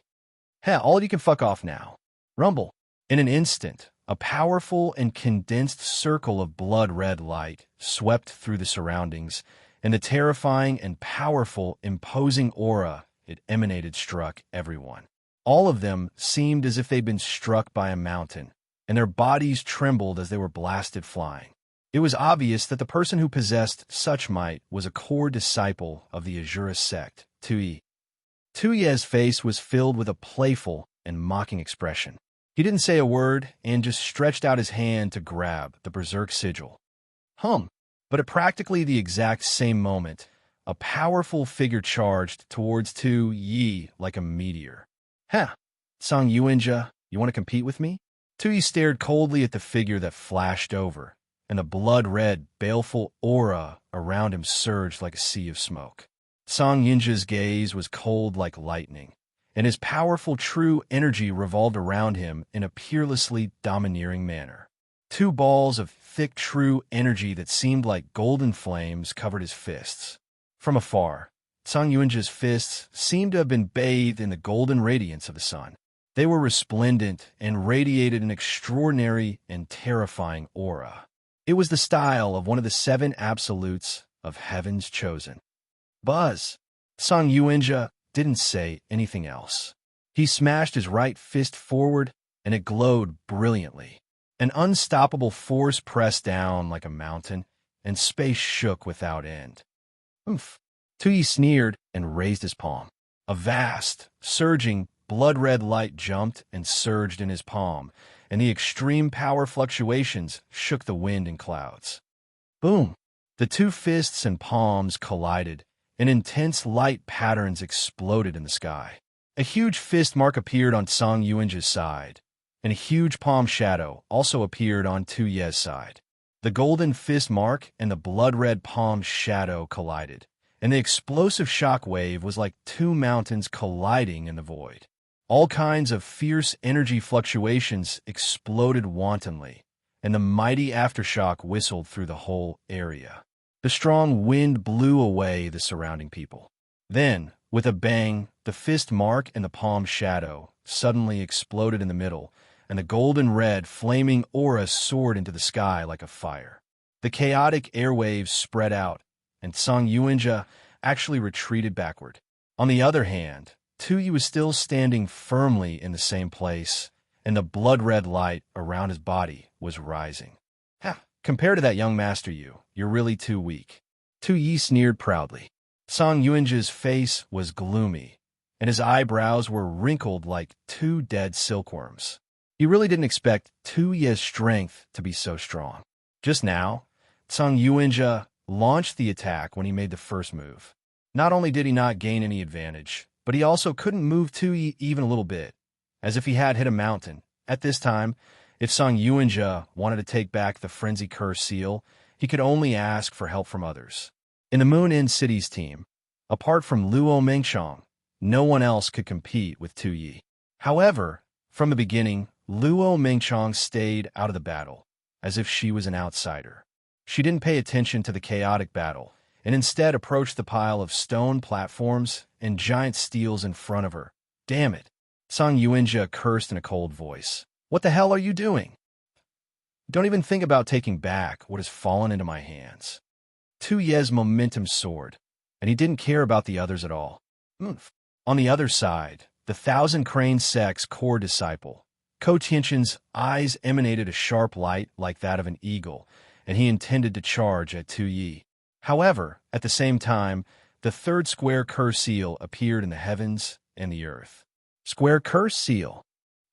Speaker 1: Hell, all of you can fuck off now. Rumble. In an instant, a powerful and condensed circle of blood-red light swept through the surroundings, and the terrifying and powerful, imposing aura it emanated struck everyone. All of them seemed as if they'd been struck by a mountain, and their bodies trembled as they were blasted flying. It was obvious that the person who possessed such might was a core disciple of the Azura sect, Tu Yi. Tu Yi's face was filled with a playful and mocking expression. He didn't say a word and just stretched out his hand to grab the berserk sigil. But at practically the exact same moment, a powerful figure charged towards Tu Yi like a meteor. Song Yuanjia, you want to compete with me? Tu Yi stared coldly at the figure that flashed over, and the blood-red, baleful aura around him surged like a sea of smoke. Song Yuanjia's gaze was cold like lightning, and his powerful true energy revolved around him in a peerlessly domineering manner. 2 balls of thick true energy that seemed like golden flames covered his fists. From afar, Song Yuanjia's fists seemed to have been bathed in the golden radiance of the sun. They were resplendent and radiated an extraordinary and terrifying aura. It was the style of one of the 7 absolutes of Heaven's Chosen. Buzz! Song Yuanjia didn't say anything else. He smashed his right fist forward, and it glowed brilliantly. An unstoppable force pressed down like a mountain, and space shook without end. Oomph! Tu Yi sneered and raised his palm. A vast, surging, blood-red light jumped and surged in his palm, and the extreme power fluctuations shook the wind and clouds. Boom! The 2 fists and palms collided, and intense light patterns exploded in the sky. A huge fist mark appeared on Song Yuanjia's side, and a huge palm shadow also appeared on Tu Yi's side. The golden fist mark and the blood-red palm shadow collided, and the explosive shock wave was like 2 mountains colliding in the void. All kinds of fierce energy fluctuations exploded wantonly, and the mighty aftershock whistled through the whole area. The strong wind blew away the surrounding people. Then, with a bang, the fist mark and the palm shadow suddenly exploded in the middle, and the golden red, flaming aura soared into the sky like a fire. The chaotic airwaves spread out, and Song Yuanjia actually retreated backward. On the other hand, Tu was still standing firmly in the same place, and the blood-red light around his body was rising. Ha! Compared to that young master you're really too weak. Tu sneered proudly. Song Yuanji's face was gloomy, and his eyebrows were wrinkled like two dead silkworms. He really didn't expect Tu's strength to be so strong. Just now, Song Yuanji launched the attack when he made the first move. Not only did he not gain any advantage, but he also couldn't move Tu even a little bit, as if he had hit a mountain. At this time, if Song Yuanji wanted to take back the Frenzy Curse seal, he could only ask for help from others. In the Moon Inn City's team, apart from Luo Mengchong, no one else could compete with Tu. However, from the beginning, Luo Mengchong stayed out of the battle, as if she was an outsider. She didn't pay attention to the chaotic battle, and instead approached the pile of stone platforms and giant steels in front of her. Damn it! Song Yuanji cursed in a cold voice. What the hell are you doing? Don't even think about taking back what has fallen into my hands. Tu's momentum soared, and he didn't care about the others at all. On the other side, the Thousand Crane Sect's core disciple, Ko Tianqian's eyes emanated a sharp light like that of an eagle, and he intended to charge at Tu. However, at the same time, the third square curse seal appeared in the heavens and the earth. Square curse seal.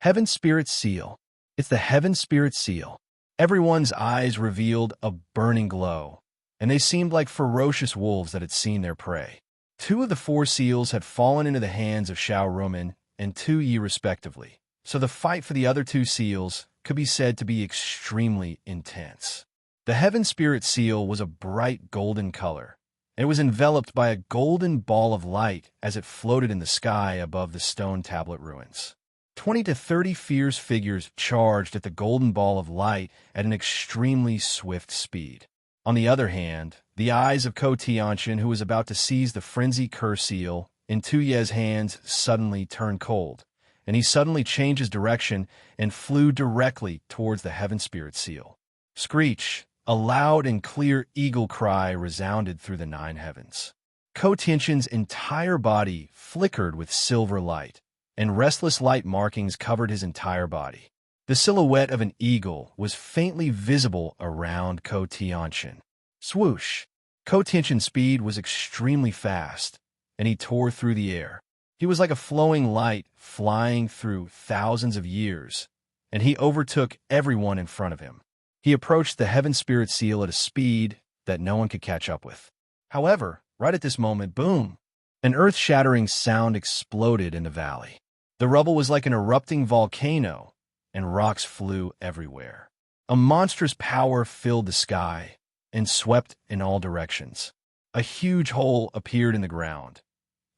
Speaker 1: Heaven Spirit seal. It's the Heaven Spirit seal. Everyone's eyes revealed a burning glow, and they seemed like ferocious wolves that had seen their prey. Two of the four seals had fallen into the hands of Xiao Ruomin and Tu respectively, so the fight for the other two seals could be said to be extremely intense. The Heaven Spirit seal was a bright golden color, and it was enveloped by a golden ball of light as it floated in the sky above the stone tablet ruins. 20 to 30 fierce figures charged at the golden ball of light at an extremely swift speed. On the other hand, the eyes of Ko Tianqian, who was about to seize the Frenzy Curse seal, in Tu's hands suddenly turned cold, and he suddenly changed his direction and flew directly towards the Heaven Spirit seal. Screech! A loud and clear eagle cry resounded through the nine heavens. Ko Tianqian's entire body flickered with silver light, and restless light markings covered his entire body. The silhouette of an eagle was faintly visible around Ko Tianqian. Swoosh! Ko Tianqian's speed was extremely fast, and he tore through the air. He was like a flowing light flying through thousands of years, and he overtook everyone in front of him. He approached the Heaven Spirit seal at a speed that no one could catch up with. However, right at this moment, boom! An earth-shattering sound exploded in the valley. The rubble was like an erupting volcano, and rocks flew everywhere. A monstrous power filled the sky and swept in all directions. A huge hole appeared in the ground.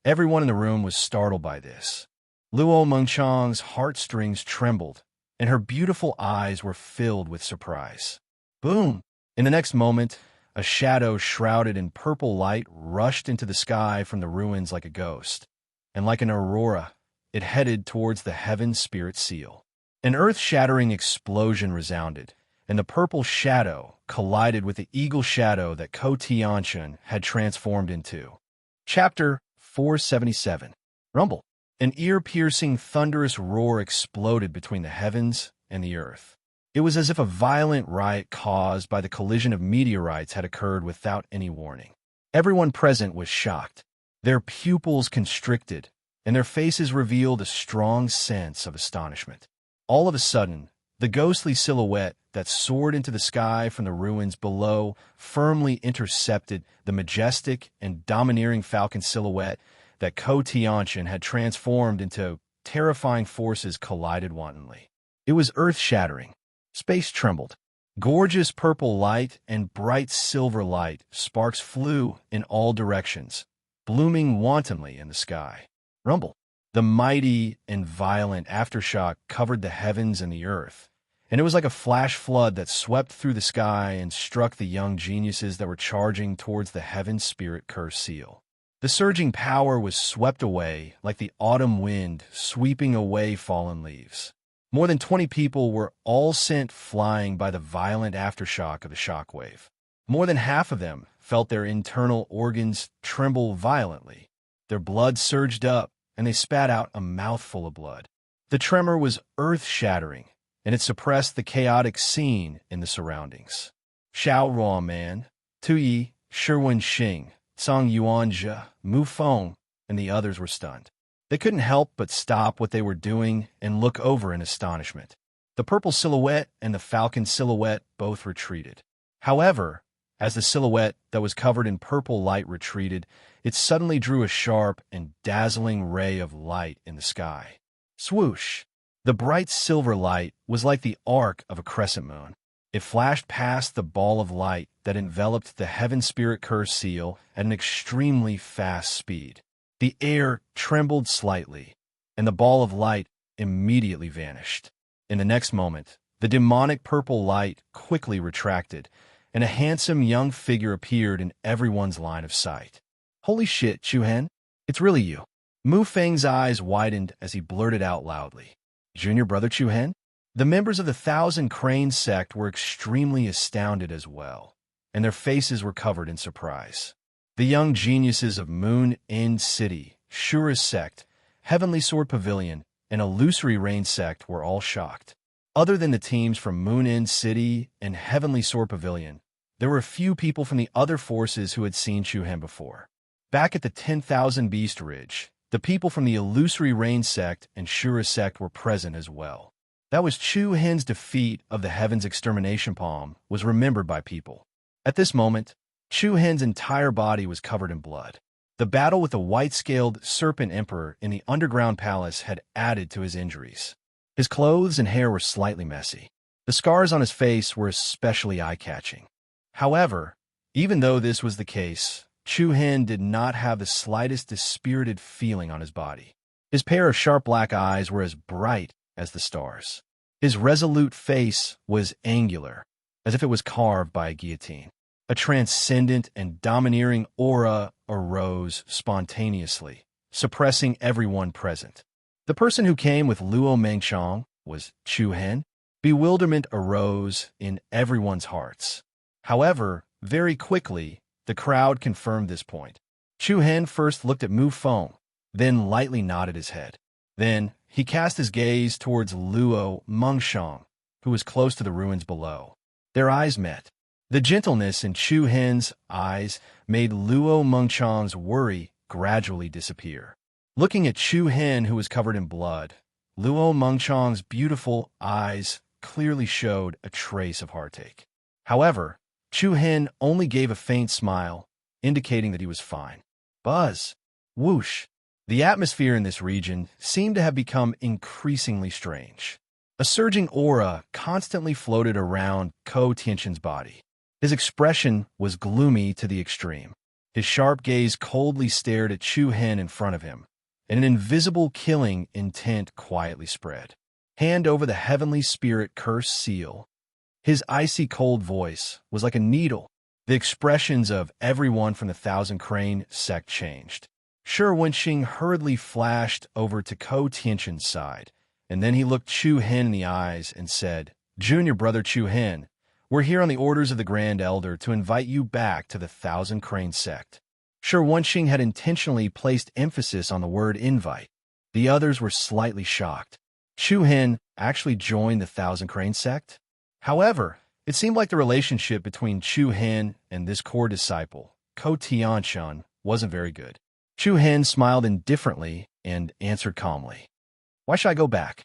Speaker 1: Everyone in the room was startled by this. Luo Mengchong's heartstrings trembled, and her beautiful eyes were filled with surprise. Boom! In the next moment, a shadow shrouded in purple light rushed into the sky from the ruins like a ghost, and like an aurora, it headed towards the Heaven Spirit seal. An earth-shattering explosion resounded, and the purple shadow collided with the eagle shadow that Ko Tianqian had transformed into. Chapter 477. Rumble. An ear-piercing, thunderous roar exploded between the heavens and the earth. It was as if a violent riot caused by the collision of meteorites had occurred without any warning. Everyone present was shocked. Their pupils constricted, and their faces revealed a strong sense of astonishment. All of a sudden, the ghostly silhouette that soared into the sky from the ruins below firmly intercepted the majestic and domineering falcon silhouette that Ko Tianqian had transformed into. Terrifying forces collided wantonly. It was earth-shattering. Space trembled. Gorgeous purple light and bright silver light sparks flew in all directions, blooming wantonly in the sky. Rumble. The mighty and violent aftershock covered the heavens and the earth, and it was like a flash flood that swept through the sky and struck the young geniuses that were charging towards the Heaven Spirit Curse seal. The surging power was swept away like the autumn wind sweeping away fallen leaves. More than 20 people were all sent flying by the violent aftershock of the shockwave. More than half of them felt their internal organs tremble violently. Their blood surged up, and they spat out a mouthful of blood. The tremor was earth-shattering, and it suppressed the chaotic scene in the surroundings. Xiao Ruoman, Tu Yi, Shiwen Xing, Song Yuanzhe, Mu Feng, and the others were stunned. They couldn't help but stop what they were doing and look over in astonishment. The purple silhouette and the falcon silhouette both retreated. However, as the silhouette that was covered in purple light retreated, it suddenly drew a sharp and dazzling ray of light in the sky. Swoosh! The bright silver light was like the arc of a crescent moon. It flashed past the ball of light that enveloped the Heaven Spirit Curse seal at an extremely fast speed. The air trembled slightly, and the ball of light immediately vanished. In the next moment, the demonic purple light quickly retracted, and a handsome young figure appeared in everyone's line of sight. "Holy shit, Chuhen! It's really you." Mu Feng's eyes widened as he blurted out loudly. "Junior brother Chuhen?" The members of the Thousand Crane sect were extremely astounded as well, and their faces were covered in surprise. The young geniuses of Moon End City, Shura's sect, Heavenly Sword Pavilion, and Illusory Rain sect were all shocked. Other than the teams from Moon End City and Heavenly Sword Pavilion, there were a few people from the other forces who had seen Chuhen before. Back at the 10,000 Beast Ridge, the people from the Illusory Rain sect and Shura sect were present as well. That was Chuhen's defeat of the Heaven's Extermination Palm was remembered by people. At this moment, Chuhen's entire body was covered in blood. The battle with the white-scaled Serpent Emperor in the underground palace had added to his injuries. His clothes and hair were slightly messy. The scars on his face were especially eye-catching. However, even though this was the case, Chuhen did not have the slightest dispirited feeling on his body. His pair of sharp black eyes were as bright as the stars. His resolute face was angular, as if it was carved by a guillotine. A transcendent and domineering aura arose spontaneously, suppressing everyone present. The person who came with Luo Mengchong was Chuhen. Bewilderment arose in everyone's hearts. However, very quickly, the crowd confirmed this point. Chuhen first looked at Mu Feng, then lightly nodded his head. Then, he cast his gaze towards Luo Mengchong, who was close to the ruins below. Their eyes met. The gentleness in Chuhen's eyes made Luo Mengchong's worry gradually disappear. Looking at Chuhen, who was covered in blood, Luo Mengchong's beautiful eyes clearly showed a trace of heartache. However, Chuhen only gave a faint smile, indicating that he was fine. Buzz! Whoosh! The atmosphere in this region seemed to have become increasingly strange. A surging aura constantly floated around Ko Tianxin's body. His expression was gloomy to the extreme. His sharp gaze coldly stared at Chuhen in front of him, and an invisible killing intent quietly spread. Hand over the Heavenly Spirit Curse seal. His icy cold voice was like a needle. The expressions of everyone from the Thousand Crane sect changed. Shiwen Xing hurriedly flashed over to Ko Tianxin's side, and then he looked Chuhen in the eyes and said, "Junior brother Chuhen, we're here on the orders of the Grand Elder to invite you back to the Thousand Crane sect." Shiwen Xing had intentionally placed emphasis on the word invite. The others were slightly shocked. Chuhen actually joined the Thousand Crane sect? However, it seemed like the relationship between Chuhen and this core disciple, Ko Tianxin, wasn't very good. Chuhen smiled indifferently and answered calmly. "Why should I go back?"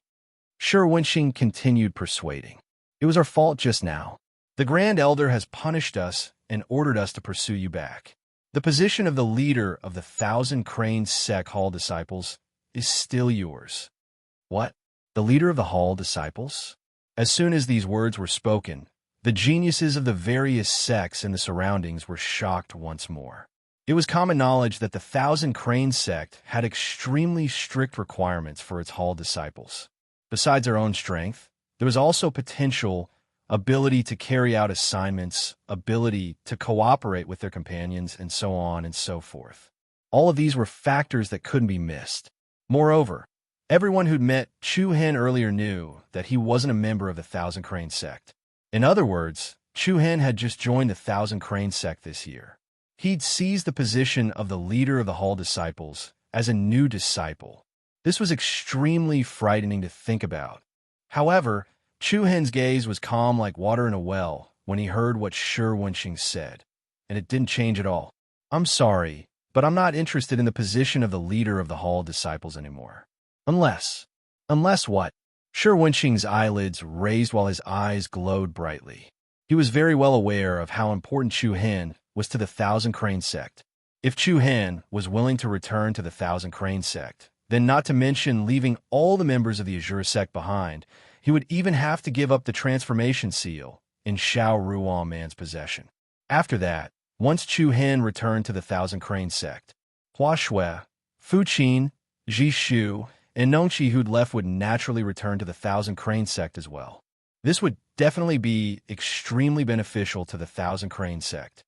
Speaker 1: Shiwen Xing continued persuading. "It was our fault just now. The Grand Elder has punished us and ordered us to pursue you back. The position of the leader of the Thousand Crane sect Hall disciples is still yours." "What? The leader of the Hall disciples?" As soon as these words were spoken, the geniuses of the various sects in the surroundings were shocked once more. It was common knowledge that the Thousand Crane sect had extremely strict requirements for its Hall disciples. Besides their own strength, there was also potential ability to carry out assignments, ability to cooperate with their companions, and so on and so forth. All of these were factors that couldn't be missed. Moreover, everyone who'd met Chuhen earlier knew that he wasn't a member of the Thousand Crane sect. In other words, Chuhen had just joined the Thousand Crane sect this year. He'd seized the position of the leader of the Hall disciples as a new disciple. This was extremely frightening to think about. However, Chu Hen's gaze was calm like water in a well when he heard what Shi Wenqing said, and it didn't change at all. I'm sorry, but I'm not interested in the position of the leader of the Hall disciples anymore. Unless what? Shi Wenqing's eyelids raised while his eyes glowed brightly. He was very well aware of how important Chu Hen was to the Thousand Crane sect. If Chu Hen was willing to return to the Thousand Crane sect, then not to mention leaving all the members of the Azure sect behind, he would even have to give up the transformation seal in Xiao Ruan Man's possession. After that, once Chu Hen returned to the Thousand Crane sect, Hua Shui, Fu Qin, Ji Shu, and Nongqi who'd left would naturally return to the Thousand Crane sect as well. This would definitely be extremely beneficial to the Thousand Crane sect.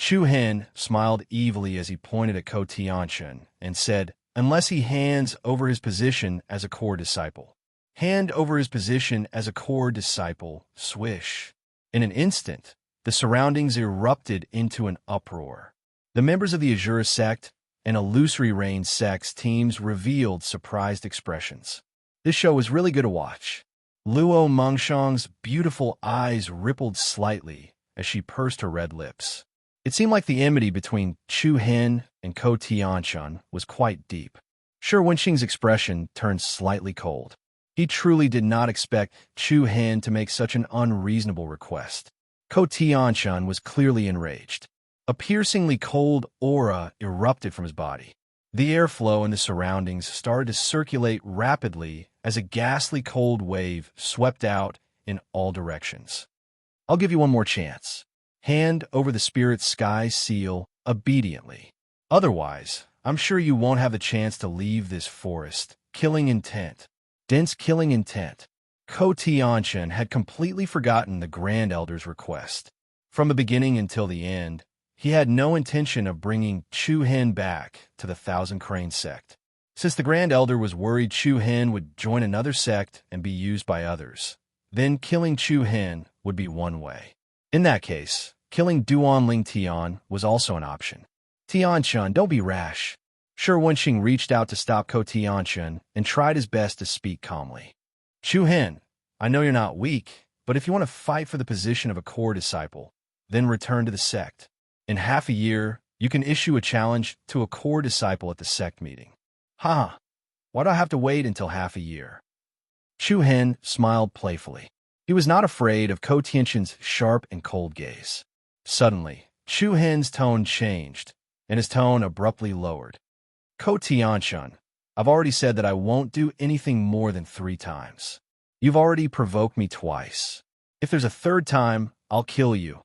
Speaker 1: Chu Hen smiled evilly as he pointed at Ko Tianxun and said, unless he hands over his position as a core disciple. Hand over his position as a core disciple, swish. In an instant, the surroundings erupted into an uproar. The members of the Azure sect and Illusory Rain sect's teams revealed surprised expressions. This show was really good to watch. Luo Mengshang's beautiful eyes rippled slightly as she pursed her red lips. It seemed like the enmity between Chu Hen and Ko Tianxun was quite deep. Shi Wenqing's expression turned slightly cold. He truly did not expect Chu Hen to make such an unreasonable request. Ko Tianxun was clearly enraged. A piercingly cold aura erupted from his body. The airflow in the surroundings started to circulate rapidly as a ghastly cold wave swept out in all directions. I'll give you one more chance. Hand over the spirit sky seal obediently. Otherwise, I'm sure you won't have the chance to leave this forest. Killing intent. Dense killing intent. Ko Tianxun had completely forgotten the Grand Elder's request. From the beginning until the end, he had no intention of bringing Chu Hen back to the Thousand Crane sect. Since the Grand Elder was worried Chu Hen would join another sect and be used by others, then killing Chu Hen would be one way. In that case, killing Duan Ling Tian was also an option. Tianxun, don't be rash. Shi Wenqing reached out to stop Ko Tianxun and tried his best to speak calmly. Chu Hen, I know you're not weak, but if you want to fight for the position of a core disciple, then return to the sect. In half a year, you can issue a challenge to a core disciple at the sect meeting. Why do I have to wait until half a year? Chu Hen smiled playfully. He was not afraid of Ko Tianxun's sharp and cold gaze. Suddenly, Chu Hen's tone changed, and his tone abruptly lowered. Ko Tianxun, I've already said that I won't do anything more than 3 times. You've already provoked me twice. If there's a third time, I'll kill you.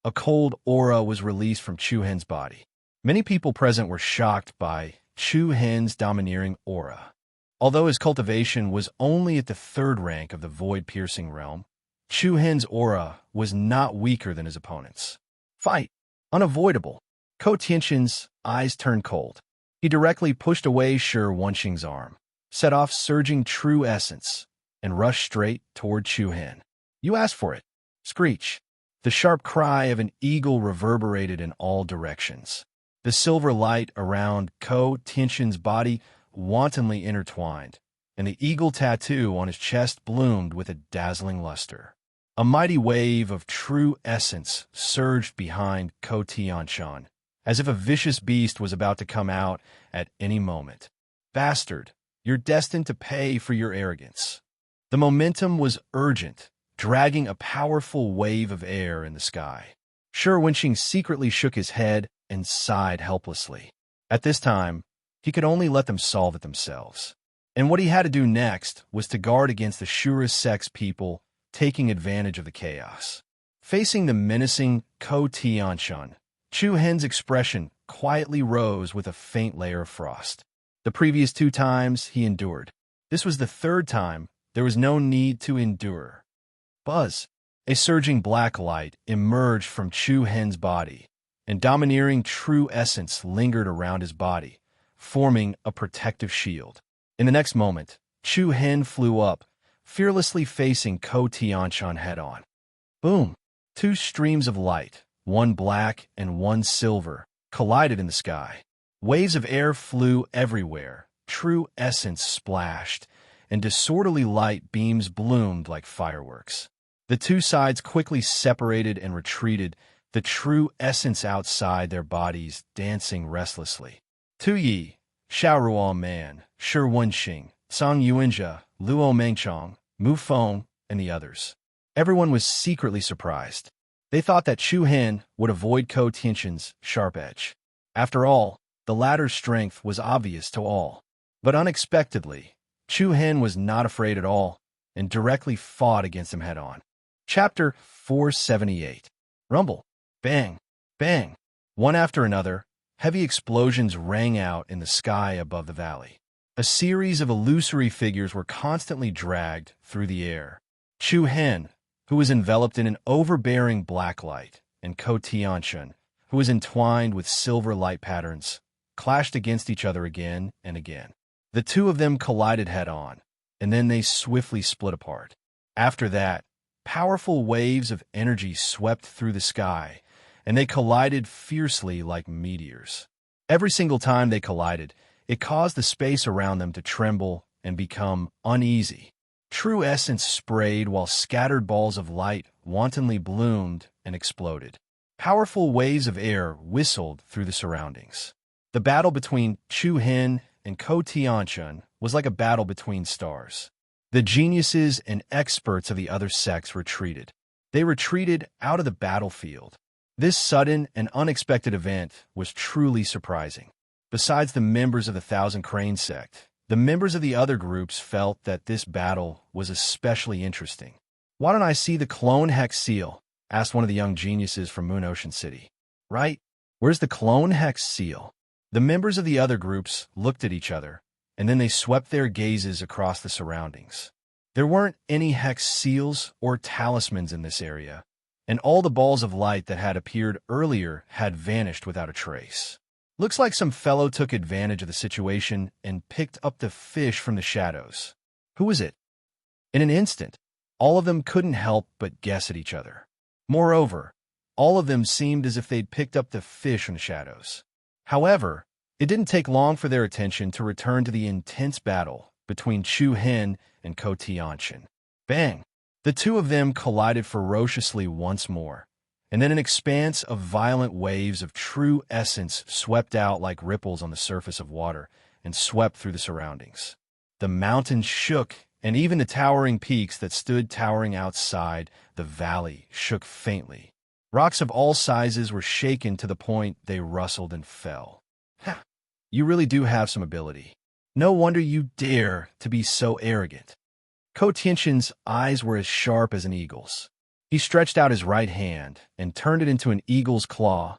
Speaker 1: A cold aura was released from Chu Hen's body. Many people present were shocked by Chu Hen's domineering aura. Although his cultivation was only at the 3rd rank of the void-piercing realm, Chu Hen's aura was not weaker than his opponent's. Fight! Unavoidable! Ko Tianxun's eyes turned cold. He directly pushed away Shi Wenqing's arm, set off surging true essence, and rushed straight toward Chu Hen. You asked for it. Screech. The sharp cry of an eagle reverberated in all directions. The silver light around Ko Tianxun's body wantonly intertwined, and the eagle tattoo on his chest bloomed with a dazzling luster. A mighty wave of true essence surged behind Ko Tianxun, as if a vicious beast was about to come out at any moment. Bastard, you're destined to pay for your arrogance. The momentum was urgent, dragging a powerful wave of air in the sky. Shi Wenqing secretly shook his head and sighed helplessly. At this time, he could only let them solve it themselves. And what he had to do next was to guard against the Shura sect's people taking advantage of the chaos. Facing the menacing Ko Tianxun, Chu Hen's expression quietly rose with a faint layer of frost. The previous 2 times he endured. This was the 3rd time there was no need to endure. Buzz! A surging black light emerged from Chu Hen's body, and domineering true essence lingered around his body, forming a protective shield. In the next moment, Chu Hen flew up, fearlessly facing Ko Tianxun head-on. Boom! 2 streams of light, one black and one silver, collided in the sky. Waves of air flew everywhere, true essence splashed, and disorderly light beams bloomed like fireworks. The two sides quickly separated and retreated, the true essence outside their bodies dancing restlessly. Tu Yi, Xiao Ruo Man, Shi Wenxing, Song Yuanjia, Luo Mengchong, Mu Feng, and the others. Everyone was secretly surprised. They thought that Chu Hen would avoid Ko Tianxin's sharp edge. After all, the latter's strength was obvious to all. But unexpectedly, Chu Hen was not afraid at all and directly fought against him head-on. Chapter 478. Rumble. Bang. Bang. One after another, heavy explosions rang out in the sky above the valley. A series of illusory figures were constantly dragged through the air. Chu Hen, who was enveloped in an overbearing black light, and Ko Tianxin, who was entwined with silver light patterns, clashed against each other again and again. The two of them collided head-on, and then they swiftly split apart. After that, powerful waves of energy swept through the sky, and they collided fiercely like meteors. Every single time they collided, it caused the space around them to tremble and become uneasy. True essence sprayed while scattered balls of light wantonly bloomed and exploded. Powerful waves of air whistled through the surroundings. The battle between Chu Hen and Ko Tianxin was like a battle between stars. The geniuses and experts of the other sex retreated. They retreated out of the battlefield. This sudden and unexpected event was truly surprising. Besides the members of the Thousand Crane sect, the members of the other groups felt that this battle was especially interesting. "Why don't I see the clone hex seal?" asked one of the young geniuses from Moon Ocean City. "Right? Where's the clone hex seal?" The members of the other groups looked at each other, and then they swept their gazes across the surroundings. There weren't any hex seals or talismans in this area, and all the balls of light that had appeared earlier had vanished without a trace. "Looks like some fellow took advantage of the situation and picked up the fish from the shadows. Who was it?" In an instant, all of them couldn't help but guess at each other. Moreover, all of them seemed as if they'd picked up the fish from the shadows. However, it didn't take long for their attention to return to the intense battle between Chu Hen and Ko Tianxin. Bang! The two of them collided ferociously once more, and then an expanse of violent waves of true essence swept out like ripples on the surface of water and swept through the surroundings. The mountains shook, and even the towering peaks that stood towering outside the valley shook faintly. Rocks of all sizes were shaken to the point they rustled and fell. "Ha! You really do have some ability. No wonder you dare to be so arrogant." Ko Tianxin's eyes were as sharp as an eagle's. He stretched out his right hand and turned it into an eagle's claw,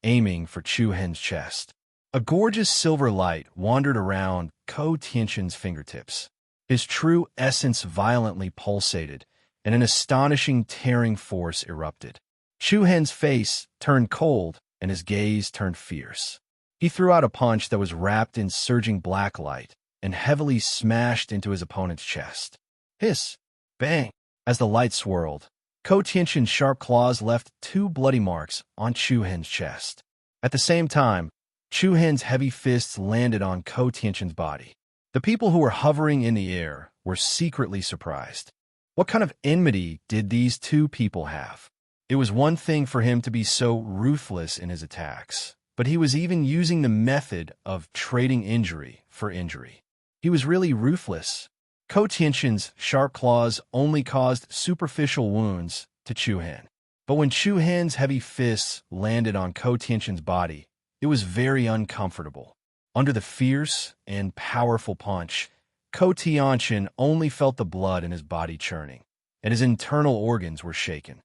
Speaker 1: aiming for Chu Hen's chest. A gorgeous silver light wandered around Ko Tianxin's fingertips. His true essence violently pulsated, and an astonishing tearing force erupted. Chu Hen's face turned cold, and his gaze turned fierce. He threw out a punch that was wrapped in surging black light and heavily smashed into his opponent's chest. Hiss! Bang! As the light swirled, Ko Tianxin's sharp claws left 2 bloody marks on Chu Hen's chest. At the same time, Chu Hen's heavy fists landed on Ko Tianxin's body. The people who were hovering in the air were secretly surprised. What kind of enmity did these two people have? It was one thing for him to be so ruthless in his attacks, but he was even using the method of trading injury for injury. He was really ruthless. Ko Tianxin's sharp claws only caused superficial wounds to Chu Hen. But when Chu Hen's heavy fists landed on Ko Tianxin's body, it was very uncomfortable. Under the fierce and powerful punch, Ko Tianxin only felt the blood in his body churning, and his internal organs were shaken.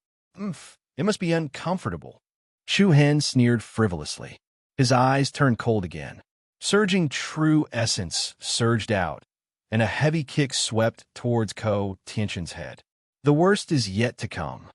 Speaker 1: It must be uncomfortable." Chu Hen sneered frivolously. His eyes turned cold again. Surging true essence surged out, and a heavy kick swept towards Ko Tianxin's head. The worst is yet to come.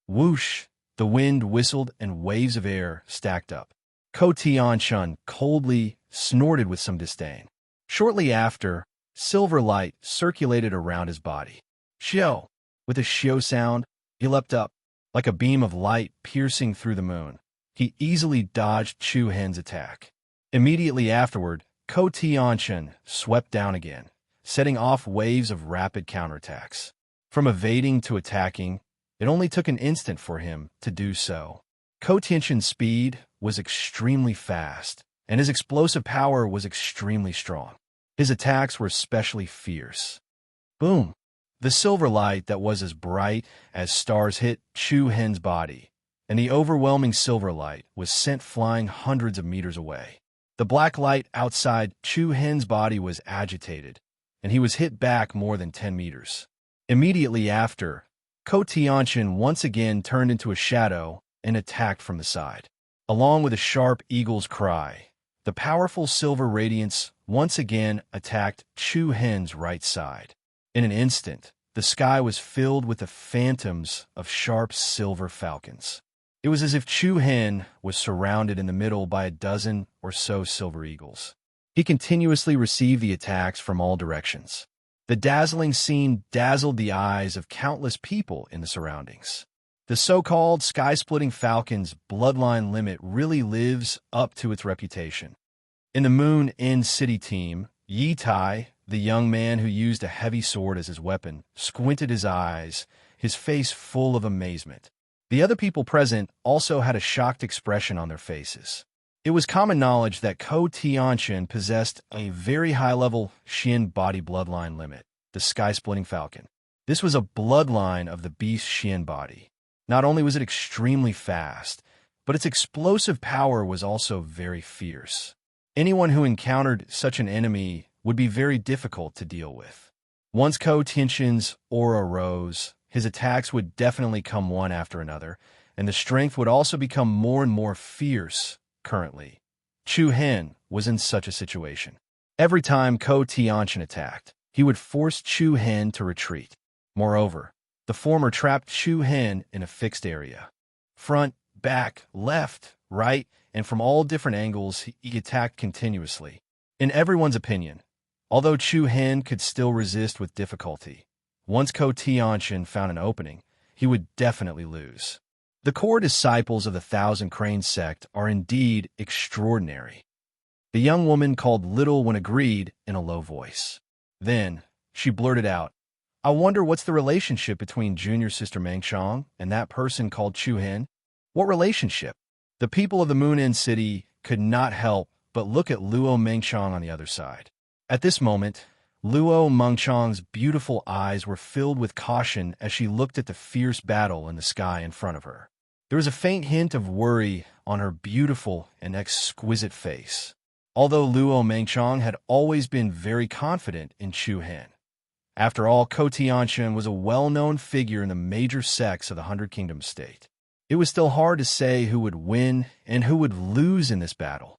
Speaker 1: Whoosh! The wind whistled and waves of air stacked up. Ko Tianxin coldly snorted with some disdain. Shortly after, silver light circulated around his body. Xiao! With a xiao sound, he leapt up, like a beam of light piercing through the moon. He easily dodged Chu Hen's attack. Immediately afterward, Ko Tianchen swept down again, setting off waves of rapid counterattacks. From evading to attacking, it only took an instant for him to do so. Ko Tianchen's speed was extremely fast, and his explosive power was extremely strong. His attacks were especially fierce. Boom! The silver light that was as bright as stars hit Chu Hen's body, and the overwhelming silver light was sent flying hundreds of meters away. The black light outside Chu Hen's body was agitated, and he was hit back more than 10 meters. Immediately after, Ko Tianchen once again turned into a shadow and attacked from the side. Along with a sharp eagle's cry, the powerful silver radiance once again attacked Chu Hen's right side. In an instant, the sky was filled with the phantoms of sharp silver falcons. It was as if Chu Hen was surrounded in the middle by a dozen or so silver eagles. He continuously received the attacks from all directions. The dazzling scene dazzled the eyes of countless people in the surroundings. The so-called sky-splitting falcon's bloodline limit really lives up to its reputation. In the Moon End City team, Yi Tai, the young man who used a heavy sword as his weapon, squinted his eyes, his face full of amazement. The other people present also had a shocked expression on their faces. It was common knowledge that Ko Tianchen possessed a very high-level Xian body bloodline limit, the sky-splitting falcon. This was a bloodline of the beast Xian body. Not only was it extremely fast, but its explosive power was also very fierce. Anyone who encountered such an enemy would be very difficult to deal with. Once Ko Tianchen's aura rose, his attacks would definitely come one after another, and the strength would also become more and more fierce currently. Chu Hen was in such a situation. Every time Ko Tianchen attacked, he would force Chu Hen to retreat. Moreover, the former trapped Chu Hen in a fixed area. Front, back, left, right, and from all different angles, he attacked continuously. In everyone's opinion, although Chu Hen could still resist with difficulty, once Ko Tianchen found an opening, he would definitely lose. The core disciples of the Thousand Cranes sect are indeed extraordinary. The young woman called Little One agreed in a low voice. Then, she blurted out, "I wonder what's the relationship between junior sister Mengchong and that person called Chu Hen? What relationship?" The people of the Moon End City could not help but look at Luo Mengchong on the other side. At this moment, Luo Mengchong's beautiful eyes were filled with caution as she looked at the fierce battle in the sky in front of her. There was a faint hint of worry on her beautiful and exquisite face. Although Luo Mengchong had always been very confident in Chu Hen. After all, Ko Tianchen was a well-known figure in the major sects of the Hundred Kingdoms state. It was still hard to say who would win and who would lose in this battle.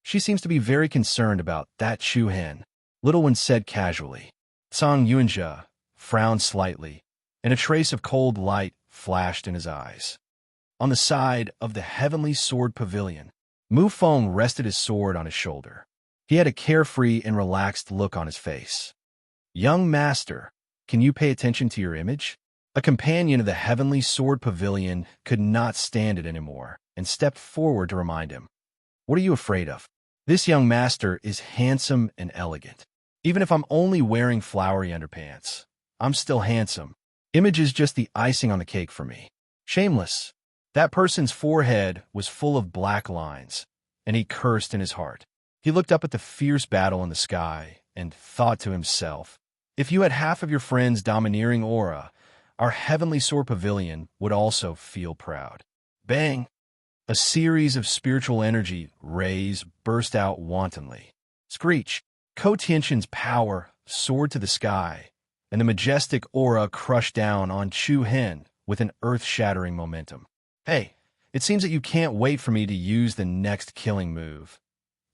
Speaker 1: "She seems to be very concerned about that Chu Hen," Little One said casually. Song Yuanjia frowned slightly, and a trace of cold light flashed in his eyes. On the side of the Heavenly Sword Pavilion, Mu Feng rested his sword on his shoulder. He had a carefree and relaxed look on his face. "Young master, can you pay attention to your image?" A companion of the Heavenly Sword Pavilion could not stand it anymore and stepped forward to remind him. "What are you afraid of? This young master is handsome and elegant. Even if I'm only wearing flowery underpants, I'm still handsome. Image is just the icing on the cake for me. Shameless." That person's forehead was full of black lines, and he cursed in his heart. He looked up at the fierce battle in the sky and thought to himself, "If you had half of your friend's domineering aura, our Heavenly Sword Pavilion would also feel proud." Bang! A series of spiritual energy rays burst out wantonly. Screech! Ko Tianchen's power soared to the sky, and the majestic aura crushed down on Chu Hen with an earth-shattering momentum. "Hey, it seems that you can't wait for me to use the next killing move."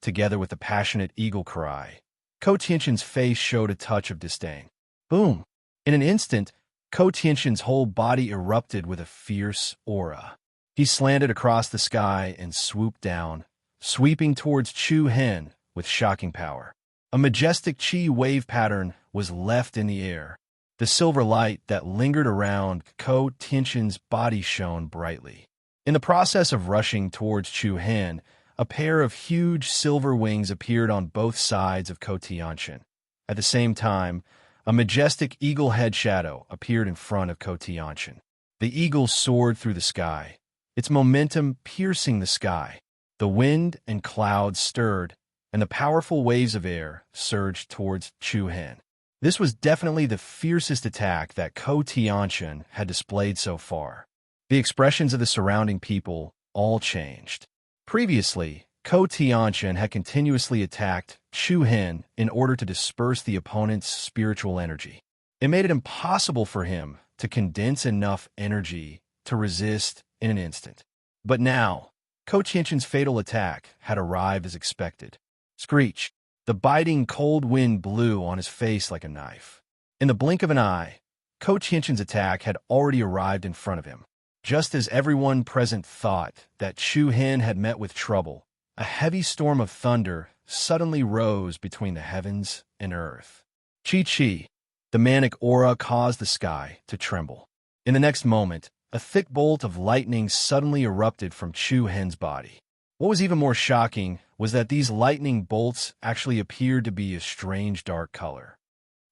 Speaker 1: Together with the passionate eagle cry, Ko Tianchen's face showed a touch of disdain. Boom! In an instant, Ko Tianchen's whole body erupted with a fierce aura. He slanted across the sky and swooped down, sweeping towards Chu Hen with shocking power. A majestic chi wave pattern was left in the air. The silver light that lingered around Ko Tianchen's body shone brightly. In the process of rushing towards Chu Hen, a pair of huge silver wings appeared on both sides of Ko Tiantian. At the same time, a majestic eagle head shadow appeared in front of Ko Tiantian. The eagle soared through the sky, its momentum piercing the sky. The wind and clouds stirred, and the powerful waves of air surged towards Chu Hen. This was definitely the fiercest attack that Ko Tiantian had displayed so far. The expressions of the surrounding people all changed. Previously, Ko Tiantian had continuously attacked Chu Hen in order to disperse the opponent's spiritual energy. It made it impossible for him to condense enough energy to resist in an instant. But now, Ko Tiantian's fatal attack had arrived as expected. Screech! The biting cold wind blew on his face like a knife. In the blink of an eye, Ko Tiantian's attack had already arrived in front of him. Just as everyone present thought that Chu Hen had met with trouble, a heavy storm of thunder suddenly rose between the heavens and earth. Chi-chi! The manic aura caused the sky to tremble. In the next moment, a thick bolt of lightning suddenly erupted from Chu Hen's body. What was even more shocking was that these lightning bolts actually appeared to be a strange dark color.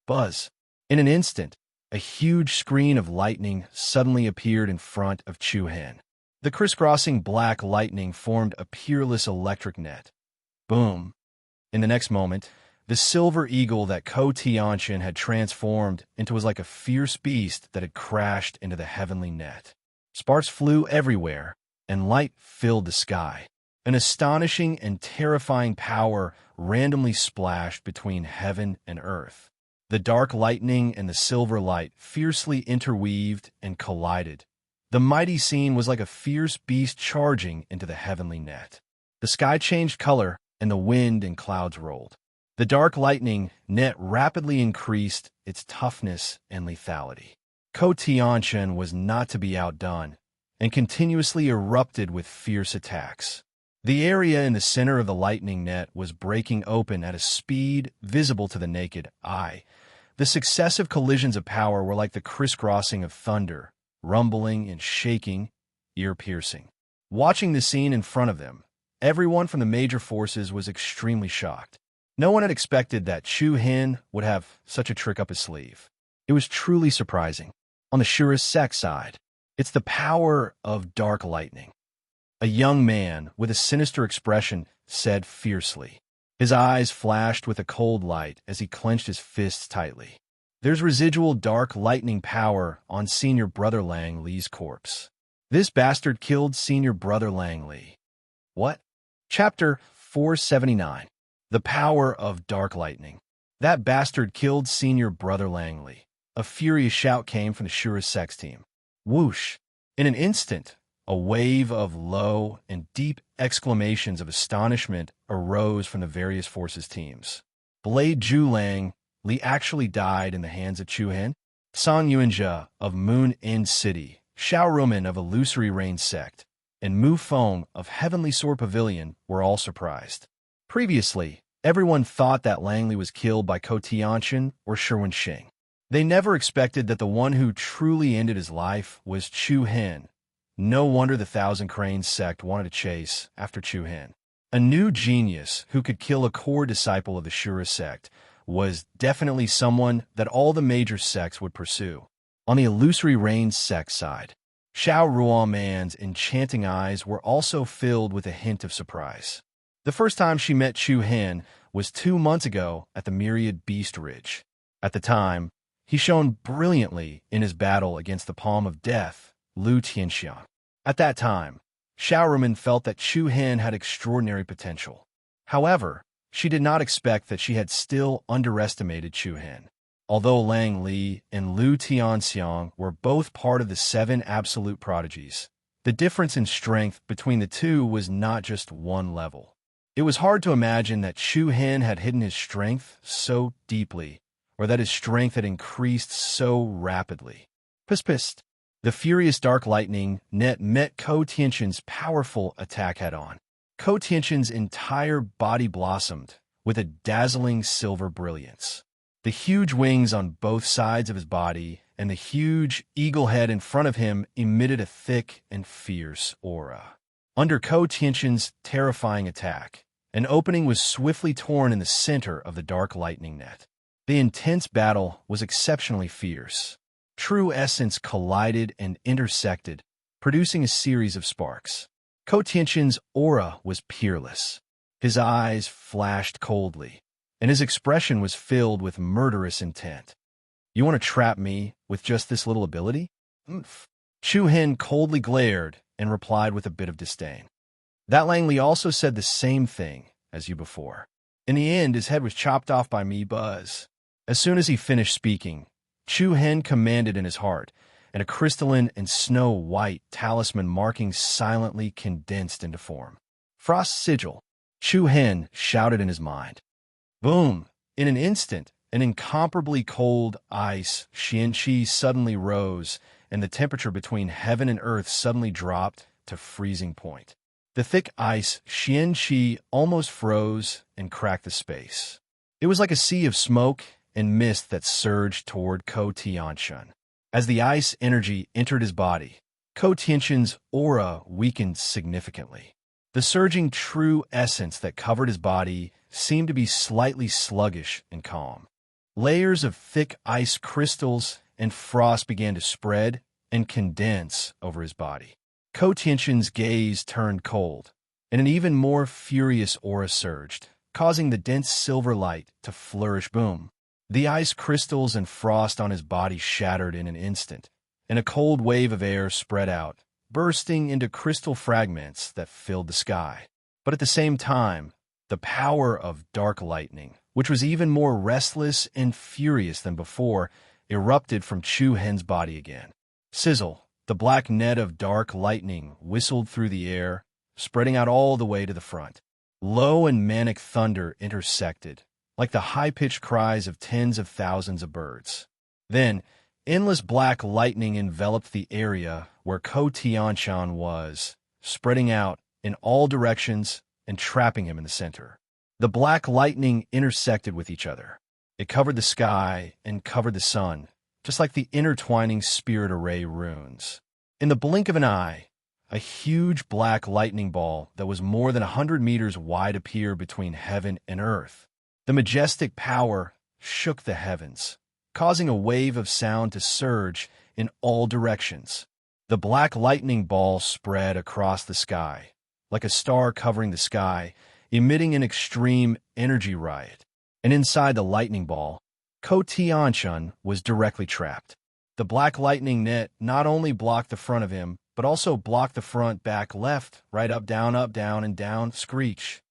Speaker 1: Buzz! In an instant, a huge screen of lightning suddenly appeared in front of Chu Hen. The crisscrossing black lightning formed a peerless electric net. Boom! In the next moment, the silver eagle that Ko Tiantian had transformed into was like a fierce beast that had crashed into the heavenly net. Sparks flew everywhere, and light filled the sky. An astonishing and terrifying power randomly splashed between heaven and earth. The dark lightning and the silver light fiercely interweaved and collided. The mighty scene was like a fierce beast charging into the heavenly net. The sky changed color, and the wind and clouds rolled. The dark lightning net rapidly increased its toughness and lethality. Ko Tiantian was not to be outdone, and continuously erupted with fierce attacks. The area in the center of the lightning net was breaking open at a speed visible to the naked eye. The successive collisions of power were like the crisscrossing of thunder, rumbling and shaking, ear-piercing. Watching the scene in front of them, everyone from the major forces was extremely shocked. No one had expected that Chu Hen would have such a trick up his sleeve. It was truly surprising. On the Shura sect side, it's the power of dark lightning. A young man with a sinister expression said fiercely. His eyes flashed with a cold light as he clenched his fists tightly. There's residual dark lightning power on Senior Brother Lang Li's corpse. This bastard killed Senior Brother Lang Li. What? Chapter 479. The Power of Dark Lightning. That bastard killed Senior Brother Lang Li. A furious shout came from the Shura Sex team. Whoosh! In an instant, a wave of low and deep exclamations of astonishment arose from the various forces teams. Blade Zhulang Li actually died in the hands of Chu Hen. Song Yuanjia of Moon End City, Xiao Rumen of Illusory Rain Sect, and Mu Feng of Heavenly Sword Pavilion were all surprised. Previously, everyone thought that Lang Li was killed by Ko Tiantian or Sherwin Shing. They never expected that the one who truly ended his life was Chu Hen. No wonder the Thousand Cranes sect wanted to chase after Chu Hen. A new genius who could kill a core disciple of the Shura sect was definitely someone that all the major sects would pursue. On the Illusory Rain sect side, Xiao Ruoman's enchanting eyes were also filled with a hint of surprise. The first time she met Chu Hen was 2 months ago at the Myriad Beast Ridge. At the time, he shone brilliantly in his battle against the Palm of Death, Lu Tianxiang. At that time, Xiao Rumen felt that Chu Hen had extraordinary potential. However, she did not expect that she had still underestimated Chu Hen. Although Lang Li and Lu Tianxiang were both part of the 7 absolute prodigies, the difference in strength between the two was not just one level. It was hard to imagine that Chu Hen had hidden his strength so deeply, or that his strength had increased so rapidly. Pist. The furious dark lightning net met Ko Tiantian's powerful attack head-on. Ko Tiantian's entire body blossomed with a dazzling silver brilliance. The huge wings on both sides of his body and the huge eagle head in front of him emitted a thick and fierce aura. Under Ko Tianqian's terrifying attack, an opening was swiftly torn in the center of the dark lightning net. The intense battle was exceptionally fierce. True essence collided and intersected, producing a series of sparks. Ko Tianqian's aura was peerless. His eyes flashed coldly, and his expression was filled with murderous intent. You want to trap me with just this little ability? Oomph. Chu Hen coldly glared and replied with a bit of disdain. That Langley also said the same thing as you before. In the end, his head was chopped off by me, Buzz. As soon as he finished speaking, Chu Hen commanded in his heart, and a crystalline and snow-white talisman marking silently condensed into form. Frost sigil, Chu Hen shouted in his mind. Boom! In an instant, an incomparably cold ice Xianqi suddenly rose, and the temperature between heaven and earth suddenly dropped to freezing point. The thick ice Xianqi almost froze and cracked the space. It was like a sea of smoke and mist that surged toward Ko Tianqian. As the ice energy entered his body, Ko Tianqian's aura weakened significantly. The surging true essence that covered his body seemed to be slightly sluggish and calm. Layers of thick ice crystals and frost began to spread and condense over his body. Ko Tianqian's gaze turned cold, and an even more furious aura surged, causing the dense silver light to flourish. Boom! The ice crystals and frost on his body shattered in an instant, and a cold wave of air spread out, bursting into crystal fragments that filled the sky. But at the same time, the power of dark lightning, which was even more restless and furious than before, erupted from Chu Hen's body again. Sizzle, the black net of dark lightning whistled through the air, spreading out all the way to the front. Low and manic thunder intersected, like the high-pitched cries of tens of thousands of birds. Then, endless black lightning enveloped the area where Ko Tianqian was, spreading out in all directions and trapping him in the center. The black lightning intersected with each other. It covered the sky and covered the sun, just like the intertwining spirit array runes. In the blink of an eye, a huge black lightning ball that was more than 100 meters wide appeared between heaven and earth. The majestic power shook the heavens, causing a wave of sound to surge in all directions. The black lightning ball spread across the sky, like a star covering the sky, emitting an extreme energy riot. And inside the lightning ball, Ko Tianqian was directly trapped. The black lightning net not only blocked the front of him, but also blocked the front, back, left, right, up, down, and down, screech.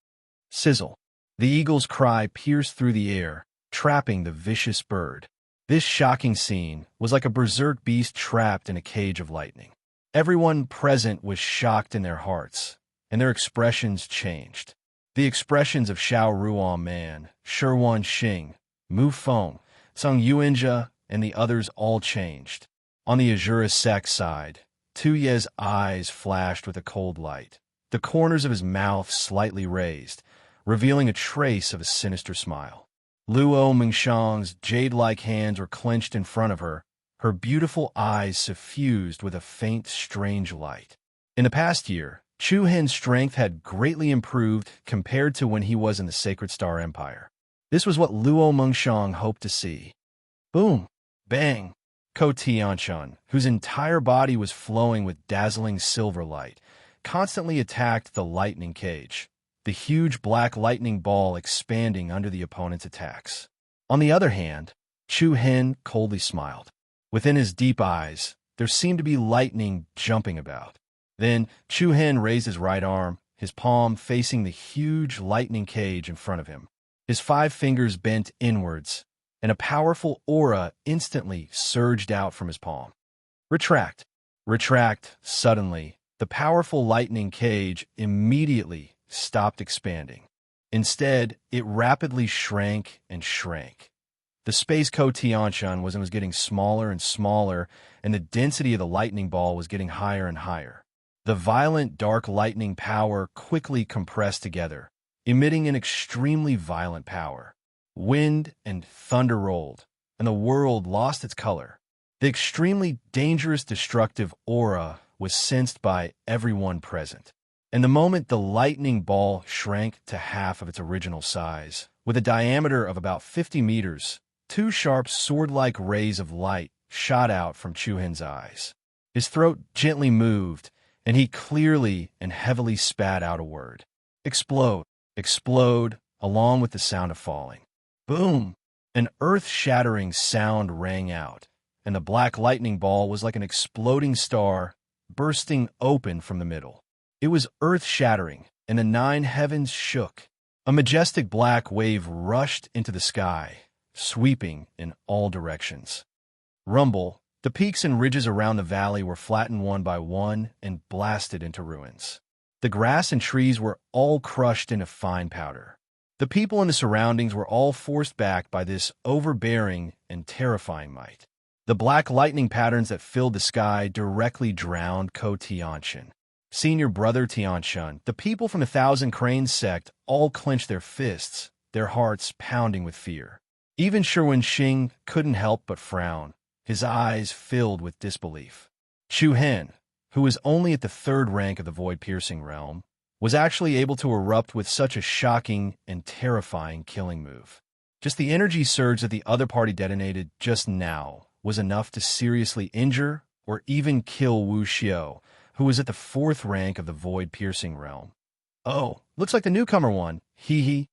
Speaker 1: Sizzle. The eagle's cry pierced through the air, trapping the vicious bird. This shocking scene was like a berserk beast trapped in a cage of lightning. Everyone present was shocked in their hearts, and their expressions changed. The expressions of Xiao Ruan Man, Shiwan Xing, Mu Feng, Sung Yuanjia, and the others all changed. On the Azura Sect side, Tu Ye's eyes flashed with a cold light, the corners of his mouth slightly raised, revealing a trace of a sinister smile. Luo Mingshang's jade-like hands were clenched in front of her, her beautiful eyes suffused with a faint, strange light. In the past year, Chu Hen's strength had greatly improved compared to when he was in the Sacred Star Empire. This was what Luo Mengshang hoped to see. Boom! Bang! Ko Tianqian, whose entire body was flowing with dazzling silver light, constantly attacked the lightning cage, the huge black lightning ball expanding under the opponent's attacks. On the other hand, Chu Hen coldly smiled. Within his deep eyes, there seemed to be lightning jumping about. Then Chu Hen raised his right arm, his palm facing the huge lightning cage in front of him. His 5 fingers bent inwards, and a powerful aura instantly surged out from his palm. Retract. Retract. Suddenly, the powerful lightning cage immediately stopped expanding. Instead, it rapidly shrank and shrank. The space Ko Tianqian was getting smaller and smaller, and the density of the lightning ball was getting higher and higher. The violent dark lightning power quickly compressed together, emitting an extremely violent power. Wind and thunder rolled, and the world lost its color. The extremely dangerous destructive aura was sensed by everyone present. and the moment the lightning ball shrank to half of its original size, with a diameter of about 50 meters, two sharp sword-like rays of light shot out from Chu-Hen's eyes. His throat gently moved, and he clearly and heavily spat out a word. Explode, explode, along with the sound of falling. Boom! An earth-shattering sound rang out, and the black lightning ball was like an exploding star bursting open from the middle. It was earth-shattering, and the nine heavens shook. A majestic black wave rushed into the sky, sweeping in all directions. Rumble, the peaks and ridges around the valley were flattened one by one and blasted into ruins. The grass and trees were all crushed into fine powder. The people in the surroundings were all forced back by this overbearing and terrifying might. The black lightning patterns that filled the sky directly drowned Ko Tianxin. Senior brother Tianxin, the people from the Thousand Cranes sect all clenched their fists, their hearts pounding with fear. Even Sherwin Xing couldn't help but frown, his eyes filled with disbelief. Chu-Hen, who was only at the third rank of the void-piercing realm, was actually able to erupt with such a shocking and terrifying killing move. Just the energy surge that the other party detonated just now was enough to seriously injure or even kill Wu Xiao, who was at the fourth rank of the void-piercing realm. Oh, looks like the newcomer won, hee.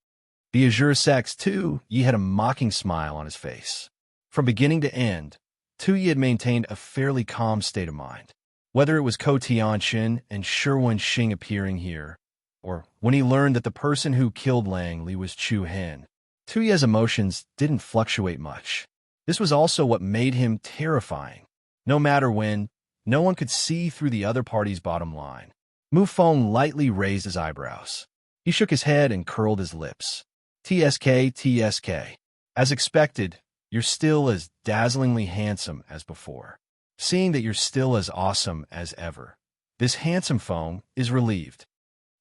Speaker 1: The Azure Sex, too, Yi had a mocking smile on his face. From beginning to end, Tu Yi had maintained a fairly calm state of mind. Whether it was Ko Tianxin and Sherwin Xing appearing here, or when he learned that the person who killed Lang Li was Chu-Hen, Tu Yi's emotions didn't fluctuate much. This was also what made him terrifying. No matter when, no one could see through the other party's bottom line. Mu Feng lightly raised his eyebrows. He shook his head and curled his lips. TSK. As expected, you're still as dazzlingly handsome as before. Seeing that you're still as awesome as ever, this handsome Feng is relieved.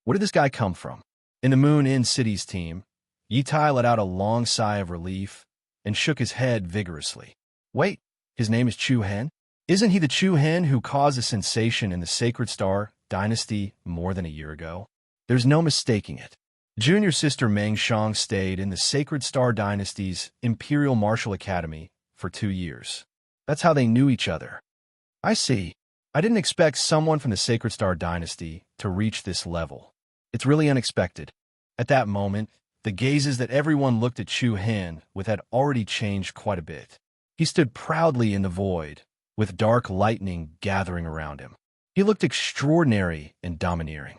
Speaker 1: Where did this guy come from? In the Moon Inn City's team, Yi Tai let out a long sigh of relief and shook his head vigorously. Wait, his name is Chu-Hen? Isn't he the Chu-Hen who caused a sensation in the Sacred Star dynasty more than a year ago? There's no mistaking it. Junior sister Meng Shang stayed in the Sacred Star dynasty's Imperial Martial Academy for 2 years. That's how they knew each other. I see. I didn't expect someone from the Sacred Star dynasty to reach this level. It's really unexpected. At that moment, the gazes that everyone looked at Chu-Hen with had already changed quite a bit. He stood proudly in the void, with dark lightning gathering around him. He looked extraordinary and domineering.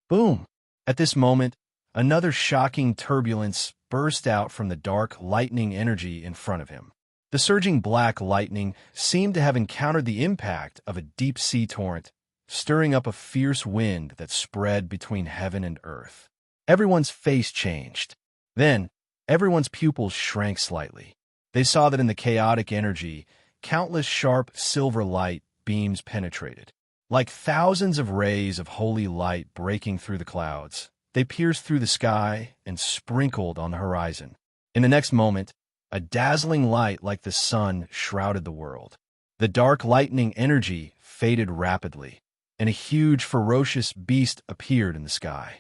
Speaker 1: Boom! At this moment, another shocking turbulence burst out from the dark lightning energy in front of him. The surging black lightning seemed to have encountered the impact of a deep-sea torrent, stirring up a fierce wind that spread between heaven and earth. Everyone's face changed. Then, everyone's pupils shrank slightly. They saw that in the chaotic energy, countless sharp silver light beams penetrated. Like thousands of rays of holy light breaking through the clouds, they pierced through the sky and sprinkled on the horizon. In the next moment, a dazzling light like the sun shrouded the world. The dark lightning energy faded rapidly, and a huge, ferocious beast appeared in the sky.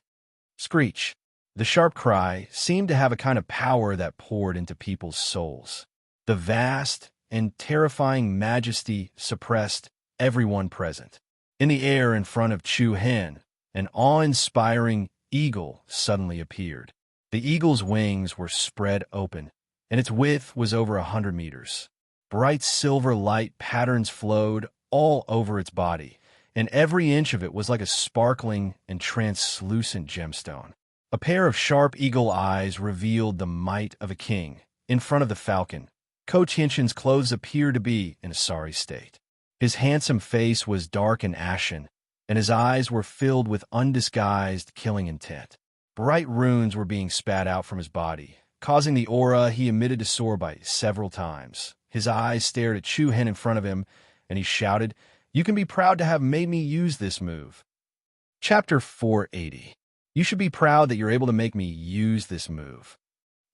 Speaker 1: Screech. The sharp cry seemed to have a kind of power that poured into people's souls. The vast and terrifying majesty suppressed everyone present. In the air in front of Chu-Hen, an awe-inspiring eagle suddenly appeared. The eagle's wings were spread open, and its width was over 100 meters. Bright silver light patterns flowed all over its body, and every inch of it was like a sparkling and translucent gemstone. A pair of sharp eagle eyes revealed the might of a king. In front of the falcon, Ko Tianxin's clothes appeared to be in a sorry state. His handsome face was dark and ashen, and his eyes were filled with undisguised killing intent. Bright runes were being spat out from his body, causing the aura he emitted to soar by several times. His eyes stared at Chu-Hen in front of him, and he shouted, "You can be proud to have made me use this move." Chapter 480. You should be proud that you're able to make me use this move.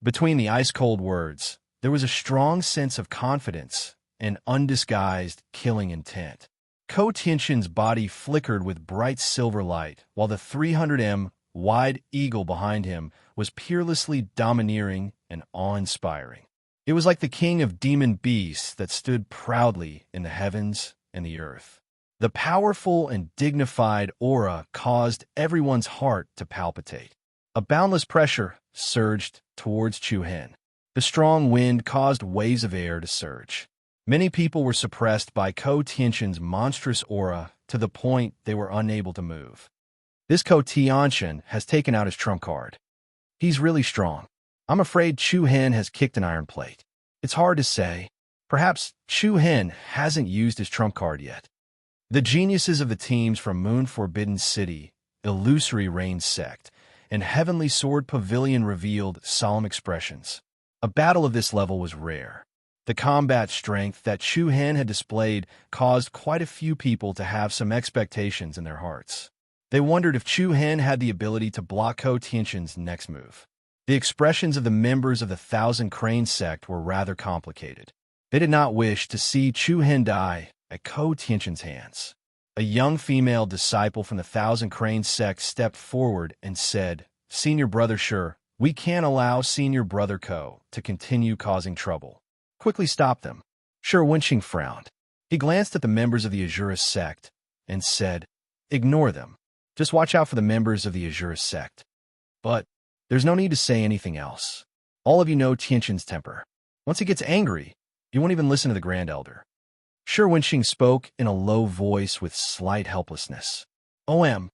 Speaker 1: Between the ice-cold words, there was a strong sense of confidence and undisguised killing intent. Ko Tianxin's body flickered with bright silver light, while the 300 wide eagle behind him was peerlessly domineering and awe-inspiring. It was like the king of demon beasts that stood proudly in the heavens and the earth. The powerful and dignified aura caused everyone's heart to palpitate. A boundless pressure surged towards Chu Hen. The strong wind caused waves of air to surge. Many people were suppressed by Ko Tianxin's monstrous aura to the point they were unable to move. This Ko Tianxin has taken out his trump card. He's really strong. I'm afraid Chu Hen has kicked an iron plate. It's hard to say. Perhaps Chu Hen hasn't used his trump card yet. The geniuses of the teams from Moon Forbidden City, Illusory Rain Sect, and Heavenly Sword Pavilion revealed solemn expressions. A battle of this level was rare. The combat strength that Chu Hen had displayed caused quite a few people to have some expectations in their hearts. They wondered if Chu Hen had the ability to block Ko Tianxin's next move. The expressions of the members of the Thousand Crane sect were rather complicated. They did not wish to see Chu Hen die at Ko Tianxin's hands. A young female disciple from the Thousand Crane sect stepped forward and said, "Senior Brother Sure, we can't allow Senior Brother Ko to continue causing trouble. Quickly stop them." Sure Wenqing frowned. He glanced at the members of the Azurist sect and said, "Ignore them. Just watch out for the members of the Azurist sect." But there's no need to say anything else. All of you know Tianxin's temper. Once he gets angry, you won't even listen to the Grand Elder. Sure Wenqing spoke in a low voice with slight helplessness. OM.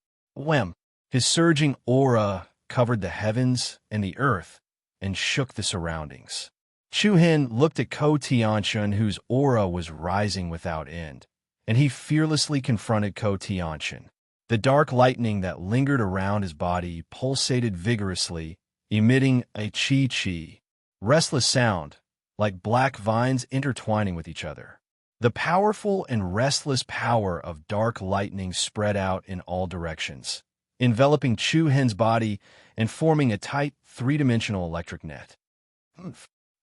Speaker 1: His surging aura covered the heavens and the earth and shook the surroundings. Chu Hen looked at Ko Tianxin, whose aura was rising without end, and he fearlessly confronted Ko Tianxin. The dark lightning that lingered around his body pulsated vigorously, emitting a chi-chi, restless sound, like black vines intertwining with each other. The powerful and restless power of dark lightning spread out in all directions, enveloping Chu Hen's body and forming a tight, three-dimensional electric net.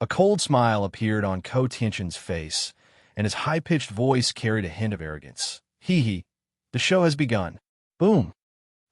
Speaker 1: A cold smile appeared on Ko Tianxin's face, and his high-pitched voice carried a hint of arrogance. "Hee, the show has begun." Boom!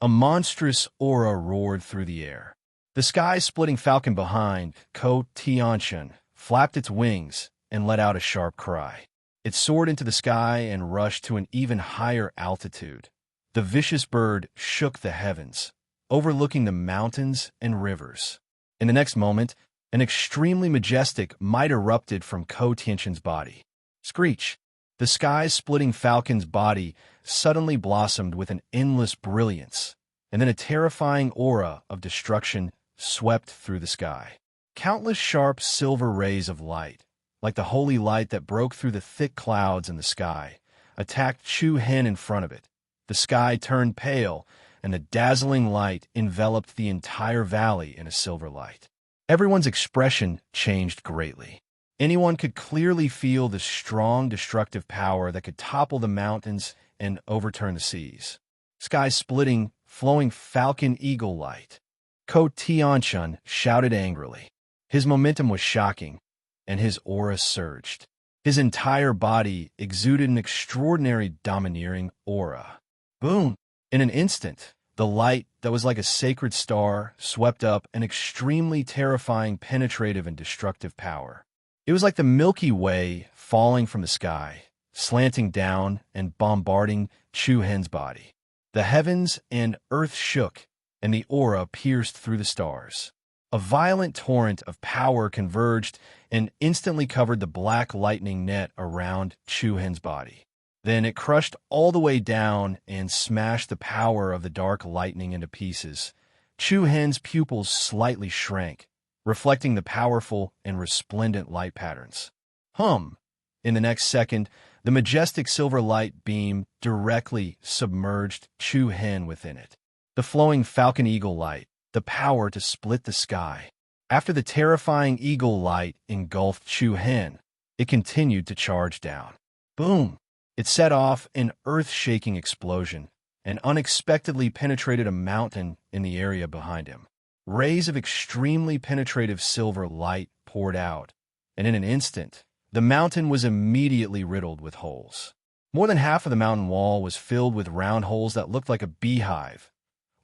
Speaker 1: A monstrous aura roared through the air. The sky-splitting falcon behind Ko Tianxin flapped its wings and let out a sharp cry. It soared into the sky and rushed to an even higher altitude. The vicious bird shook the heavens, overlooking the mountains and rivers. In the next moment, an extremely majestic might erupted from Ko Tianxin's body. Screech! The sky-splitting falcon's body suddenly blossomed with an endless brilliance, and then a terrifying aura of destruction swept through the sky. Countless sharp silver rays of light, like the holy light that broke through the thick clouds in the sky, attacked Chu Hen in front of it. The sky turned pale, and the dazzling light enveloped the entire valley in a silver light. Everyone's expression changed greatly. Anyone could clearly feel the strong destructive power that could topple the mountains and overturn the seas. Sky-splitting, flowing falcon eagle light. Ko Tianxin shouted angrily. His momentum was shocking, and his aura surged. His entire body exuded an extraordinary domineering aura. Boom! In an instant, the light that was like a sacred star swept up an extremely terrifying, penetrative, and destructive power. It was like the Milky Way falling from the sky, slanting down and bombarding Chu Hen's body. The heavens and earth shook, and the aura pierced through the stars. A violent torrent of power converged and instantly covered the black lightning net around Chu Hen's body. Then it crushed all the way down and smashed the power of the dark lightning into pieces. Chu Hen's pupils slightly shrank, reflecting the powerful and resplendent light patterns. In the next second, the majestic silver light beam directly submerged Chu Hen within it. The flowing falcon eagle light, the power to split the sky. After the terrifying eagle light engulfed Chu Hen, it continued to charge down. Boom! It set off an earth-shaking explosion and unexpectedly penetrated a mountain in the area behind him. Rays of extremely penetrative silver light poured out, and in an instant, the mountain was immediately riddled with holes. More than half of the mountain wall was filled with round holes that looked like a beehive.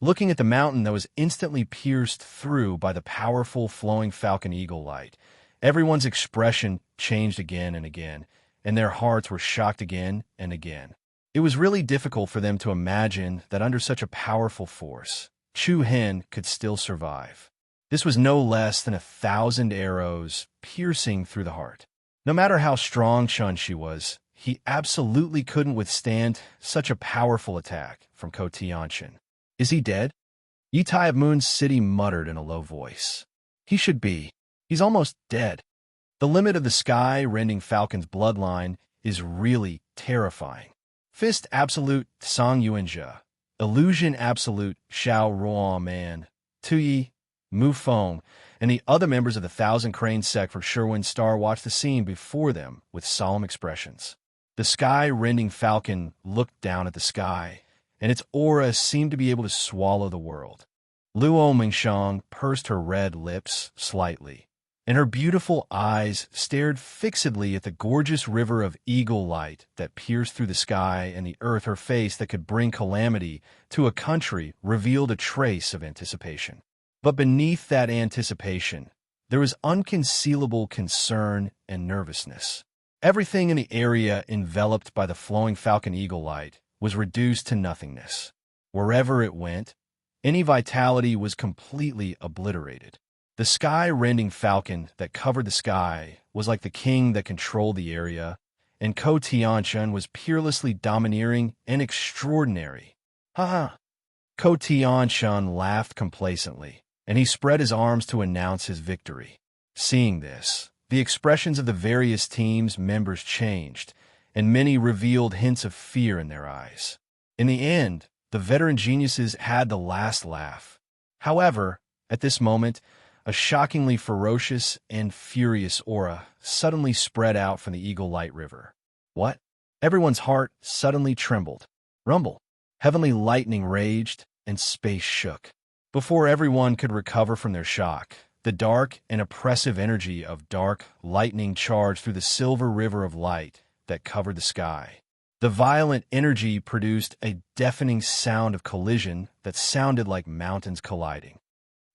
Speaker 1: Looking at the mountain that was instantly pierced through by the powerful flowing falcon eagle light, everyone's expression changed again and again, and their hearts were shocked again and again. It was really difficult for them to imagine that under such a powerful force, Chu Hen could still survive. This was no less than 1,000 arrows piercing through the heart. No matter how strong Chun Shi was, he absolutely couldn't withstand such a powerful attack from Ko Tianchen. Is he dead? Yi Tai of Moon's City muttered in a low voice. He should be. He's almost dead. The limit of the sky-rending falcon's bloodline is really terrifying. Fist Absolute Song Yuanjia, Illusion Absolute Xiao Ruan Man, Tuyi, Mu Feng, and the other members of the Thousand Crane sect from Sherwin Star watched the scene before them with solemn expressions. The sky-rending falcon looked down at the sky, and its aura seemed to be able to swallow the world. Luo Mingshang pursed her red lips slightly, and her beautiful eyes stared fixedly at the gorgeous river of eagle light that pierced through the sky and the earth. Her face that could bring calamity to a country revealed a trace of anticipation. But beneath that anticipation, there was unconcealable concern and nervousness. Everything in the area enveloped by the flowing falcon eagle light was reduced to nothingness. Wherever it went, any vitality was completely obliterated. The sky-rending falcon that covered the sky was like the king that controlled the area, and Ko Tianchen was peerlessly domineering and extraordinary. Ha ha! Ko Tianchen laughed complacently, and he spread his arms to announce his victory. Seeing this, the expressions of the various teams' members changed, and many revealed hints of fear in their eyes. In the end, the veteran geniuses had the last laugh. However, at this moment, a shockingly ferocious and furious aura suddenly spread out from the Eagle Light River. What? Everyone's heart suddenly trembled. Rumble. Heavenly lightning raged, and space shook. Before everyone could recover from their shock, the dark and oppressive energy of dark lightning charged through the silver river of light that covered the sky. The violent energy produced a deafening sound of collision that sounded like mountains colliding.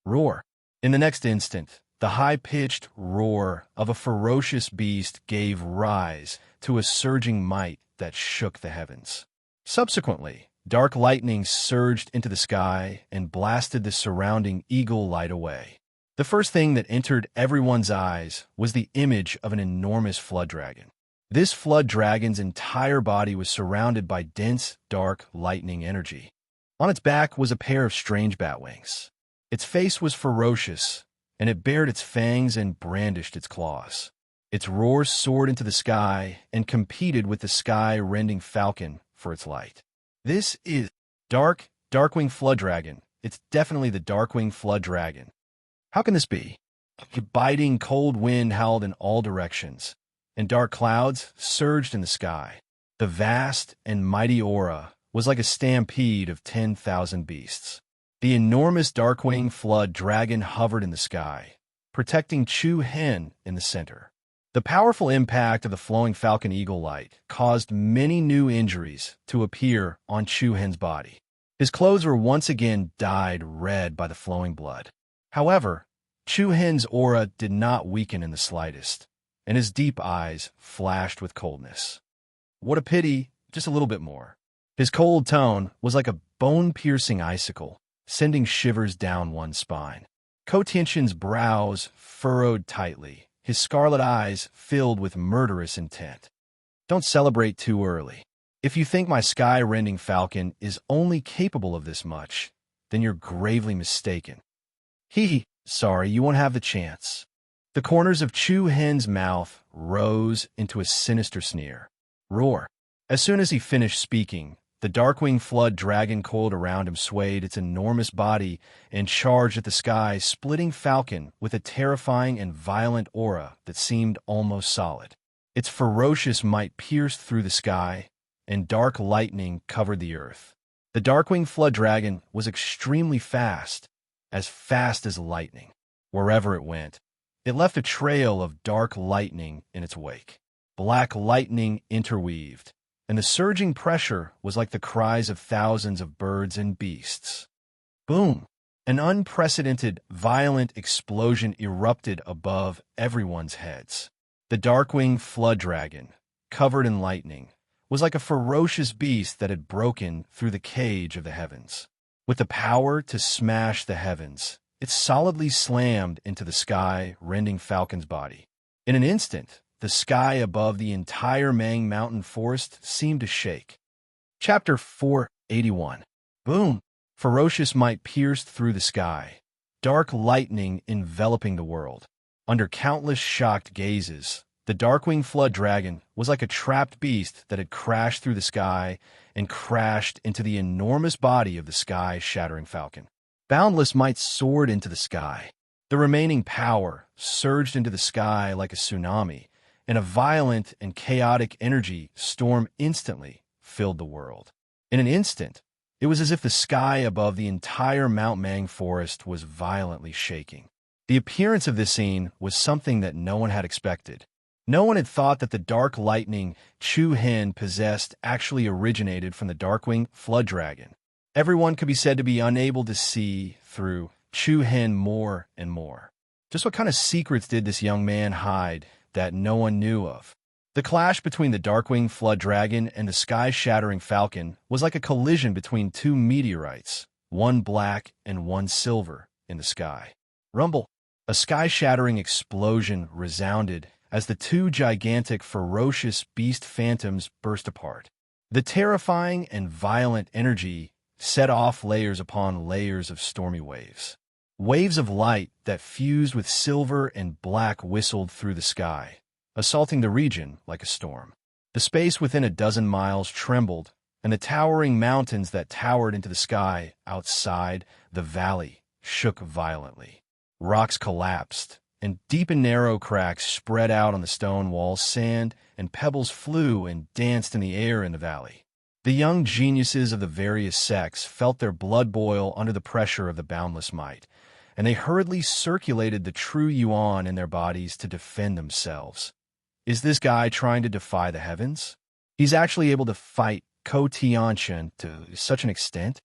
Speaker 1: Roar. In the next instant, the high-pitched roar of a ferocious beast gave rise to a surging might that shook the heavens. Subsequently, dark lightning surged into the sky and blasted the surrounding eagle light away. The first thing that entered everyone's eyes was the image of an enormous flood dragon. This flood dragon's entire body was surrounded by dense, dark lightning energy. On its back was a pair of strange bat wings. Its face was ferocious, and it bared its fangs and brandished its claws. Its roar soared into the sky and competed with the sky-rending falcon for its light. This is Darkwing Flood Dragon. It's definitely the Darkwing Flood Dragon. How can this be? A biting cold wind howled in all directions, and dark clouds surged in the sky. The vast and mighty aura was like a stampede of 10,000 beasts. The enormous Darkwing Flood Dragon hovered in the sky, protecting Chu Hen in the center. The powerful impact of the flowing falcon eagle light caused many new injuries to appear on Chu Hen's body. His clothes were once again dyed red by the flowing blood. However, Chu Hen's aura did not weaken in the slightest, and his deep eyes flashed with coldness. What a pity, just a little bit more. His cold tone was like a bone-piercing icicle, sending shivers down one's spine. Ko Tianxin's brows furrowed tightly, his scarlet eyes filled with murderous intent. Don't celebrate too early. If you think my sky-rending falcon is only capable of this much, then you're gravely mistaken. Sorry, you won't have the chance. The corners of Chu Hen's mouth rose into a sinister sneer. Roar. As soon as he finished speaking, the Darkwing Flood Dragon coiled around him swayed its enormous body and charged at the sky, splitting falcon with a terrifying and violent aura that seemed almost solid. Its ferocious might pierced through the sky, and dark lightning covered the earth. The Darkwing Flood Dragon was extremely fast as lightning. Wherever it went, it left a trail of dark lightning in its wake. Black lightning interweaved, and the surging pressure was like the cries of thousands of birds and beasts. Boom! An unprecedented, violent explosion erupted above everyone's heads. The Darkwing Flood Dragon, covered in lightning, was like a ferocious beast that had broken through the cage of the heavens. With the power to smash the heavens, it solidly slammed into the sky, rending Falcon's body. In an instant, the sky above the entire Mang Mountain forest seemed to shake. Chapter 481. Boom! Ferocious might pierced through the sky, dark lightning enveloping the world. Under countless shocked gazes, the Darkwing Flood Dragon was like a trapped beast that had crashed through the sky and crashed into the enormous body of the sky-shattering Falcon. Boundless might soared into the sky. The remaining power surged into the sky like a tsunami, and a violent and chaotic energy storm instantly filled the world. In an instant, it was as if the sky above the entire Mount Mang forest was violently shaking. The appearance of this scene was something that no one had expected. No one had thought that the dark lightning Chu Hen possessed actually originated from the Darkwing Flood Dragon. Everyone could be said to be unable to see through Chu Hen more and more. Just what kind of secrets did this young man hide that no one knew of? The clash between the Darkwing Flood Dragon and the sky-shattering Falcon was like a collision between two meteorites, one black and one silver, in the sky. Rumble! A sky-shattering explosion resounded as the two gigantic, ferocious beast phantoms burst apart. The terrifying and violent energy set off layers upon layers of stormy waves. Waves of light that fused with silver and black whistled through the sky, assaulting the region like a storm. The space within a dozen miles trembled, and the towering mountains that towered into the sky outside the valley shook violently. Rocks collapsed, and deep and narrow cracks spread out on the stone walls. Sand and pebbles flew and danced in the air in the valley. The young geniuses of the various sects felt their blood boil under the pressure of the boundless might, and they hurriedly circulated the true yuan in their bodies to defend themselves. Is this guy trying to defy the heavens? He's actually able to fight Ko Tianchen to such an extent?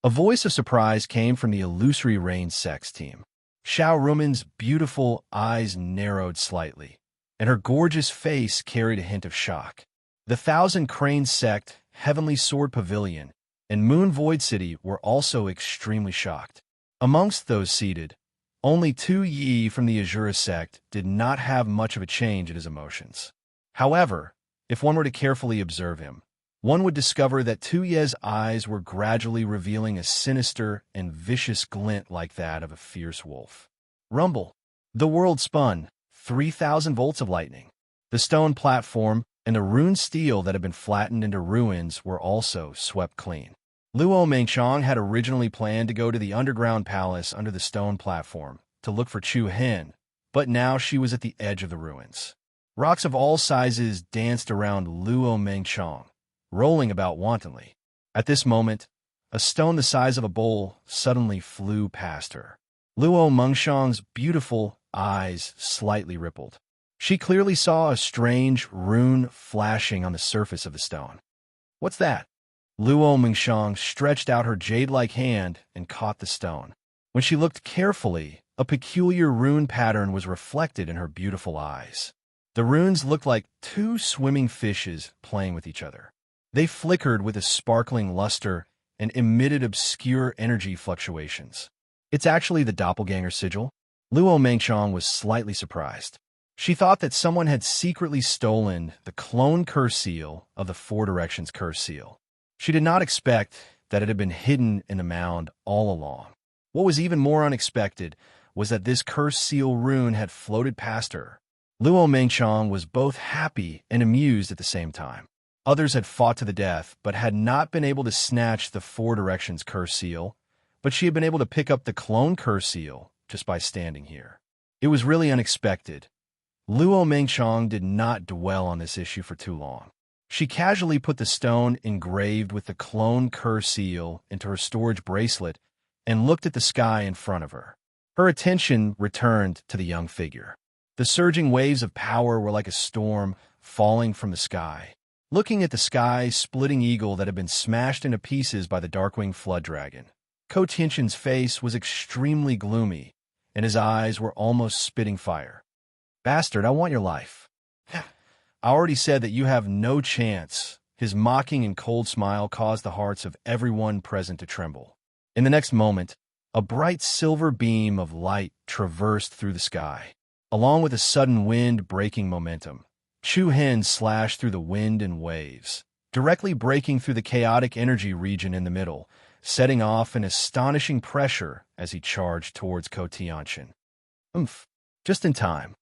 Speaker 1: A voice of surprise came from the Illusory Rain Sects team. Xiao Rumen's beautiful eyes narrowed slightly, and her gorgeous face carried a hint of shock. The Thousand Crane Sect, Heavenly Sword Pavilion, and Moon Void City were also extremely shocked. Amongst those seated, only Tu Yi from the Azura sect did not have much of a change in his emotions. However, if one were to carefully observe him, one would discover that Tu Ye's eyes were gradually revealing a sinister and vicious glint like that of a fierce wolf. Rumble! The world spun, 3,000 volts of lightning. The stone platform and the rune steel that had been flattened into ruins were also swept clean. Luo Mengchong had originally planned to go to the underground palace under the stone platform to look for Chu Hen, but now she was at the edge of the ruins. Rocks of all sizes danced around Luo Mengchong, rolling about wantonly. At this moment, a stone the size of a bowl suddenly flew past her. Luo Mengchong's beautiful eyes slightly rippled. She clearly saw a strange rune flashing on the surface of the stone. What's that? Luo Mengchong stretched out her jade-like hand and caught the stone. When she looked carefully, a peculiar rune pattern was reflected in her beautiful eyes. The runes looked like two swimming fishes playing with each other. They flickered with a sparkling luster and emitted obscure energy fluctuations. It's actually the doppelganger sigil? Luo Mengchong was slightly surprised. She thought that someone had secretly stolen the clone curse seal of the Four Directions curse seal. She did not expect that it had been hidden in the mound all along. What was even more unexpected was that this curse seal rune had floated past her. Luo Mengchong was both happy and amused at the same time. Others had fought to the death, but had not been able to snatch the Four Directions curse seal, but she had been able to pick up the clone curse seal just by standing here. It was really unexpected. Luo Mengchong did not dwell on this issue for too long. She casually put the stone engraved with the clone curse seal into her storage bracelet and looked at the sky in front of her. Her attention returned to the young figure. The surging waves of power were like a storm falling from the sky. looking at the sky-splitting eagle that had been smashed into pieces by the Darkwing Flood Dragon. Ko Tianxin's face was extremely gloomy, and his eyes were almost spitting fire. "Bastard, I want your life." "I already said that you have no chance." His mocking and cold smile caused the hearts of everyone present to tremble. In the next moment, a bright silver beam of light traversed through the sky. Along with a sudden wind-breaking momentum, Chu Hen slashed through the wind and waves, directly breaking through the chaotic energy region in the middle, setting off an astonishing pressure as he charged towards Ko Tianxin. Just in time.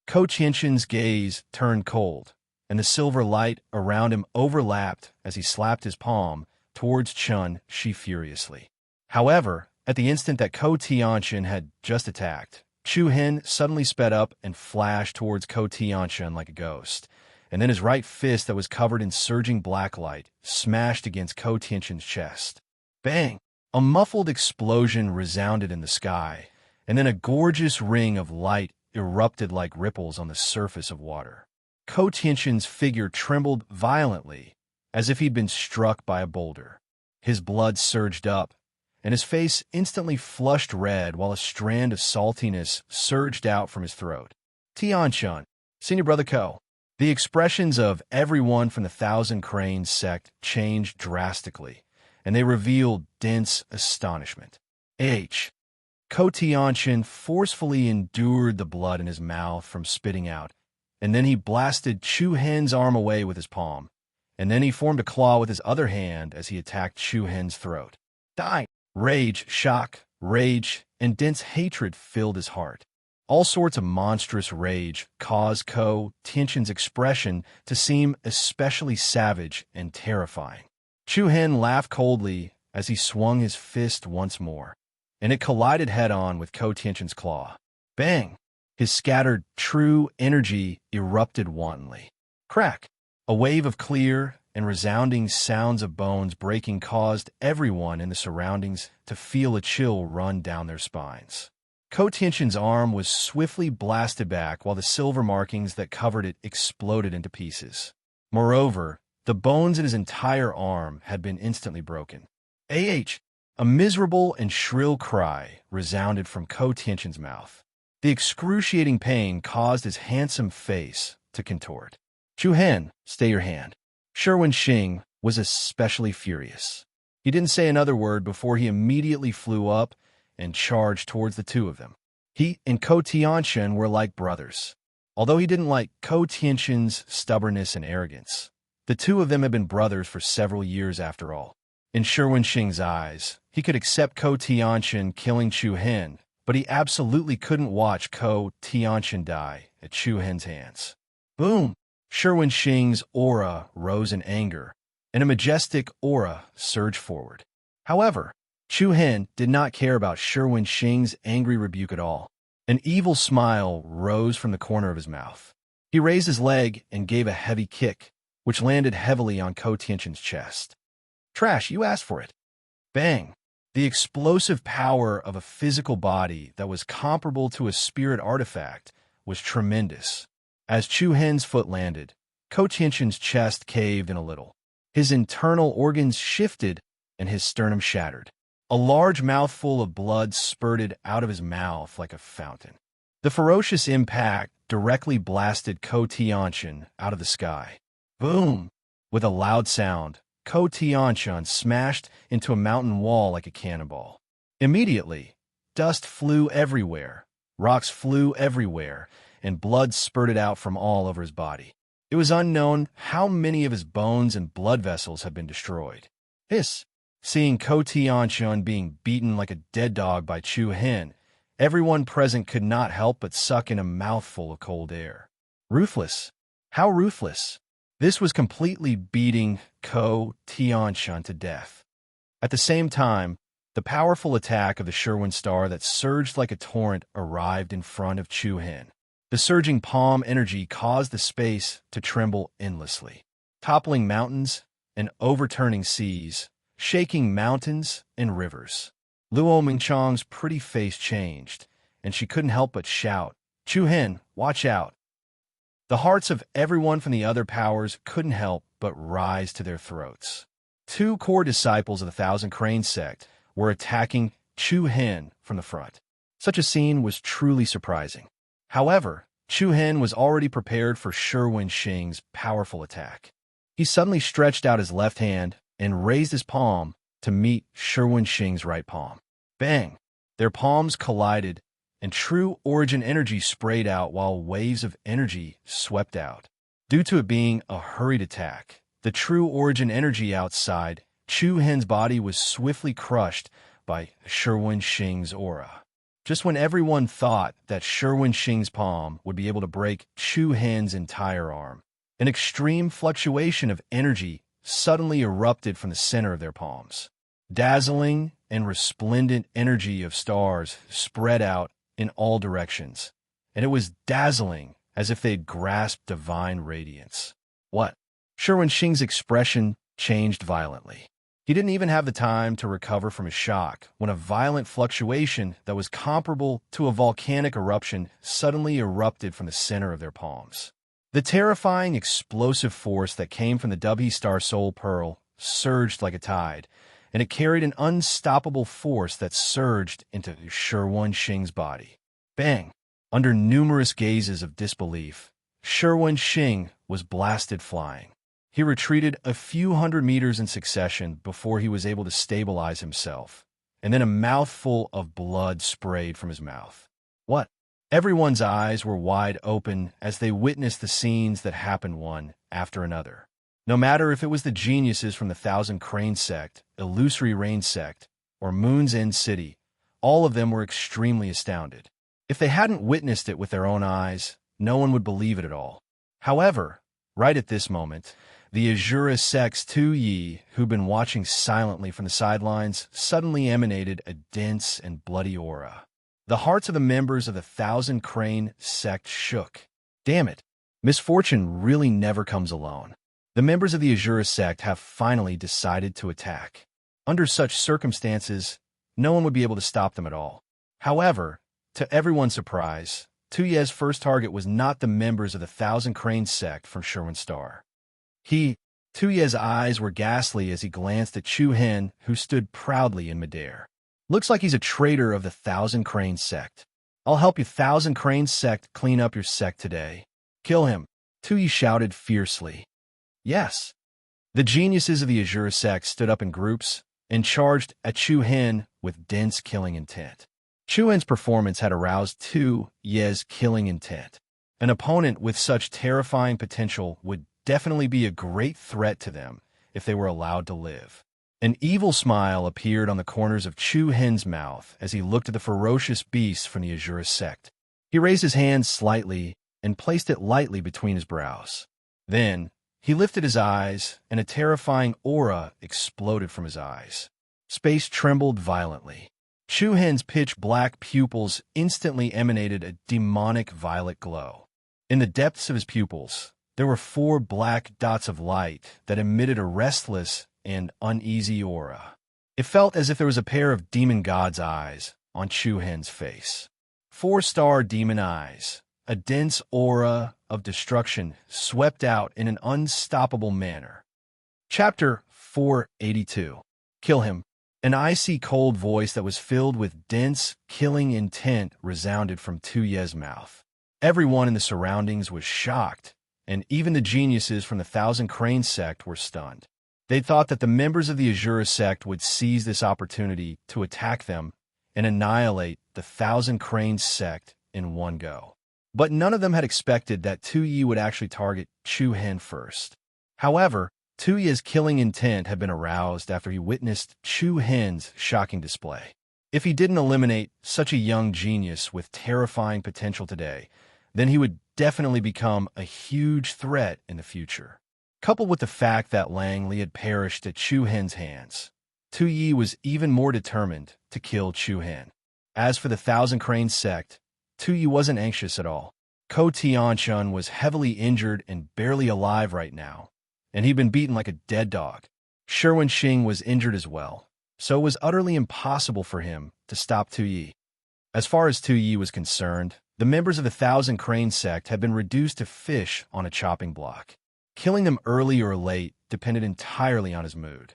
Speaker 1: Ko Tianxin's gaze turned cold, and the silver light around him overlapped as he slapped his palm towards Chun Shi furiously. However, at the instant that Ko Tianxin had just attacked, Chu Hen suddenly sped up and flashed towards Ko Tianxin like a ghost, and then his right fist that was covered in surging black light smashed against Ko Tianxin's chest. Bang! A muffled explosion resounded in the sky, and then a gorgeous ring of light erupted like ripples on the surface of water. Ko Tianxin's figure trembled violently, as if he'd been struck by a boulder. His blood surged up, and his face instantly flushed red while a strand of saltiness surged out from his throat. "Tianxin, senior brother Ko." The expressions of everyone from the Thousand Cranes sect changed drastically, and they revealed dense astonishment. Ko Tianxin forcefully endured the blood in his mouth from spitting out, and then he blasted Chu Hen's arm away with his palm, and then he formed a claw with his other hand as he attacked Chu Hen's throat. Die! Rage, shock, rage, and dense hatred filled his heart. All sorts of monstrous rage caused Ko Tianxin's expression to seem especially savage and terrifying. Chu Hen laughed coldly as he swung his fist once more, and it collided head-on with Ko Tianxin's claw. Bang! His scattered, true energy erupted wantonly. Crack! A wave of clear and resounding sounds of bones breaking caused everyone in the surroundings to feel a chill run down their spines. Ko Tianxin's arm was swiftly blasted back while the silver markings that covered it exploded into pieces. Moreover, the bones in his entire arm had been instantly broken. A miserable and shrill cry resounded from Ko Tianxin's mouth. The excruciating pain caused his handsome face to contort. "Chu Hen, stay your hand." Sherwin Xing was especially furious. He didn't say another word before he immediately flew up and charged towards the two of them. He and Ko Tianxin were like brothers. Although he didn't like Ko Tianxin's stubbornness and arrogance, the two of them had been brothers for several years after all. In Sherwin Xing's eyes, he could accept Ko Tianxin killing Chu Hen, but he absolutely couldn't watch Ko Tianxin die at Chu Hen's hands. Boom! Sherwin Xing's aura rose in anger, and a majestic aura surged forward. However, Chu Hen did not care about Sherwin Xing's angry rebuke at all. An evil smile rose from the corner of his mouth. He raised his leg and gave a heavy kick, which landed heavily on Ko Tianxin's chest. "Trash, you asked for it." Bang! The explosive power of a physical body that was comparable to a spirit artifact was tremendous. As Chu Hen's foot landed, Ko Tianxin's chest caved in a little. His internal organs shifted, and his sternum shattered. A large mouthful of blood spurted out of his mouth like a fountain. The ferocious impact directly blasted Ko Tianxin out of the sky. Boom! With a loud sound, Ko Tianxin smashed into a mountain wall like a cannonball. Immediately, dust flew everywhere, rocks flew everywhere, and blood spurted out from all over his body. It was unknown how many of his bones and blood vessels had been destroyed. Seeing Ko Tianxin being beaten like a dead dog by Chu Hen, everyone present could not help but suck in a mouthful of cold air. Ruthless. How ruthless. This was completely beating Ko Tianxin to death. At the same time, the powerful attack of the Sherwin star that surged like a torrent arrived in front of Chu Hen. The surging palm energy caused the space to tremble endlessly, toppling mountains and overturning seas, shaking mountains and rivers. Luo Mingchang's pretty face changed, and she couldn't help but shout, "Chu Hen, watch out!" The hearts of everyone from the other powers couldn't help but rise to their throats. Two core disciples of the Thousand Cranes sect were attacking Chu Hen from the front. Such a scene was truly surprising. However, Chu Hen was already prepared for Sherwin Shing's powerful attack. He suddenly stretched out his left hand and raised his palm to meet Sherwin Shing's right palm. Bang! Their palms collided, and true origin energy sprayed out while waves of energy swept out. Due to it being a hurried attack, the true origin energy outside Chu Hen's body was swiftly crushed by Sherwin Shing's aura. Just when everyone thought that Sherwin Shing's palm would be able to break Chu Hen's entire arm, an extreme fluctuation of energy suddenly erupted from the center of their palms. Dazzling and resplendent energy of stars spread out in all directions, and it was dazzling as if they'd grasped divine radiance. What? Sherwin Shing's expression changed violently. He didn't even have the time to recover from his shock when a violent fluctuation that was comparable to a volcanic eruption suddenly erupted from the center of their palms. The terrifying explosive force that came from the Dubhe Star Soul Pearl surged like a tide, and it carried an unstoppable force that surged into Sherwin Shing's body. Bang! Under numerous gazes of disbelief, Sherwin Shing was blasted flying. He retreated a few hundred meters in succession before he was able to stabilize himself, and then a mouthful of blood sprayed from his mouth. What? Everyone's eyes were wide open as they witnessed the scenes that happened one after another. No matter if it was the geniuses from the Thousand Crane sect, Illusory Rain sect, or Moon's End City, all of them were extremely astounded. If they hadn't witnessed it with their own eyes, no one would believe it at all. However, right at this moment, the Azura sect's Tu Yi, who'd been watching silently from the sidelines, suddenly emanated a dense and bloody aura. The hearts of the members of the Thousand Crane sect shook. Damn it, misfortune really never comes alone. The members of the Azura sect have finally decided to attack. Under such circumstances, no one would be able to stop them at all. However, to everyone's surprise, Tu Yi's first target was not the members of the Thousand Crane sect from Sherwin Star. Tu Yi's eyes were ghastly as he glanced at Chu Hen, who stood proudly in midair. Looks like he's a traitor of the Thousand Crane sect. I'll help you Thousand Crane sect clean up your sect today. Kill him, Tu Yi shouted fiercely. Yes. The geniuses of the Azura sect stood up in groups and charged at Chu Hen with dense killing intent. Chu Hen's performance had aroused Tu Yi's killing intent. An opponent with such terrifying potential would definitely be a great threat to them if they were allowed to live. An evil smile appeared on the corners of Chu Hen's mouth as he looked at the ferocious beast from the Azura sect. He raised his hand slightly and placed it lightly between his brows. Then, he lifted his eyes, and a terrifying aura exploded from his eyes. Space trembled violently. Chu Hen's pitch-black pupils instantly emanated a demonic violet glow. In the depths of his pupils, there were 4 black dots of light that emitted a restless and uneasy aura. It felt as if there was a pair of demon god's eyes on Chu Hen's face. 4-star demon eyes. A dense aura of destruction swept out in an unstoppable manner. Chapter 482. Kill him. An icy cold voice that was filled with dense, killing intent resounded from Tu Yi's mouth. Everyone in the surroundings was shocked, and even the geniuses from the Thousand Crane sect were stunned. They thought that the members of the Azura sect would seize this opportunity to attack them and annihilate the Thousand Crane sect in one go. But none of them had expected that Tu Yi would actually target Chu Hen first. However, Tu Yi's killing intent had been aroused after he witnessed Chu Hen's shocking display. If he didn't eliminate such a young genius with terrifying potential today, then he would definitely become a huge threat in the future. Coupled with the fact that Lang Li had perished at Chu Hen's hands, Tu Yi was even more determined to kill Chu Hen. As for the Thousand Crane sect, Tu Yi wasn't anxious at all. Ko Tianchun was heavily injured and barely alive right now, and he'd been beaten like a dead dog. Sherwin Shing was injured as well, so it was utterly impossible for him to stop Tu Yi. As far as Tu Yi was concerned, the members of the Thousand Crane sect had been reduced to fish on a chopping block. Killing them early or late depended entirely on his mood.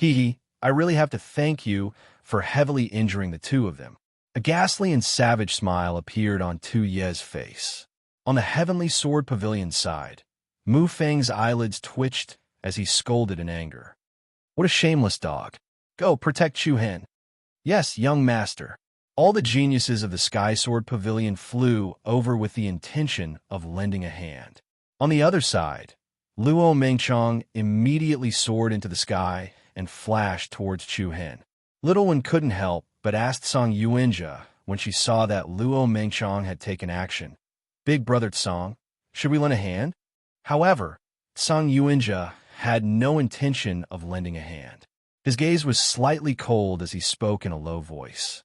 Speaker 1: I really have to thank you for heavily injuring the two of them. A ghastly and savage smile appeared on Tu Ye's face. On the Heavenly Sword Pavilion side, Mu Feng's eyelids twitched as he scolded in anger. What a shameless dog. Go, protect Chu Hen. Yes, young master. All the geniuses of the Sky Sword Pavilion flew over with the intention of lending a hand. On the other side, Luo Mengchong immediately soared into the sky and flashed towards Chu Hen. Little one couldn't help but asked Song Yuanjia when she saw that Luo Mengchong had taken action. Big brother Song, should we lend a hand? However, Song Yuanjia had no intention of lending a hand. His gaze was slightly cold as he spoke in a low voice.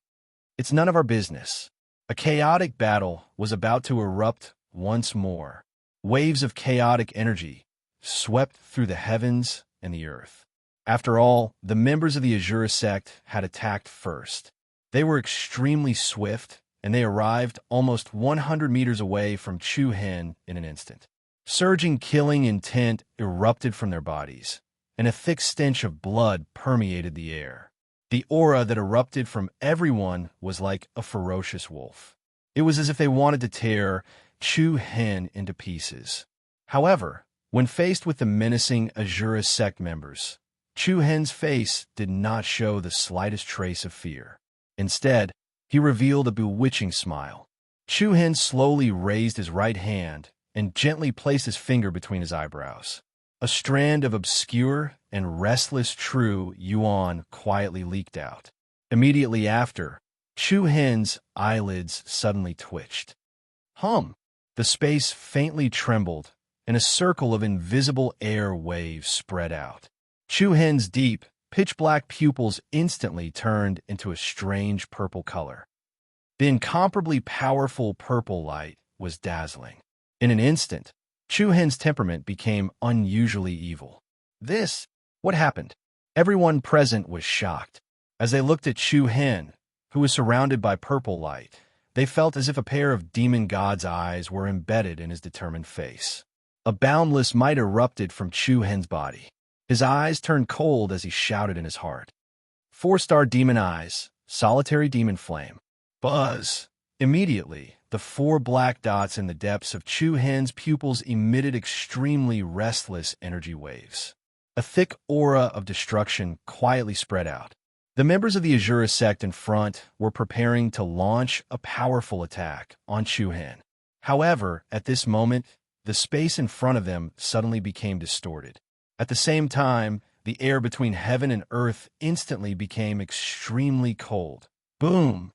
Speaker 1: It's none of our business. A chaotic battle was about to erupt once more. Waves of chaotic energy swept through the heavens and the earth. After all, the members of the Azura sect had attacked first. They were extremely swift, and they arrived almost 100 meters away from Chu Hen in an instant. Surging killing intent erupted from their bodies, and a thick stench of blood permeated the air. The aura that erupted from everyone was like a ferocious wolf. It was as if they wanted to tear Chu Hen into pieces. However, when faced with the menacing Azura sect members, Chu Hen's face did not show the slightest trace of fear. Instead, he revealed a bewitching smile. Chu Hen slowly raised his right hand and gently placed his finger between his eyebrows. A strand of obscure and restless true yuan quietly leaked out. Immediately after, Chu Hen's eyelids suddenly twitched. The space faintly trembled, and a circle of invisible air waves spread out. Chu Hen's deep, pitch-black pupils instantly turned into a strange purple color. The incomparably powerful purple light was dazzling. In an instant, Chu Hen's temperament became unusually evil. What happened? Everyone present was shocked. As they looked at Chu Hen, who was surrounded by purple light, they felt as if a pair of demon god's eyes were embedded in his determined face. A boundless might erupted from Chu Hen's body. His eyes turned cold as he shouted in his heart. 4-star demon eyes, solitary demon flame. Buzz! Immediately, the 4 black dots in the depths of Chu Hen's pupils emitted extremely restless energy waves. A thick aura of destruction quietly spread out. The members of the Azura sect in front were preparing to launch a powerful attack on Chu Hen. However, at this moment, the space in front of them suddenly became distorted. At the same time, the air between heaven and earth instantly became extremely cold. Boom!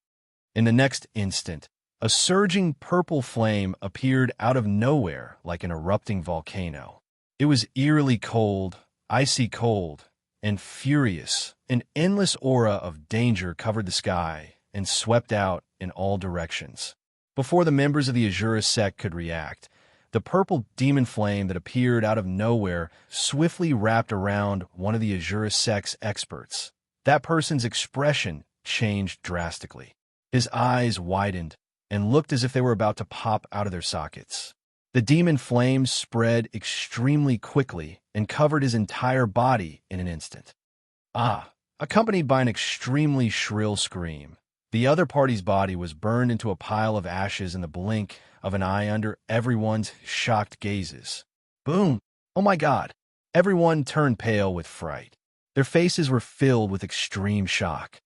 Speaker 1: In the next instant, a surging purple flame appeared out of nowhere like an erupting volcano. It was eerily cold, icy cold, and furious. An endless aura of danger covered the sky and swept out in all directions. Before the members of the Azura sect could react, the purple demon flame that appeared out of nowhere swiftly wrapped around one of the Azura sect's experts. That person's expression changed drastically. His eyes widened and looked as if they were about to pop out of their sockets. The demon flame spread extremely quickly and covered his entire body in an instant. Accompanied by an extremely shrill scream, the other party's body was burned into a pile of ashes in the blink of an eye under everyone's shocked gazes. Boom! Oh my God! Everyone turned pale with fright. Their faces were filled with extreme shock.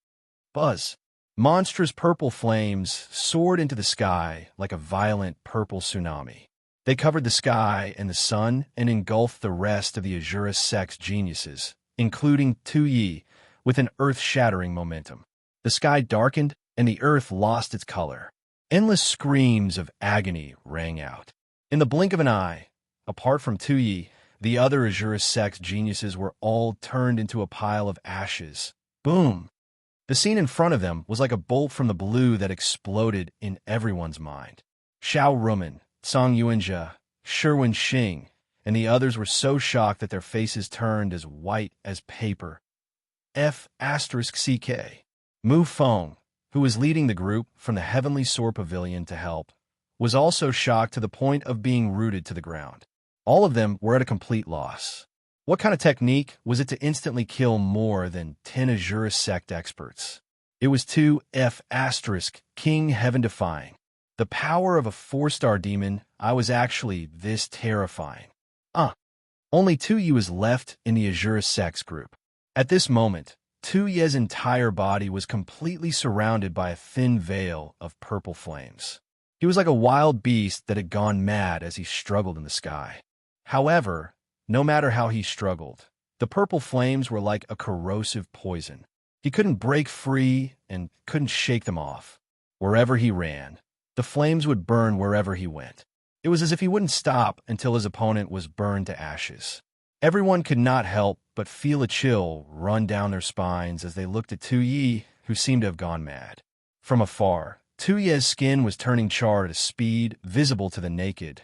Speaker 1: Buzz! Monstrous purple flames soared into the sky like a violent purple tsunami. They covered the sky and the sun and engulfed the rest of the Azura sect's geniuses, including Tu Yi, with an earth-shattering momentum. The sky darkened, and the earth lost its color. Endless screams of agony rang out. In the blink of an eye, apart from Tu Yi, the other Azura sect's geniuses were all turned into a pile of ashes. Boom! The scene in front of them was like a bolt from the blue that exploded in everyone's mind. Xiao Rumen, Song Yuanjia, Sherwin Xing, and the others were so shocked that their faces turned as white as paper. F***CK. Mu Feng, who was leading the group from the Heavenly Sword Pavilion to help, was also shocked to the point of being rooted to the ground. All of them were at a complete loss. What kind of technique was it to instantly kill more than 10 Azure sect experts? It was 2F asterisk King Heaven Defying. The power of a 4-star demon. I was actually this terrifying. Only 2Yi was left in the Azure Sex group. At this moment, 2Ye's entire body was completely surrounded by a thin veil of purple flames. He was like a wild beast that had gone mad as he struggled in the sky. However, no matter how he struggled, the purple flames were like a corrosive poison. He couldn't break free and couldn't shake them off. Wherever he ran, the flames would burn wherever he went. It was as if he wouldn't stop until his opponent was burned to ashes. Everyone could not help but feel a chill run down their spines as they looked at 2Yi, who seemed to have gone mad. From afar, 2Yi's skin was turning charred at a speed visible to the naked.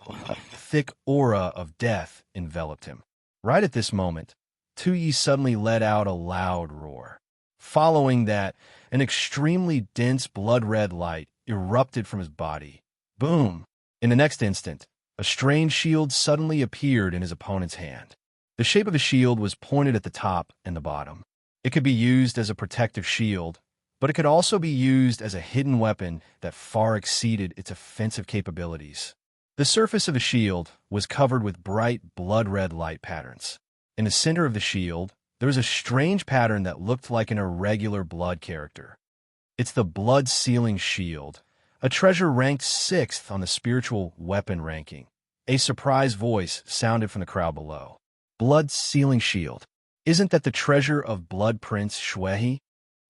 Speaker 1: A thick aura of death enveloped him. Right at this moment, 2Yi suddenly let out a loud roar. Following that, an extremely dense blood-red light erupted from his body. Boom! In the next instant, a strange shield suddenly appeared in his opponent's hand. The shape of the shield was pointed at the top and the bottom. It could be used as a protective shield, but it could also be used as a hidden weapon that far exceeded its offensive capabilities. The surface of the shield was covered with bright blood-red light patterns. In the center of the shield, there was a strange pattern that looked like an irregular blood character. It's the blood-sealing shield, a treasure ranked 6th on the spiritual weapon ranking. A surprised voice sounded from the crowd below. Blood-sealing shield. Isn't that the treasure of Blood Prince Shuehi?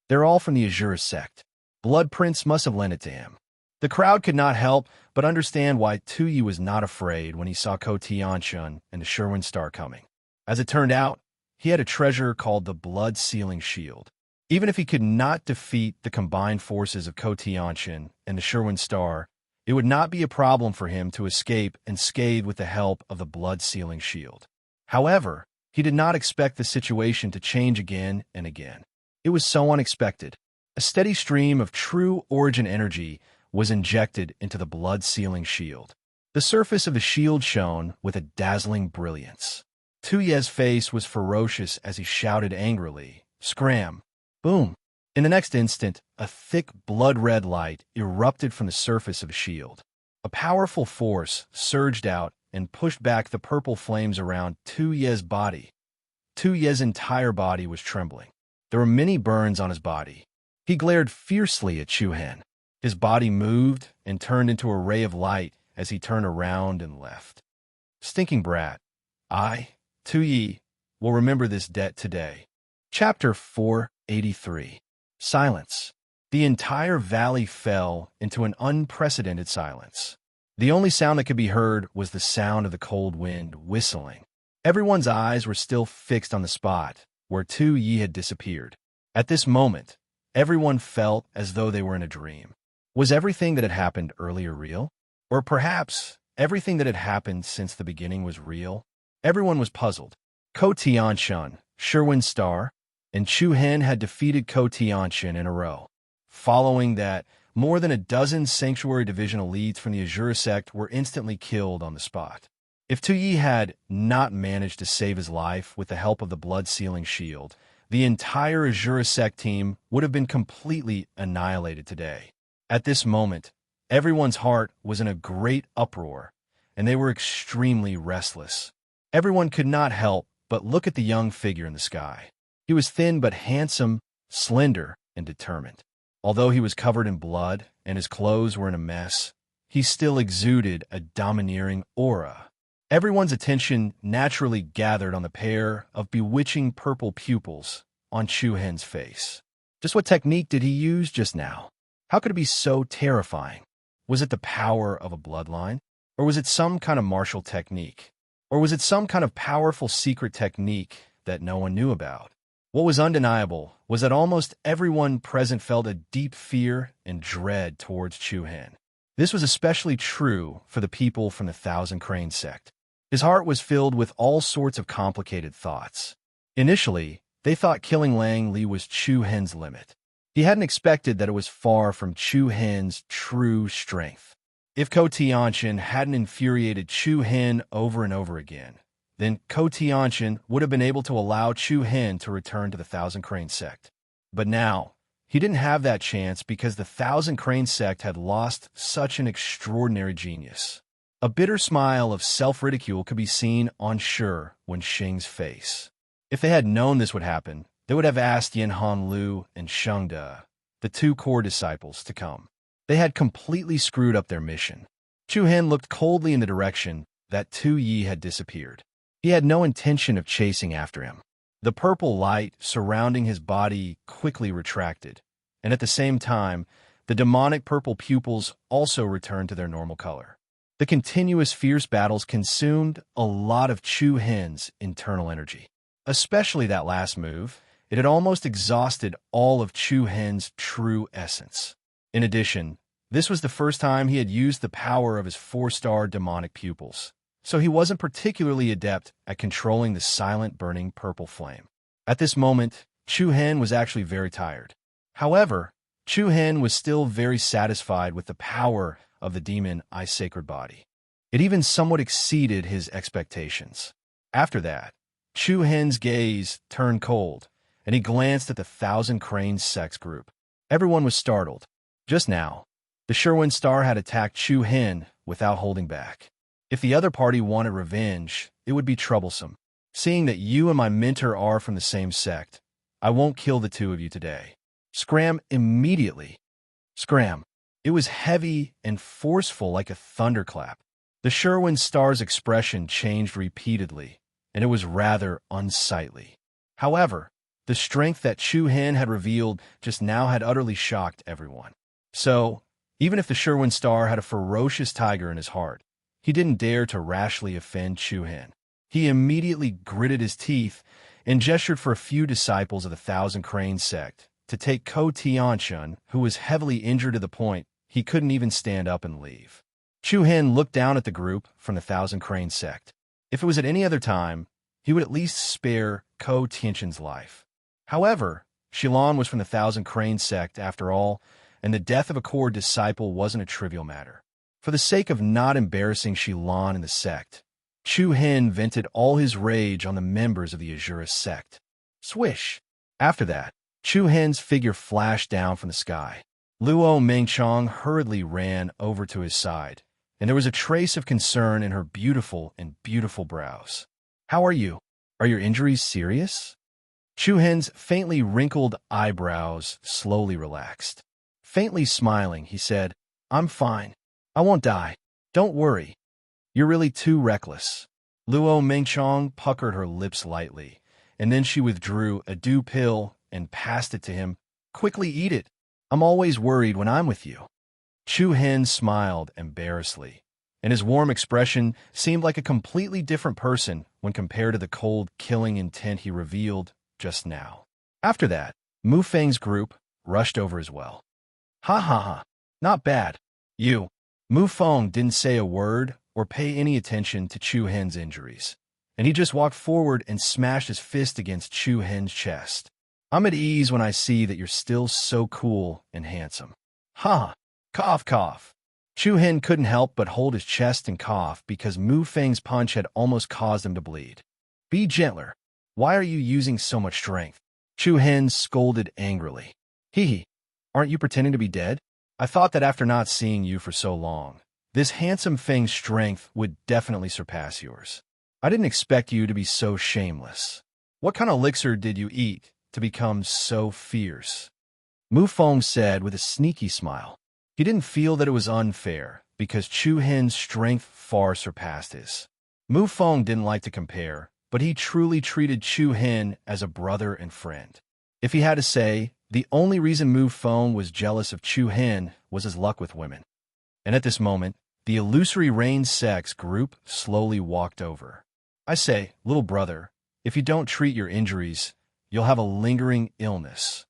Speaker 1: They're all from the Azure sect. Blood Prince must have lent it to him. The crowd could not help but understand why 2Yi was not afraid when he saw Ko Tianshun and the Sherwin Star coming. As it turned out, he had a treasure called the Blood-Sealing Shield. Even if he could not defeat the combined forces of Ko Tianshun and the Sherwin Star, it would not be a problem for him to escape unscathed with the help of the Blood-Sealing Shield. However, he did not expect the situation to change again and again. It was so unexpected. A steady stream of true origin energy was injected into the Blood-Sealing Shield. The surface of the shield shone with a dazzling brilliance. 2Ye's face was ferocious as he shouted angrily, "Scram!" Boom! In the next instant, a thick blood-red light erupted from the surface of the shield. A powerful force surged out and pushed back the purple flames around 2Ye's body. 2Ye's entire body was trembling. There were many burns on his body. He glared fiercely at Chu Hen. His body moved and turned into a ray of light as he turned around and left. Stinking brat. 2Yi, will remember this debt today. Chapter 483. Silence. The entire valley fell into an unprecedented silence. The only sound that could be heard was the sound of the cold wind whistling. Everyone's eyes were still fixed on the spot where 2Yi had disappeared. At this moment, everyone felt as though they were in a dream. Was everything that had happened earlier real? Or perhaps everything that had happened since the beginning was real? Everyone was puzzled. Ko Tianshun, Sherwin Star, and Chu Hen had defeated Ko Tianshun in a row. Following that, more than a dozen Sanctuary Division elites from the Azure sect were instantly killed on the spot. If 2Yi had not managed to save his life with the help of the Blood-Sealing Shield, the entire Azure sect team would have been completely annihilated today. At this moment, everyone's heart was in a great uproar, and they were extremely restless. Everyone could not help but look at the young figure in the sky. He was thin but handsome, slender, and determined. Although he was covered in blood and his clothes were in a mess, he still exuded a domineering aura. Everyone's attention naturally gathered on the pair of bewitching purple pupils on Chu Hen's face. Just what technique did he use just now? How could it be so terrifying? Was it the power of a bloodline? Or was it some kind of martial technique? Or was it some kind of powerful secret technique that no one knew about? What was undeniable was that almost everyone present felt a deep fear and dread towards Chu Hen. This was especially true for the people from the Thousand Crane sect. His heart was filled with all sorts of complicated thoughts. Initially, they thought killing Lang Li was Chu Hen's limit. He hadn't expected that it was far from Chu Hen's true strength. If Ko Tianqian hadn't infuriated Chu Hen over and over again, then Ko Tianqian would have been able to allow Chu Hen to return to the Thousand Crane sect. But now, he didn't have that chance because the Thousand Crane sect had lost such an extraordinary genius. A bitter smile of self-ridicule could be seen on Shi Wenxing's face. If they had known this would happen, they would have asked Yanhan Lu and Sheng De, the two core disciples, to come. They had completely screwed up their mission. Chu Hen looked coldly in the direction that Tu Yi had disappeared. He had no intention of chasing after him. The purple light surrounding his body quickly retracted, and at the same time, the demonic purple pupils also returned to their normal color. The continuous fierce battles consumed a lot of Chu Hen's internal energy. Especially that last move, it had almost exhausted all of Chu Hen's true essence. In addition, this was the first time he had used the power of his 4-star demonic pupils, so he wasn't particularly adept at controlling the silent burning purple flame. At this moment, Chu Hen was actually very tired. However, Chu Hen was still very satisfied with the power of the demon Ice Sacred Body. It even somewhat exceeded his expectations. After that, Chu Hen's gaze turned cold, and he glanced at the Thousand Cranes sex group. Everyone was startled. Just now, the Sherwin Star had attacked Chu Hen without holding back. If the other party wanted revenge, it would be troublesome. Seeing that you and my mentor are from the same sect, I won't kill the two of you today. Scram immediately. Scram. It was heavy and forceful like a thunderclap. The Sherwin Star's expression changed repeatedly, and it was rather unsightly. However, the strength that Chu Hen had revealed just now had utterly shocked everyone. So, even if the Sherwin Star had a ferocious tiger in his heart, he didn't dare to rashly offend Chu Hen. He immediately gritted his teeth and gestured for a few disciples of the Thousand Crane sect to take Ko Tianqian, who was heavily injured to the point he couldn't even stand up and leave. Chu Hen looked down at the group from the Thousand Crane sect. If it was at any other time, he would at least spare Ko Tianqian's life. However, Shilan was from the Thousand Crane sect after all, and the death of a core disciple wasn't a trivial matter. For the sake of not embarrassing Shilan and the sect, Chu Hen vented all his rage on the members of the Azurist sect. Swish! After that, Chu Hen's figure flashed down from the sky. Luo Mengchong hurriedly ran over to his side, and there was a trace of concern in her beautiful brows. How are you? Are your injuries serious? Chu Hen's faintly wrinkled eyebrows slowly relaxed. Faintly smiling, he said, I'm fine. I won't die. Don't worry. You're really too reckless. Luo Mengchong puckered her lips lightly, and then she withdrew a dew pill and passed it to him. Quickly eat it. I'm always worried when I'm with you. Chu Hen smiled embarrassedly, and his warm expression seemed like a completely different person when compared to the cold, killing intent he revealed just now. After that, Mu Feng's group rushed over as well. Ha ha ha, not bad. You. Mu Feng didn't say a word or pay any attention to Chu Hen's injuries, and he just walked forward and smashed his fist against Chu Hen's chest. I'm at ease when I see that you're still so cool and handsome. Ha! Cough, cough. Chu Hen couldn't help but hold his chest and cough because Mu Feng's punch had almost caused him to bleed. Be gentler. Why are you using so much strength? Chu Hen scolded angrily. Hee, aren't you pretending to be dead? I thought that after not seeing you for so long, this handsome Feng's strength would definitely surpass yours. I didn't expect you to be so shameless. What kind of elixir did you eat to become so fierce? Mu Feng said with a sneaky smile. He didn't feel that it was unfair because Chu Hen's strength far surpassed his. Mu Feng didn't like to compare, but he truly treated Chu Hen as a brother and friend. If he had to say, the only reason Mu Feng was jealous of Chu Hen was his luck with women. And at this moment, the illusory rain sex group slowly walked over. I say, little brother, if you don't treat your injuries, you'll have a lingering illness.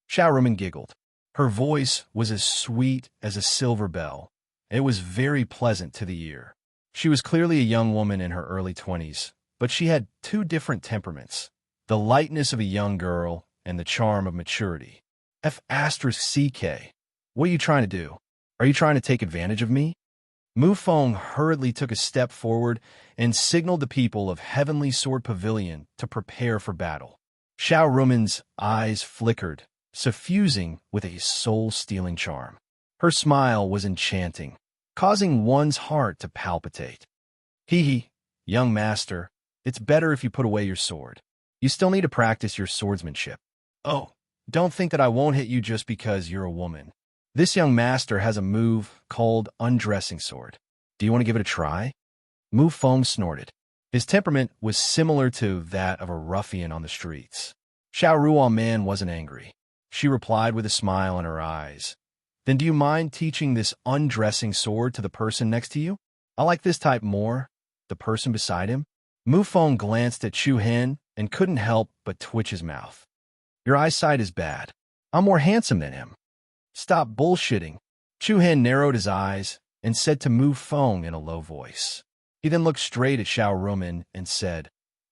Speaker 1: Xiaorumen giggled. Her voice was as sweet as a silver bell, and it was very pleasant to the ear. She was clearly a young woman in her early 20s, but she had two different temperaments, the lightness of a young girl and the charm of maturity. F***CK. What are you trying to do? Are you trying to take advantage of me? Mu Feng hurriedly took a step forward and signaled the people of Heavenly Sword Pavilion to prepare for battle. Xiao Rumen's eyes flickered, suffusing with a soul-stealing charm. Her smile was enchanting, causing one's heart to palpitate. Hee, young master, it's better if you put away your sword. You still need to practice your swordsmanship. Oh, don't think that I won't hit you just because you're a woman. This young master has a move called undressing sword. Do you want to give it a try? Mu Feng snorted. His temperament was similar to that of a ruffian on the streets. Xiao Ruoman wasn't angry. She replied with a smile in her eyes. Then do you mind teaching this undressing sword to the person next to you? I like this type more. The person beside him? Mu Feng glanced at Chu Hen and couldn't help but twitch his mouth. Your eyesight is bad. I'm more handsome than him. Stop bullshitting. Chu Hen narrowed his eyes and said to Mu Feng in a low voice. He then looked straight at Xiao Rumen and said,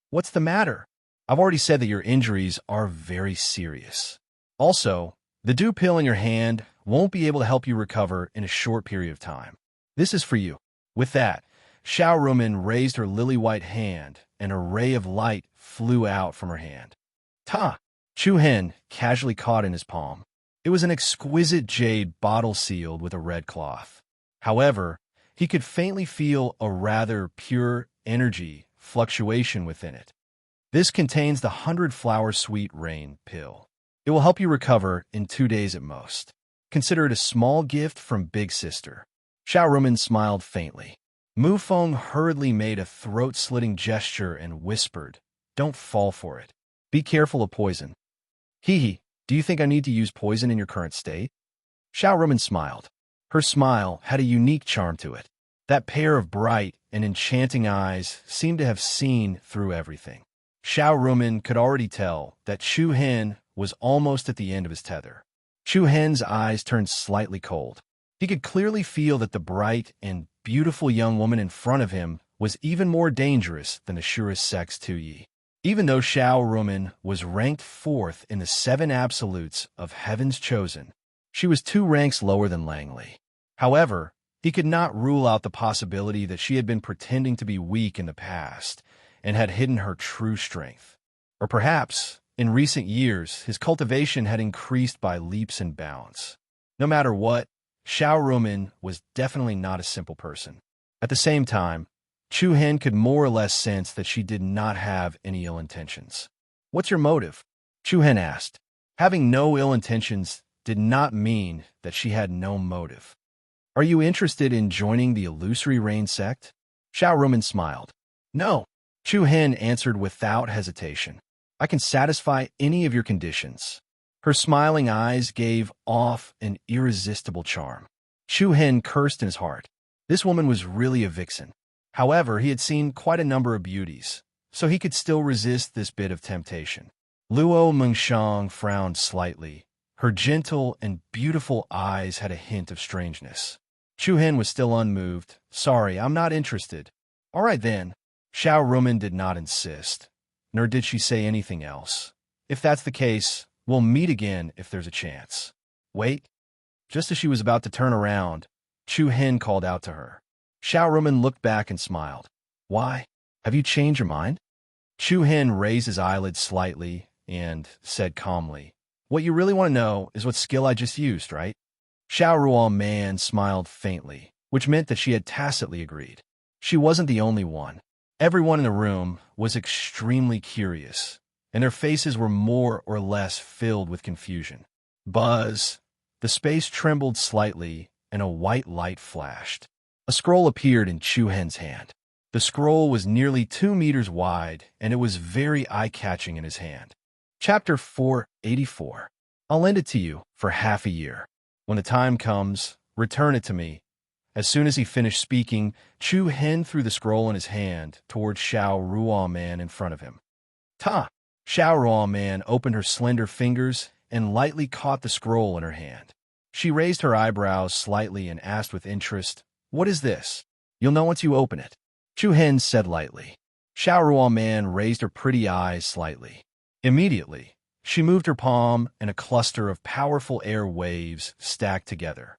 Speaker 1: What's the matter? I've already said that your injuries are very serious. Also, the dew pill in your hand won't be able to help you recover in a short period of time. This is for you. With that, Xiao Rumen raised her lily-white hand, and a ray of light flew out from her hand. Ta! Chu Hen casually caught in his palm. It was an exquisite jade bottle sealed with a red cloth. However, he could faintly feel a rather pure energy fluctuation within it. This contains the 100-flower sweet rain pill. It will help you recover in 2 days at most. Consider it a small gift from Big Sister. Xiao Rumen smiled faintly. Mu Feng hurriedly made a throat-slitting gesture and whispered, Don't fall for it. Be careful of poison. Hee, do you think I need to use poison in your current state? Xiao Rumen smiled. Her smile had a unique charm to it. That pair of bright and enchanting eyes seemed to have seen through everything. Xiao Rumen could already tell that Chu Hen was almost at the end of his tether. Chu Hen's eyes turned slightly cold. He could clearly feel that the bright and beautiful young woman in front of him was even more dangerous than the surest sex Tu Yi. Even though Xiao Rumen was ranked 4th in the 7 absolutes of Heaven's Chosen, she was 2 ranks lower than Langley. However, he could not rule out the possibility that she had been pretending to be weak in the past and had hidden her true strength. Or perhaps, in recent years, his cultivation had increased by leaps and bounds. No matter what, Xiao Rumen was definitely not a simple person. At the same time, Chu Hen could more or less sense that she did not have any ill intentions. What's your motive? Chu Hen asked. Having no ill intentions did not mean that she had no motive. Are you interested in joining the Illusory Rain sect? Xiao Rumen smiled. No. Chu Hen answered without hesitation. I can satisfy any of your conditions. Her smiling eyes gave off an irresistible charm. Chu Hen cursed in his heart. This woman was really a vixen. However, he had seen quite a number of beauties, so he could still resist this bit of temptation. Luo Mengshang frowned slightly. Her gentle and beautiful eyes had a hint of strangeness. Chu Hen was still unmoved. Sorry, I'm not interested. All right then. Xiao Rumen did not insist, nor did she say anything else. If that's the case, we'll meet again if there's a chance. Wait. Just as she was about to turn around, Chu Hen called out to her. Xiao Rumen looked back and smiled. Why? Have you changed your mind? Chu Hen raised his eyelids slightly and said calmly, What you really want to know is what skill I just used, right? Xiao Ruoman smiled faintly, which meant that she had tacitly agreed. She wasn't the only one. Everyone in the room was extremely curious, and their faces were more or less filled with confusion. Buzz! The space trembled slightly, and a white light flashed. A scroll appeared in Chu Hen's hand. The scroll was nearly 2 meters wide, and it was very eye-catching in his hand. Chapter 484. I'll lend it to you for half a year. When the time comes, return it to me. As soon as he finished speaking, Chu Hen threw the scroll in his hand toward Xiao Ruoman in front of him. Ta! Xiao Ruoman opened her slender fingers and lightly caught the scroll in her hand. She raised her eyebrows slightly and asked with interest, What is this? You'll know once you open it. Chu Hen said lightly. Xiao Ruoman raised her pretty eyes slightly. Immediately, she moved her palm and a cluster of powerful air waves stacked together.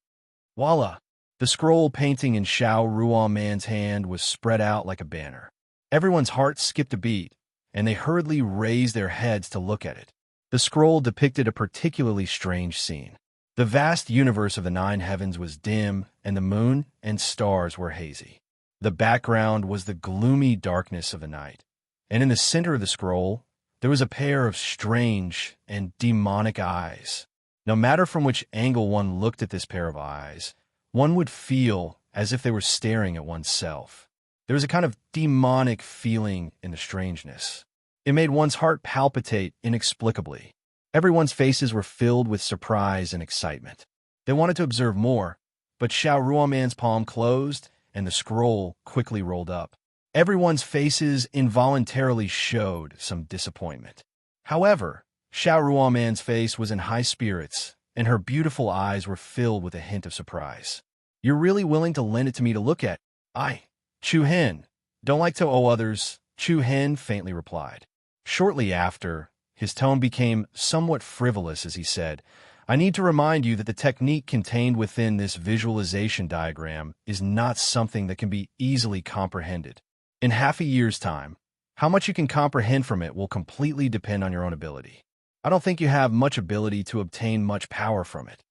Speaker 1: Voila! The scroll painting in Xiao Ruan Man's hand was spread out like a banner. Everyone's heart skipped a beat, and they hurriedly raised their heads to look at it. The scroll depicted a particularly strange scene. The vast universe of the nine heavens was dim, and the moon and stars were hazy. The background was the gloomy darkness of the night, and in the center of the scroll, there was a pair of strange and demonic eyes. No matter from which angle one looked at this pair of eyes, one would feel as if they were staring at oneself. There was a kind of demonic feeling in the strangeness. It made one's heart palpitate inexplicably. Everyone's faces were filled with surprise and excitement. They wanted to observe more, but Xiao Ruoman's palm closed and the scroll quickly rolled up. Everyone's faces involuntarily showed some disappointment. However, Xiao Ruoman's face was in high spirits, and her beautiful eyes were filled with a hint of surprise. "You're really willing to lend it to me to look at?" "I, Chu Hen, don't like to owe others," Chu Hen faintly replied. Shortly after, his tone became somewhat frivolous as he said, "I need to remind you that the technique contained within this visualization diagram is not something that can be easily comprehended. In half a year's time, how much you can comprehend from it will completely depend on your own ability. I don't think you have much ability to obtain much power from it."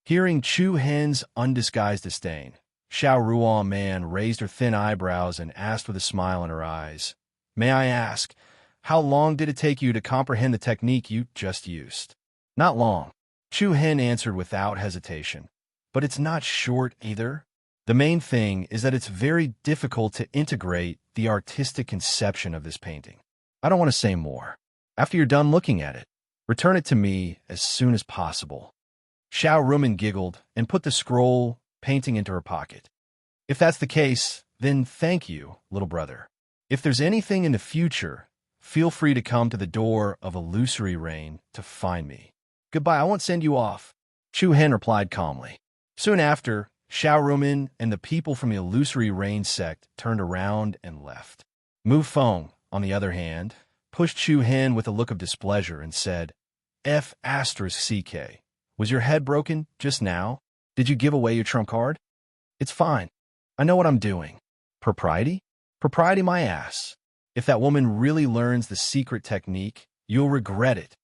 Speaker 1: Hearing Chu Hen's undisguised disdain, Xiao Ruan Man raised her thin eyebrows and asked with a smile in her eyes, "May I ask, how long did it take you to comprehend the technique you just used?" "Not long," Chu Hen answered without hesitation. "But it's not short either. The main thing is that it's very difficult to integrate the artistic conception of this painting. I don't want to say more. After you're done looking at it, return it to me as soon as possible." Xiao Ruman giggled and put the scroll painting into her pocket. "If that's the case, then thank you, little brother. If there's anything in the future, feel free to come to the door of Illusory Rain to find me. Goodbye, I won't send you off," Chu Hen replied calmly. Soon after, Xiao Ruman and the people from the Illusory Rain sect turned around and left. Mu Feng, on the other hand, pushed Chu Hen with a look of displeasure and said, "F***CK, was your head broken just now? Did you give away your trump card?" "It's fine. I know what I'm doing." "Propriety? Propriety my ass. If that woman really learns the secret technique, you'll regret it."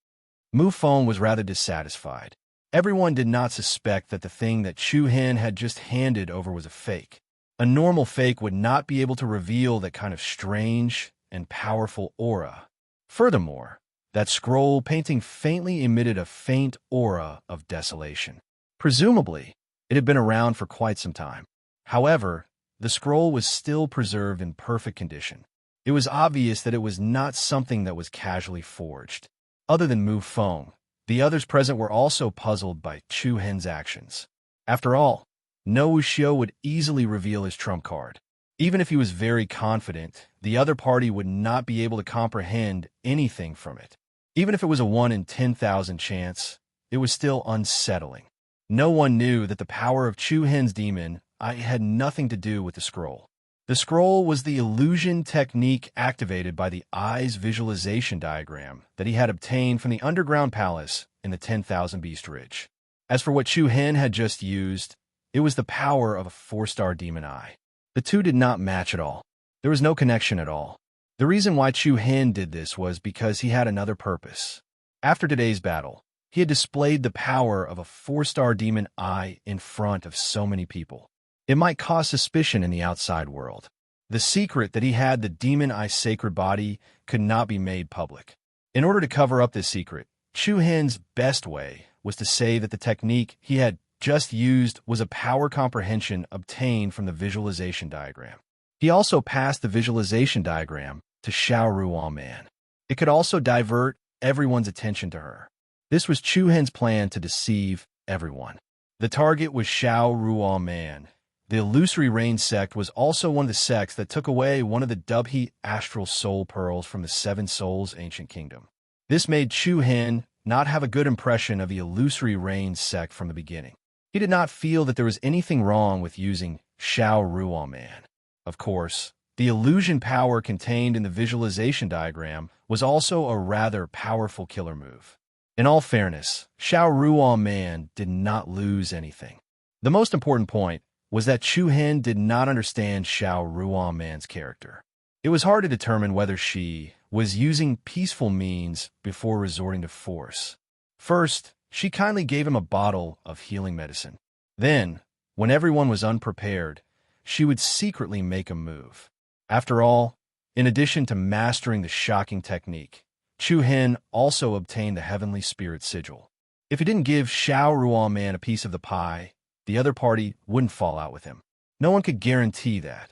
Speaker 1: Mu Feng was rather dissatisfied. Everyone did not suspect that the thing that Chu Hen had just handed over was a fake. A normal fake would not be able to reveal that kind of strange and powerful aura. Furthermore, that scroll painting faintly emitted a faint aura of desolation. Presumably, it had been around for quite some time. However, the scroll was still preserved in perfect condition. It was obvious that it was not something that was casually forged. Other than Mu Feng, the others present were also puzzled by Chu Hen's actions. After all, no Wuxiu would easily reveal his trump card. Even if he was very confident, the other party would not be able to comprehend anything from it. Even if it was a 1 in 10,000 chance, it was still unsettling. No one knew that the power of Chu Hen's demon had nothing to do with the scroll. The scroll was the illusion technique activated by the Eye's visualization diagram that he had obtained from the underground palace in the 10,000 Beast Ridge. As for what Chu Hen had just used, it was the power of a 4-star demon eye. The two did not match at all. There was no connection at all. The reason why Chu Hen did this was because he had another purpose. After today's battle, he had displayed the power of a 4-star demon eye in front of so many people. It might cause suspicion in the outside world. The secret that he had the demon eye sacred body could not be made public. In order to cover up this secret, Chu Hen's best way was to say that the technique he had just used was a power comprehension obtained from the visualization diagram. He also passed the visualization diagram to Xiao Ruan Man. It could also divert everyone's attention to her. This was Chu Hen's plan to deceive everyone. The target was Xiao Ruan Man. The Illusory Rain sect was also one of the sects that took away one of the Dubhe astral soul pearls from the Seven Souls ancient kingdom. This made Chu Hen not have a good impression of the Illusory Rain sect from the beginning. He did not feel that there was anything wrong with using Xiao Ruan Man. Of course, the illusion power contained in the visualization diagram was also a rather powerful killer move. In all fairness, Xiao Ruan Man did not lose anything. The most important point was that Chu Hen did not understand Xiao Ruoman's character. It was hard to determine whether she was using peaceful means before resorting to force. First, she kindly gave him a bottle of healing medicine. Then, when everyone was unprepared, she would secretly make a move. After all, in addition to mastering the shocking technique, Chu Hen also obtained the Heavenly Spirit Sigil. If he didn't give Xiao Ruoman a piece of the pie, the other party wouldn't fall out with him. No one could guarantee that.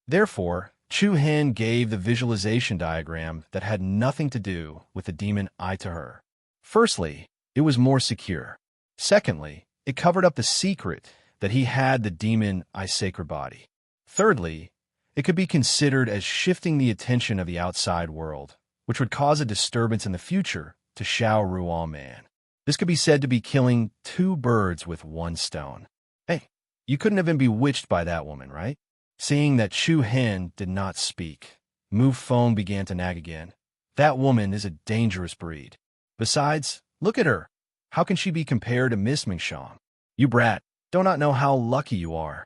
Speaker 1: Therefore, Chu Hen gave the visualization diagram that had nothing to do with the demon eye to her. Firstly, it was more secure. Secondly, it covered up the secret that he had the demon eye sacred body. Thirdly, it could be considered as shifting the attention of the outside world, which would cause a disturbance in the future to Xiao Ruoman. This could be said to be killing two birds with one stone. Hey, you couldn't have been bewitched by that woman, right? Seeing that Chu Hen did not speak, Mu Feng began to nag again. That woman is a dangerous breed. Besides, look at her. How can she be compared to Miss Mingxiang? You brat, do not know how lucky you are.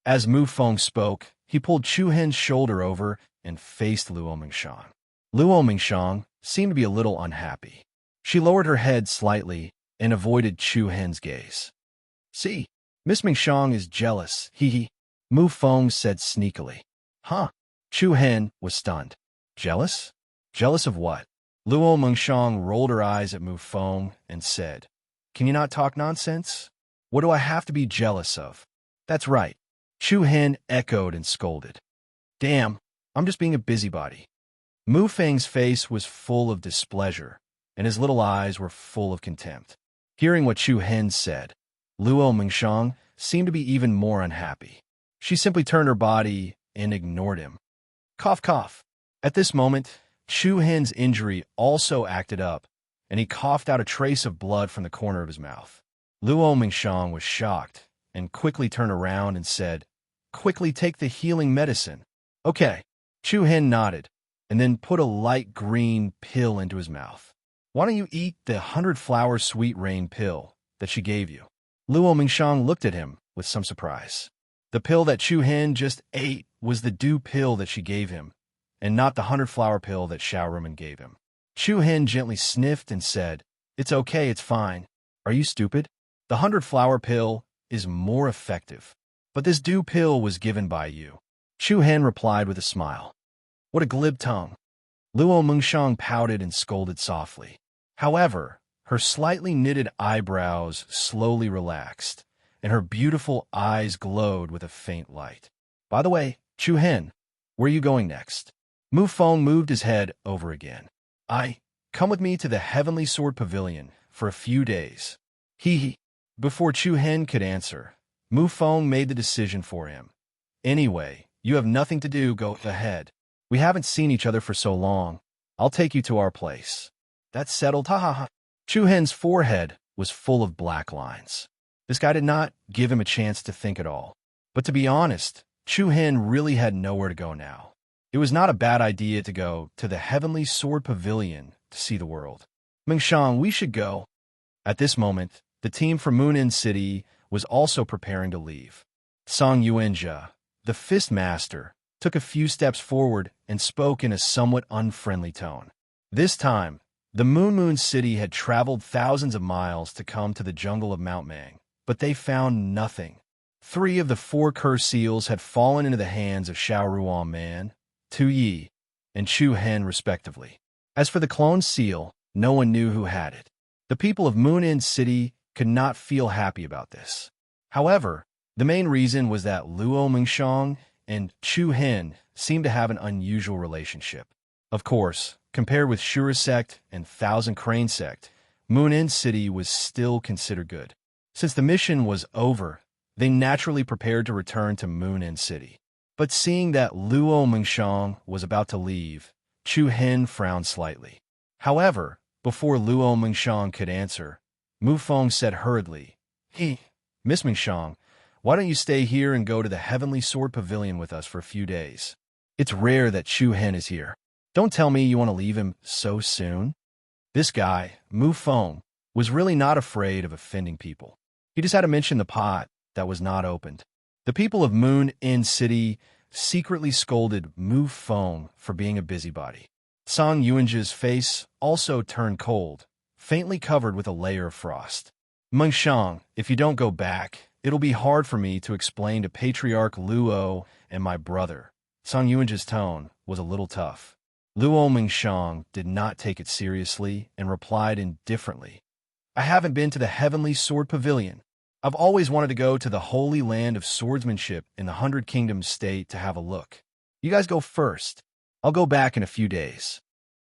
Speaker 1: As Mu Feng spoke, he pulled Chu Hen's shoulder over and faced Luo Mingxiang. Luo Mingxiang seemed to be a little unhappy. She lowered her head slightly and avoided Chu Hen's gaze. See, Miss Mingxiang is jealous, hee. Mu Feng said sneakily. Huh? Chu Hen was stunned. Jealous? Jealous of what? Luo Mingxiang rolled her eyes at Mu Feng and said, Can you not talk nonsense? What do I have to be jealous of? That's right. Chu Hen echoed and scolded. Damn, I'm just being a busybody. Mu Feng's face was full of displeasure, and his little eyes were full of contempt. Hearing what Chu Hen said, Luo Mingxiang seemed to be even more unhappy. She simply turned her body and ignored him. Cough, cough. At this moment, Chu Hen's injury also acted up, and he coughed out a trace of blood from the corner of his mouth. Luo Mingxiang was shocked and quickly turned around and said, Quickly take the healing medicine. Okay. Chu Hen nodded, and then put a light green pill into his mouth. Why don't you eat the 100-flower sweet rain pill that she gave you? Luo Mingxiang looked at him with some surprise. The pill that Chu Hen just ate was the dew pill that she gave him, and not the 100-flower pill that Xiao Ruoman gave him. Chu Hen gently sniffed and said, It's okay, it's fine. Are you stupid? The 100-flower pill is more effective, but this dew pill was given by you. Chu Hen replied with a smile. What a glib tongue. Luo Mingxiang pouted and scolded softly. However, her slightly knitted eyebrows slowly relaxed, and her beautiful eyes glowed with a faint light. By the way, Chu Hen, where are you going next? Mu Feng moved his head over again. Come with me to the Heavenly Sword Pavilion for a few days. He. Before Chu Hen could answer, Mu Feng made the decision for him. Anyway, you have nothing to do, go ahead. We haven't seen each other for so long. I'll take you to our place. That's settled, ha ha ha. Chu Hen's forehead was full of black lines. This guy did not give him a chance to think at all. But to be honest, Chu Hen really had nowhere to go now. It was not a bad idea to go to the Heavenly Sword Pavilion to see the world. Mingxiang, we should go. At this moment, the team from Moonin City was also preparing to leave. Song Yuanjia, the fist master, took a few steps forward and spoke in a somewhat unfriendly tone. This time, the Moon City had traveled thousands of miles to come to the jungle of Mount Mang, but they found nothing. 3 of the 4 cursed seals had fallen into the hands of Xiao Ruoman, Tu Yi, and Chu Hen respectively. As for the clone seal, no one knew who had it. The people of Moonin City could not feel happy about this. However, the main reason was that Luo Mingxiang and Chu Hen seemed to have an unusual relationship. Of course, compared with Shura Sect and Thousand Crane Sect, Moonin City was still considered good. Since the mission was over, they naturally prepared to return to Moonin City. But seeing that Luo Mingxiang was about to leave, Chu Hen frowned slightly. However, before Luo Mingxiang could answer, Mu Feng said hurriedly, Miss Mingxiang, why don't you stay here and go to the Heavenly Sword Pavilion with us for a few days? It's rare that Chu Hen is here. Don't tell me you want to leave him so soon. This guy, Mu Feng, was really not afraid of offending people. He just had to mention the pot that was not opened. The people of Moon Inn City secretly scolded Mu Feng for being a busybody. Song Yuanji's face also turned cold, faintly covered with a layer of frost. Mengshang, if you don't go back, it'll be hard for me to explain to Patriarch Luo and my brother. Song Yuanji's tone was a little tough. Luo Mengshang did not take it seriously and replied indifferently. I haven't been to the Heavenly Sword Pavilion. I've always wanted to go to the Holy Land of Swordsmanship in the 100 Kingdoms state to have a look. You guys go first. I'll go back in a few days.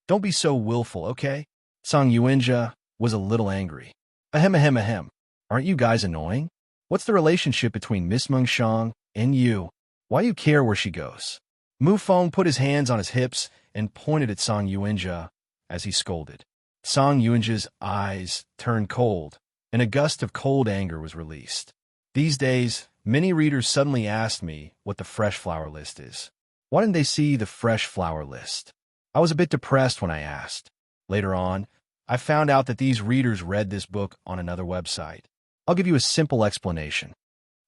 Speaker 1: Don't be so willful, okay? Song Yuanjia was a little angry. Ahem ahem ahem. Aren't you guys annoying? What's the relationship between Miss Mengshang and you? Why do you care where she goes? Mu Feng put his hands on his hips and pointed at Song Yuanjia as he scolded. Song Yuanjia's eyes turned cold, and a gust of cold anger was released. These days, many readers suddenly asked me what the fresh flower list is. Why didn't they see the fresh flower list? I was a bit depressed when I asked. Later on, I found out that these readers read this book on another website. I'll give you a simple explanation.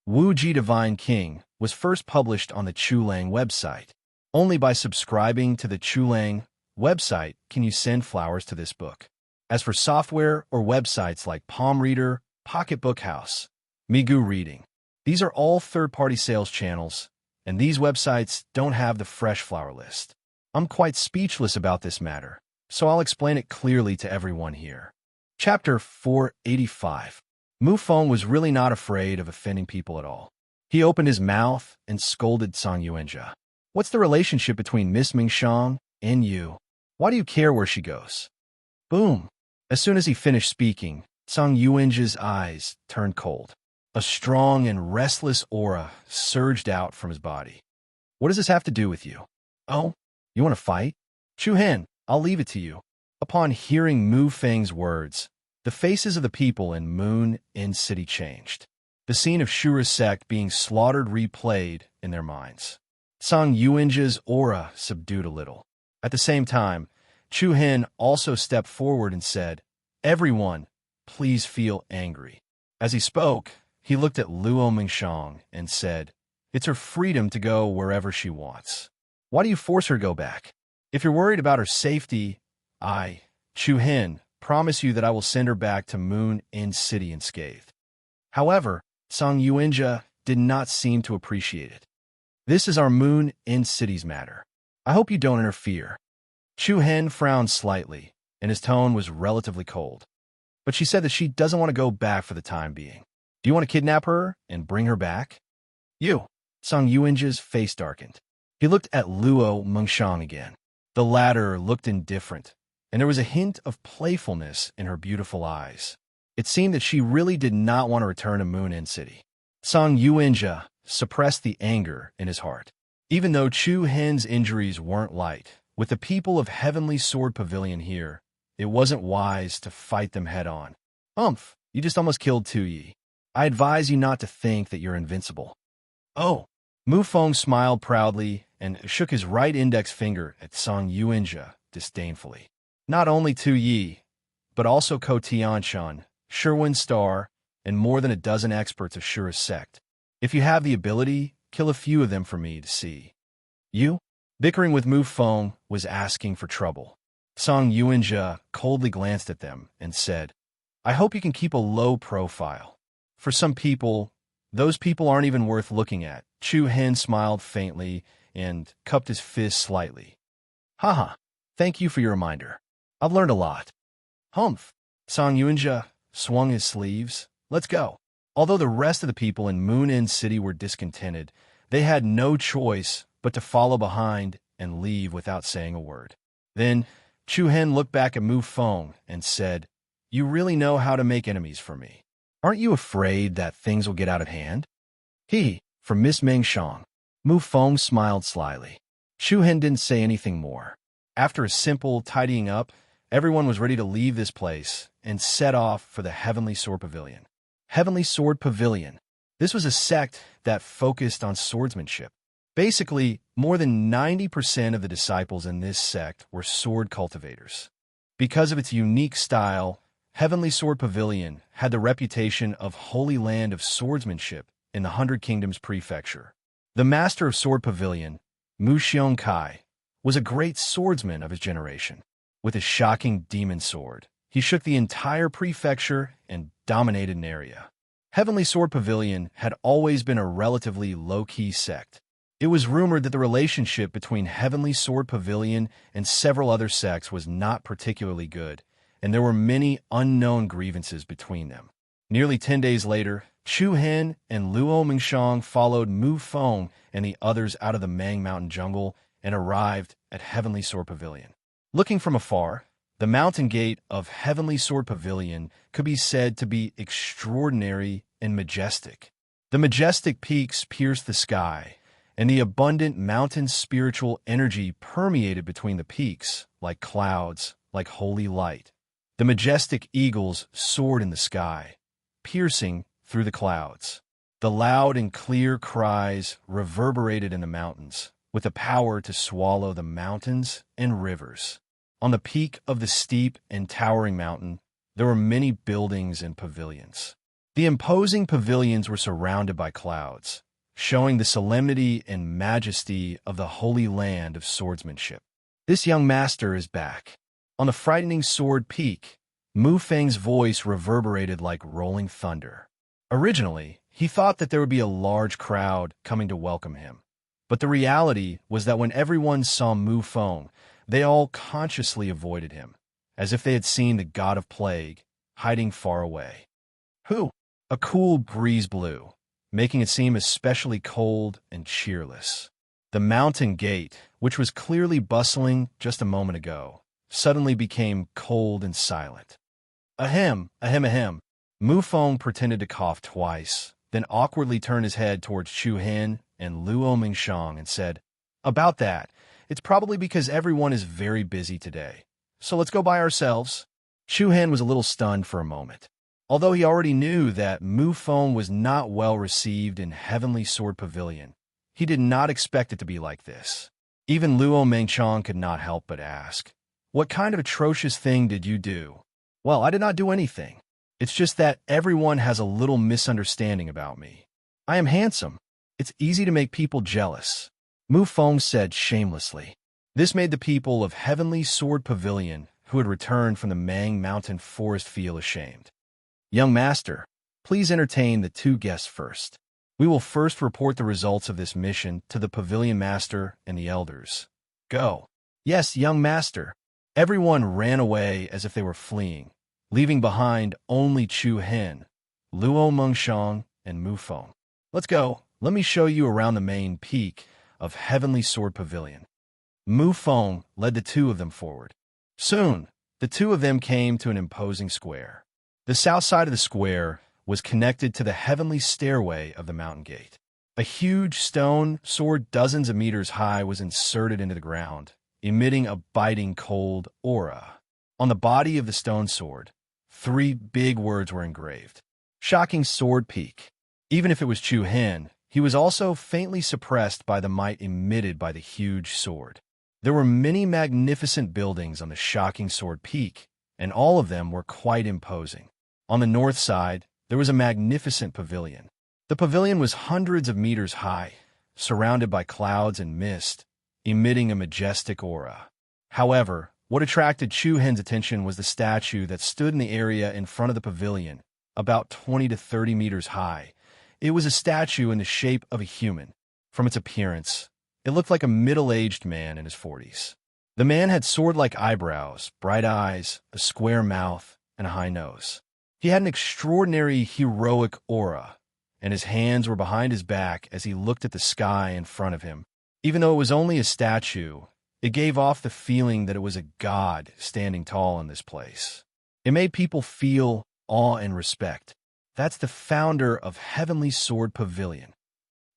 Speaker 1: Wu Ji Divine King was first published on the Chulang website. Only by subscribing to the Chulang website can you send flowers to this book. As for software or websites like Palm Reader, Pocket Book House, Migu Reading, these are all third-party sales channels, and these websites don't have the fresh flower list. I'm quite speechless about this matter, so I'll explain it clearly to everyone here. Chapter 485. Mu Feng was really not afraid of offending people at all. He opened his mouth and scolded Song Yuanjia. What's the relationship between Miss Mengshang and you? Why do you care where she goes? Boom. As soon as he finished speaking, Song Yuanjia's eyes turned cold. A strong and restless aura surged out from his body. What does this have to do with you? Oh, you want to fight? Chu Hen, I'll leave it to you. Upon hearing Mu Feng's words, the faces of the people in Moon Inn City changed. The scene of Shura's sect being slaughtered replayed in their minds. Song Yuanjia's aura subdued a little. At the same time, Chu Hen also stepped forward and said, Everyone, please feel angry. As he spoke, he looked at Luo Mengshang and said, It's her freedom to go wherever she wants. Why do you force her to go back? If you're worried about her safety, I, Chu Hen, promise you that I will send her back to Moon Inn City unscathed. However, Song Yuanjia did not seem to appreciate it. This is our Moon Inn City's matter. I hope you don't interfere. Chu Hen frowned slightly, and his tone was relatively cold. But she said that she doesn't want to go back for the time being. Do you want to kidnap her and bring her back? You. Song Yuanjia's face darkened. He looked at Luo Mengshang again. The latter looked indifferent, and there was a hint of playfulness in her beautiful eyes. It seemed that she really did not want to return to Moon Inn City. Song Yuanjia suppressed the anger in his heart. Even though Chu Hen's injuries weren't light, with the people of Heavenly Sword Pavilion here, it wasn't wise to fight them head-on. You just almost killed Tu Yi. I advise you not to think that you're invincible. Oh. Mu Feng smiled proudly and shook his right index finger at Song Yuanjia disdainfully. Not only Tu Yi, but also Ko Tianshan, Sherwin Star, and more than a dozen experts of Shura's sect. If you have the ability, kill a few of them for me to see. You? Bickering with Mu Feng was asking for trouble. Song Yuanjia coldly glanced at them and said, I hope you can keep a low profile. For some people, those people aren't even worth looking at. Chu Hen smiled faintly and cupped his fist slightly. Haha, thank you for your reminder. I've learned a lot. Song Yuanjia swung his sleeves. Let's go. Although the rest of the people in Moon Inn City were discontented, they had no choice but to follow behind and leave without saying a word. Then Chu Hen looked back at Mu Feng and said, You really know how to make enemies for me. Aren't you afraid that things will get out of hand? From Miss Mengshang. Mu Feng smiled slyly. Chu Hen didn't say anything more. After a simple tidying up, everyone was ready to leave this place and set off for the Heavenly Sword Pavilion. Heavenly Sword Pavilion. This was a sect that focused on swordsmanship. Basically, more than 90% of the disciples in this sect were sword cultivators. Because of its unique style, Heavenly Sword Pavilion had the reputation of Holy Land of Swordsmanship in the Hundred Kingdoms Prefecture. The master of Sword Pavilion, Mu Xiong Kai, was a great swordsman of his generation. With his shocking demon sword, he shook the entire prefecture and dominated an area. Heavenly Sword Pavilion had always been a relatively low-key sect. It was rumored that the relationship between Heavenly Sword Pavilion and several other sects was not particularly good, and there were many unknown grievances between them. Nearly 10 days later, Chu Hen and Luo Mingshang followed Mu Feng and the others out of the Mang Mountain jungle and arrived at Heavenly Sword Pavilion. Looking from afar, the mountain gate of Heavenly Sword Pavilion could be said to be extraordinary and majestic. The majestic peaks pierced the sky, and the abundant mountain spiritual energy permeated between the peaks, like clouds, like holy light. The majestic eagles soared in the sky, piercing through the clouds. The loud and clear cries reverberated in the mountains, with the power to swallow the mountains and rivers. On the peak of the steep and towering mountain, there were many buildings and pavilions. The imposing pavilions were surrounded by clouds, showing the solemnity and majesty of the holy land of swordsmanship. This young master is back. On the frightening sword peak, Mu Feng's voice reverberated like rolling thunder. Originally, he thought that there would be a large crowd coming to welcome him. But the reality was that when everyone saw Mu Feng, they all consciously avoided him, as if they had seen the god of plague hiding far away. Who? A cool breeze blew, making it seem especially cold and cheerless. The mountain gate, which was clearly bustling just a moment ago, suddenly became cold and silent. Ahem, ahem, ahem. Mu Feng pretended to cough twice, then awkwardly turned his head towards Chu Hen and Luo Mingshang and said, "About that, it's probably because everyone is very busy today. So let's go by ourselves." Chu Hen was a little stunned for a moment. Although he already knew that Mu Feng was not well received in Heavenly Sword Pavilion, he did not expect it to be like this. Even Luo Mengchang could not help but ask, "What kind of atrocious thing did you do?" "Well, I did not do anything. It's just that everyone has a little misunderstanding about me. I am handsome. It's easy to make people jealous," Mu Feng said shamelessly. This made the people of Heavenly Sword Pavilion, who had returned from the Mang Mountain forest, feel ashamed. "Young master, please entertain the two guests first. We will first report the results of this mission to the pavilion master and the elders. Go." "Yes, young master." Everyone ran away as if they were fleeing, leaving behind only Chu Hen, Luo Mengshang, and Mu Feng. "Let's go. Let me show you around the main peak of Heavenly Sword Pavilion." Mu Feng led the two of them forward. Soon, the two of them came to an imposing square. The south side of the square was connected to the heavenly stairway of the mountain gate. A huge stone sword dozens of meters high was inserted into the ground, emitting a biting cold aura. On the body of the stone sword, 3 big words were engraved: "Shocking Sword Peak." Even if it was Chu Hen, he was also faintly suppressed by the might emitted by the huge sword. There were many magnificent buildings on the Shocking Sword Peak, and all of them were quite imposing. On the north side, there was a magnificent pavilion. The pavilion was hundreds of meters high, surrounded by clouds and mist, emitting a majestic aura. However, what attracted Chu Hen's attention was the statue that stood in the area in front of the pavilion, about 20 to 30 meters high. It was a statue in the shape of a human. From its appearance, it looked like a middle-aged man in his 40s. The man had sword-like eyebrows, bright eyes, a square mouth, and a high nose. He had an extraordinary heroic aura, and his hands were behind his back as he looked at the sky in front of him. Even though it was only a statue, it gave off the feeling that it was a god standing tall in this place. It made people feel awe and respect. "That's the founder of Heavenly Sword Pavilion,"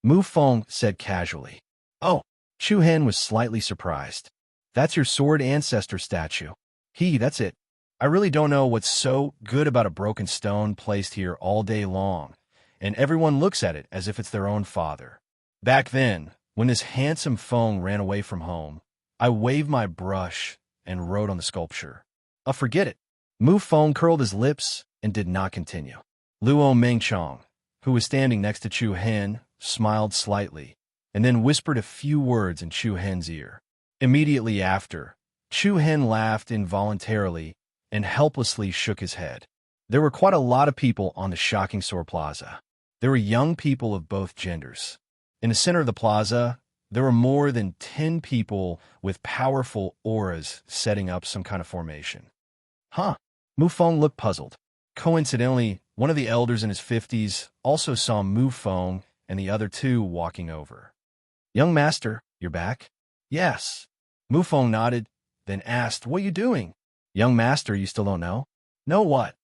Speaker 1: Mu Feng said casually. "Oh," Chu Hen was slightly surprised. "That's your sword ancestor statue." That's it. I really don't know what's so good about a broken stone placed here all day long, and everyone looks at it as if it's their own father. Back then, when this handsome Feng ran away from home, I waved my brush and wrote on the sculpture. Forget it." Mu Feng curled his lips and did not continue. Luo Mengchang, who was standing next to Chu Hen, smiled slightly, and then whispered a few words in Chu Hen's ear. Immediately after, Chu Hen laughed involuntarily and helplessly shook his head. There were quite a lot of people on the shocking store plaza. There were young people of both genders. In the center of the plaza, there were more than 10 people with powerful auras setting up some kind of formation. Huh? Mu Feng looked puzzled. Coincidentally, one of the elders in his 50s also saw Mu Feng and the other two walking over. Young master, you're back? Yes. Mu Feng nodded, then asked, what are you doing? Young master, you still don't know? Know what?